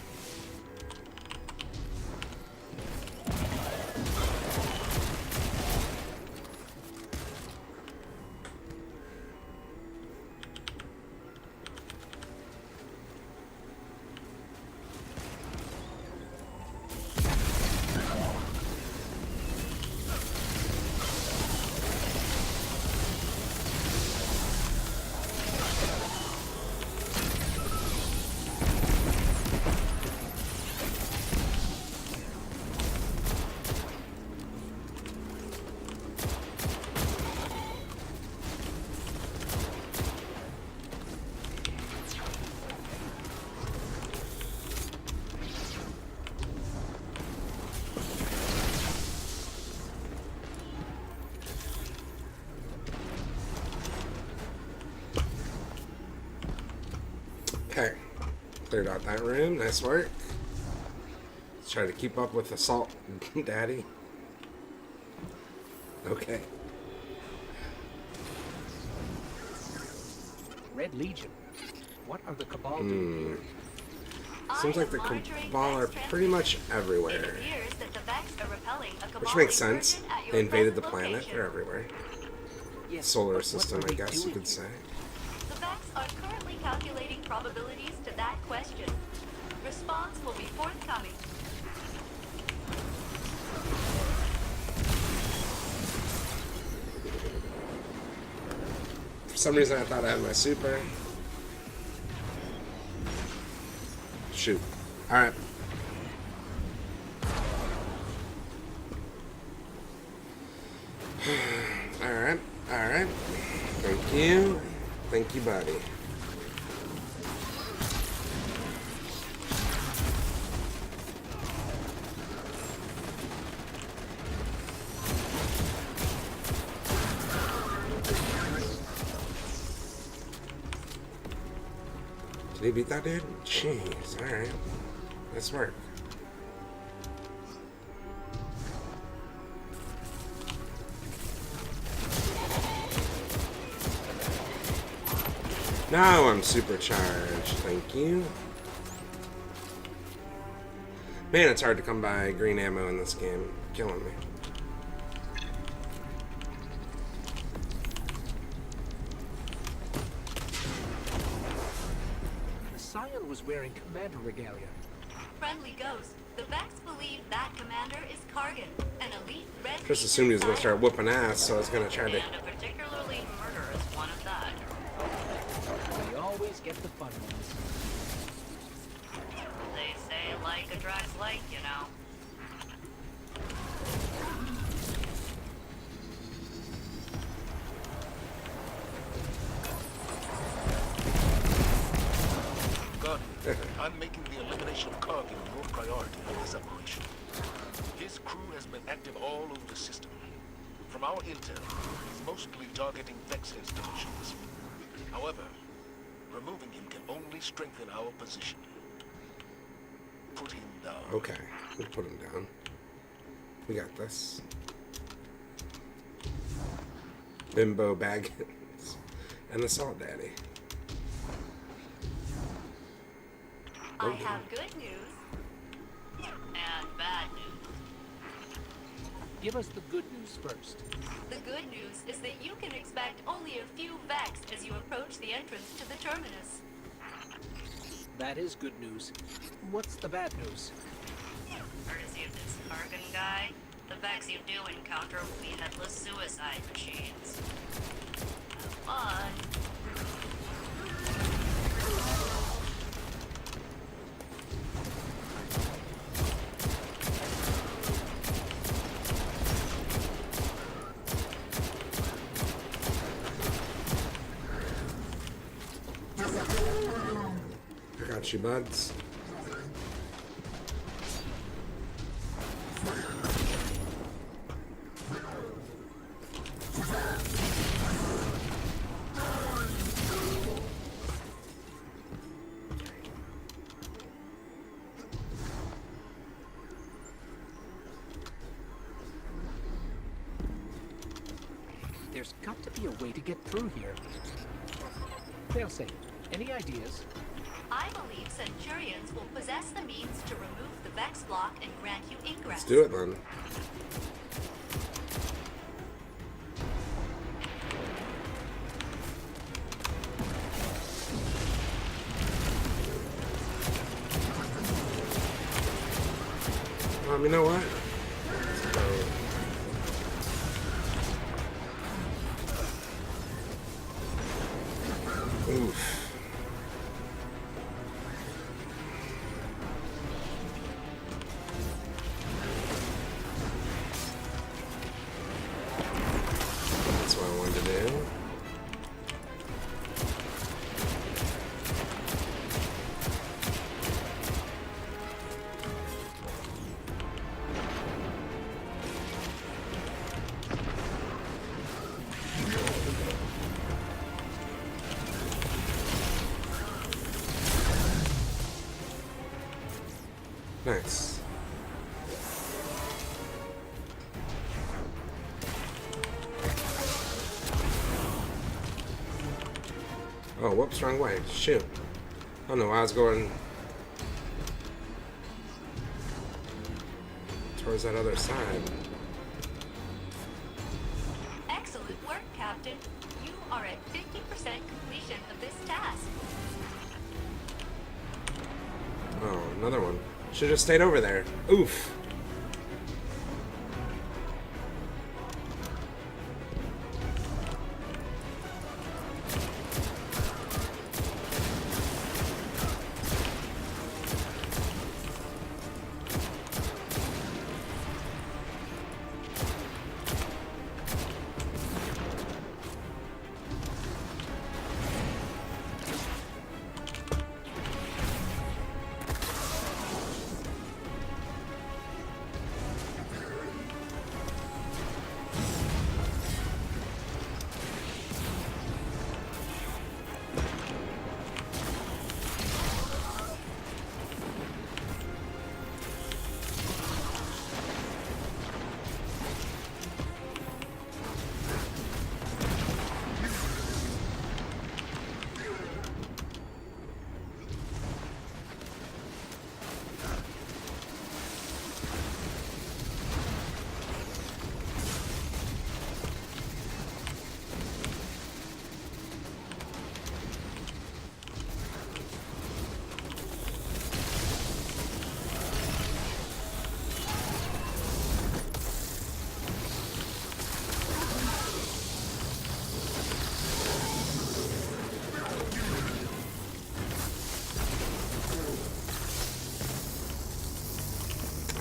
Okay, cleared out that room. Nice work. Let's try to keep up with Assault Daddy. Okay. Red Legion. What are the Cabal doing here? Seems like the Cabal are pretty much everywhere. Which makes sense. They invaded the planet. They're everywhere. Solar system, I guess you could say. The Vex are currently calculating probabilities to that question. Response will be forthcoming. For some reason I thought I had my super. Shoot. Alright. Alright. Alright. Thank you. Thank you, buddy. Did he beat that dude? Jeez, alright. Nice work. Now I'm supercharged. Thank you. Man, it's hard to come by green ammo in this game. Killing me. The Scion was wearing commander regalia. Friendly Ghost, the Vex believe that commander is Kargan, an elite red. Just assumed he was going to start whooping ass, so I was going to try to... And a particularly murderous one at that. We always get the fun ones. They say like attracts like, you know. God, I'm making the elimination of Kargan your priority for this operation. His crew has been active all over the system. From our intel, he's mostly targeting Vex installations. However, removing him can only strengthen our position. Put him down. Okay, we'll put him down. We got this. Bimbo Baggins and Assault Daddy. I have good news and bad news. Give us the good news first. The good news is that you can expect only a few Vex as you approach the entrance to the terminus. That is good news. What's the bad news? Courtesy of this Kargan guy, the Vex you do encounter will be headless suicide machines. Have fun. Got you, buds. There's got to be a way to get through here. Failsafe, any ideas? I believe Centurions will possess the means to remove the Vex block and grant you ingress. Let's do it then. You know what? Oof. That's what I wanted to do. Nice. Oh, whoops, wrong way. Shoot. Oh no, I was going towards that other side. Excellent work, Captain. You are at 50% completion of this task. Oh, another one. Should have stayed over there. Oof.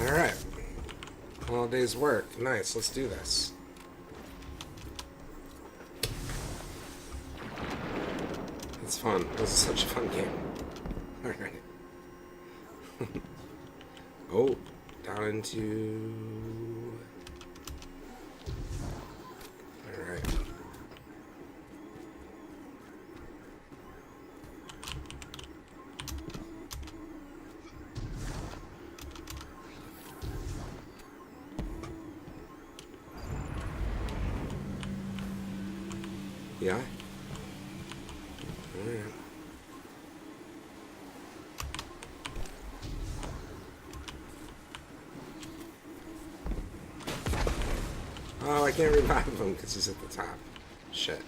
Alright. All day's work. Nice, let's do this. It's fun. This is such a fun game. Alright. Oh, down into... Alright. Yeah. All right. Oh, I can't revive him because he's at the top. Shit.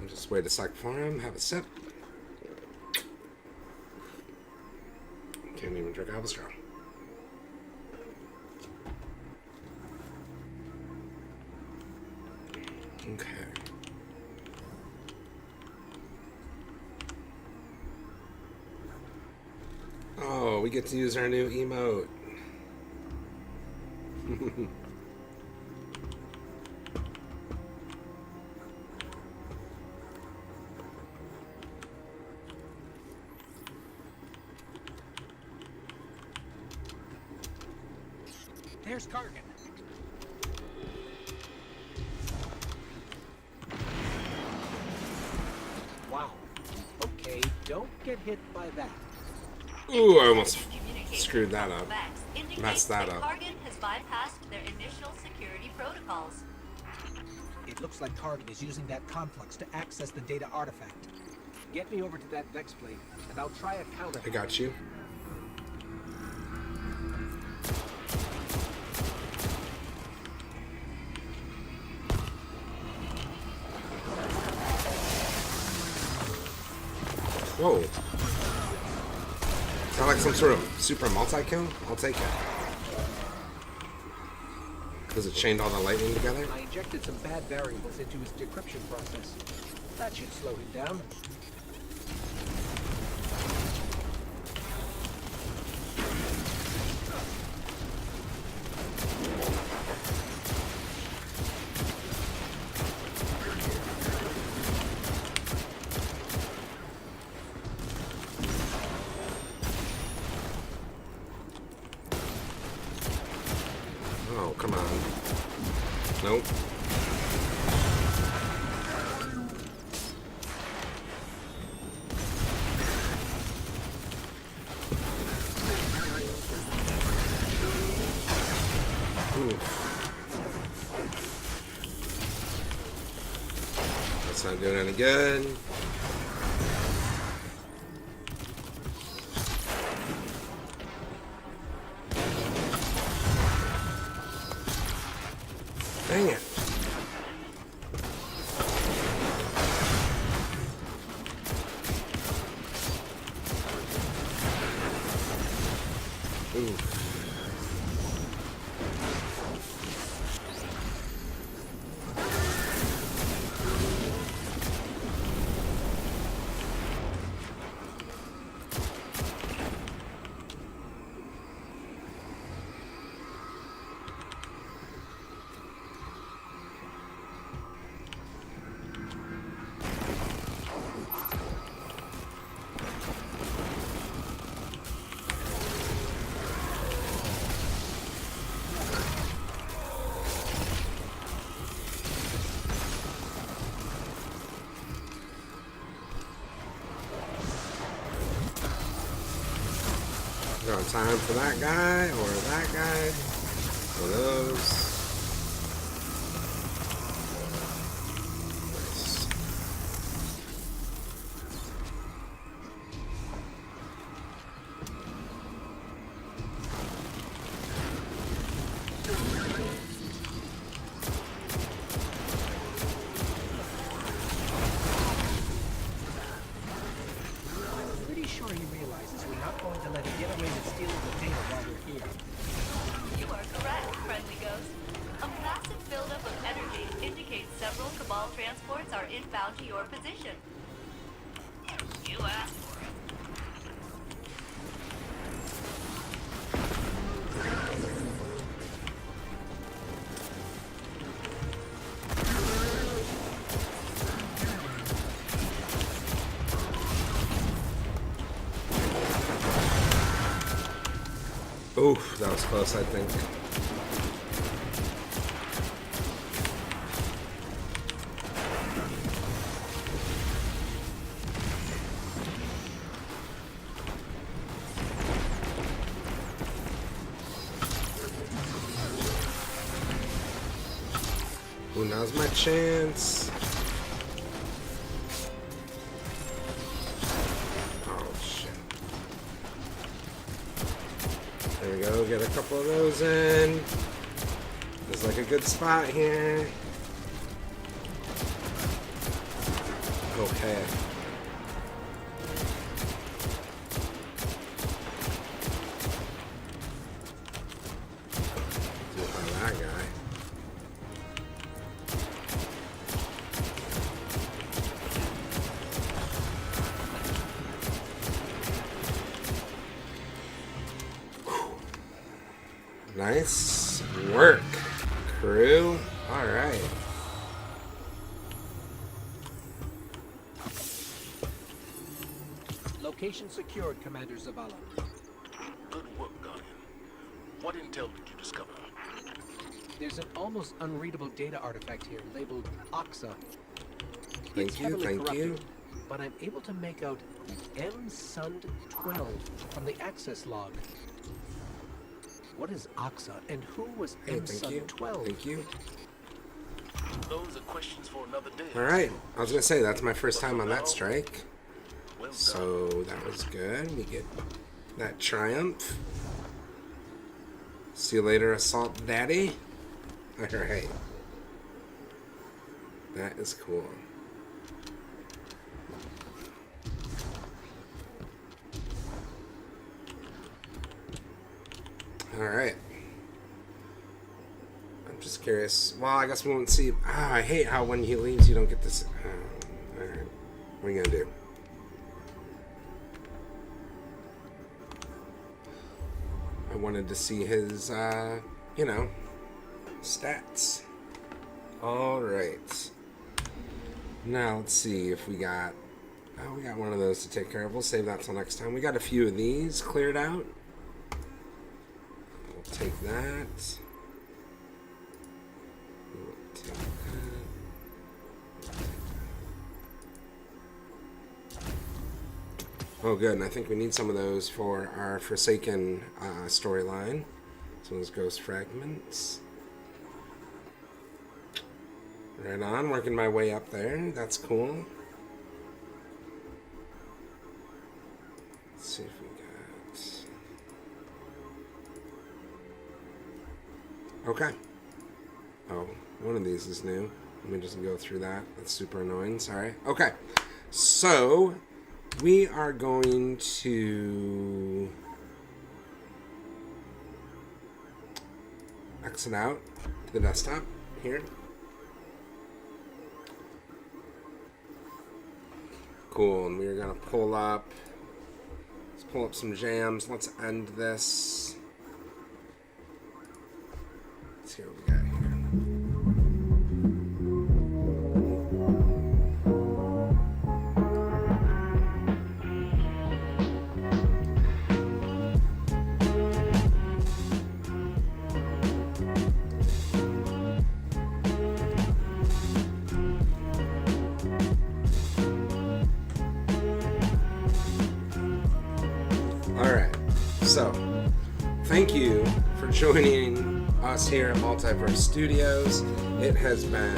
I'll just wait a sec for him, have a sip. Can't even drink out of a straw. Okay. Oh, we get to use our new emote. There's Kargan. Wow. Okay, don't get hit by that. Ooh, I almost screwed that up. Messed that up. Kargan has bypassed their initial security protocols. It looks like Kargan is using that conflux to access the data artifact. Get me over to that Vex plate, and I'll try a counter. I got you. Whoa. Is that like some sort of super multi-kill? I'll take it. Because it chained all the lightning together? I injected some bad variables into his decryption process. That should slow him down. Oh, come on. Nope. That's not doing any good. Dang it. Ooh. Got time for that guy or that guy. One of those. Nice. Pretty sure he realizes we're not going to let him get away with stealing the data while we're here. You are correct, friendly ghost. A massive buildup of energy indicates several Cabal transports are inbound to your position. You asked for it. Oof, that was close, I think. Ooh, now's my chance. Oh, shit. There we go, get a couple of those in. There's like a good spot here. Okay. Do it by that guy. Nice work, crew. All right. Location secured, Commander Zavala. Good work, Guardian. What intel did you discover? There's an almost unreadable data artifact here labeled Oxa. Thank you, thank you. But I'm able to make out MSund12 from the access log. What is Oxa, and who was MSund12? Thank you. Those are questions for another day. Alright, I was gonna say, that's my first time on that strike. So that was good. We get that triumph. See you later, Assault Daddy. Alright. That is cool. Alright. I'm just curious. Well, I guess we won't see. I hate how when he leaves you don't get this. Alright. What are you gonna do? I wanted to see his, you know, stats. Alright. Now let's see if we got. Oh, we got one of those to take care of. We'll save that till next time. We got a few of these cleared out. We'll take that. We'll take that. Oh, good. And I think we need some of those for our Forsaken storyline. Some of those ghost fragments. Right on. Working my way up there. That's cool. Let's see if we got... Okay. Oh, one of these is new. Let me just go through that. That's super annoying. Sorry. Okay. So, we are going to exit out to the desktop here. Cool. And we're going to pull up... Pull up some jams. Let's end this. Let's see what we got here. So, thank you for joining us here at Multiverse Studios. It has been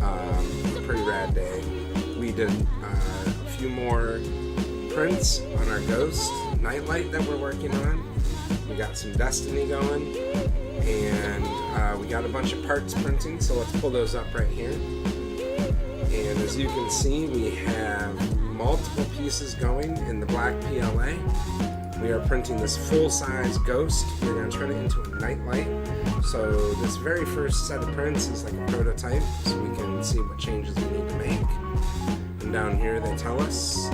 a pretty rad day. We did a few more prints on our Ghost Nightlight that we're working on. We got some Destiny going, and we got a bunch of parts printing, so let's pull those up right here. And as you can see, we have multiple pieces going in the Black PLA. We are printing this full-size Ghost. We're going to turn it into a Nightlight. So this very first set of prints is like a prototype, so we can see what changes we need to make. And down here they tell us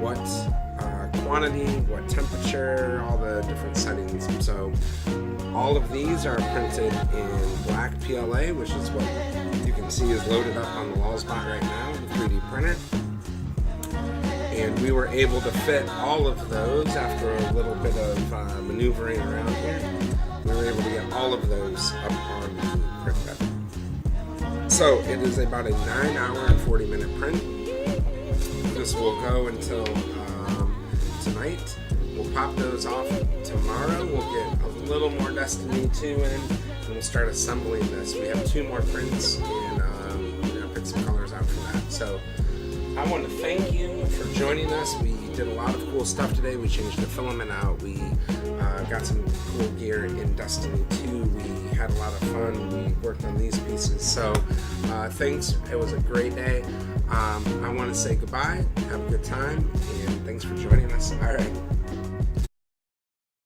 what quantity, what temperature, all the different settings. So all of these are printed in Black PLA, which is what you can see is loaded up on the Lulzbot right now, the 3D printer. And we were able to fit all of those after a little bit of maneuvering around here. We were able to get all of those up on the print bed. So it is about a 9-hour and 40-minute print. This will go until tonight. We'll pop those off tomorrow. We'll get a little more Destiny 2 in, and we'll start assembling this. We have 2 more prints, and we're going to pick some colors out for that. So I want to thank you for joining us. We did a lot of cool stuff today. We changed the filament out. We got some cool gear in Destiny 2. We had a lot of fun. We worked on these pieces. So thanks. It was a great day. I want to say goodbye. Have a good time. And thanks for joining us. All right.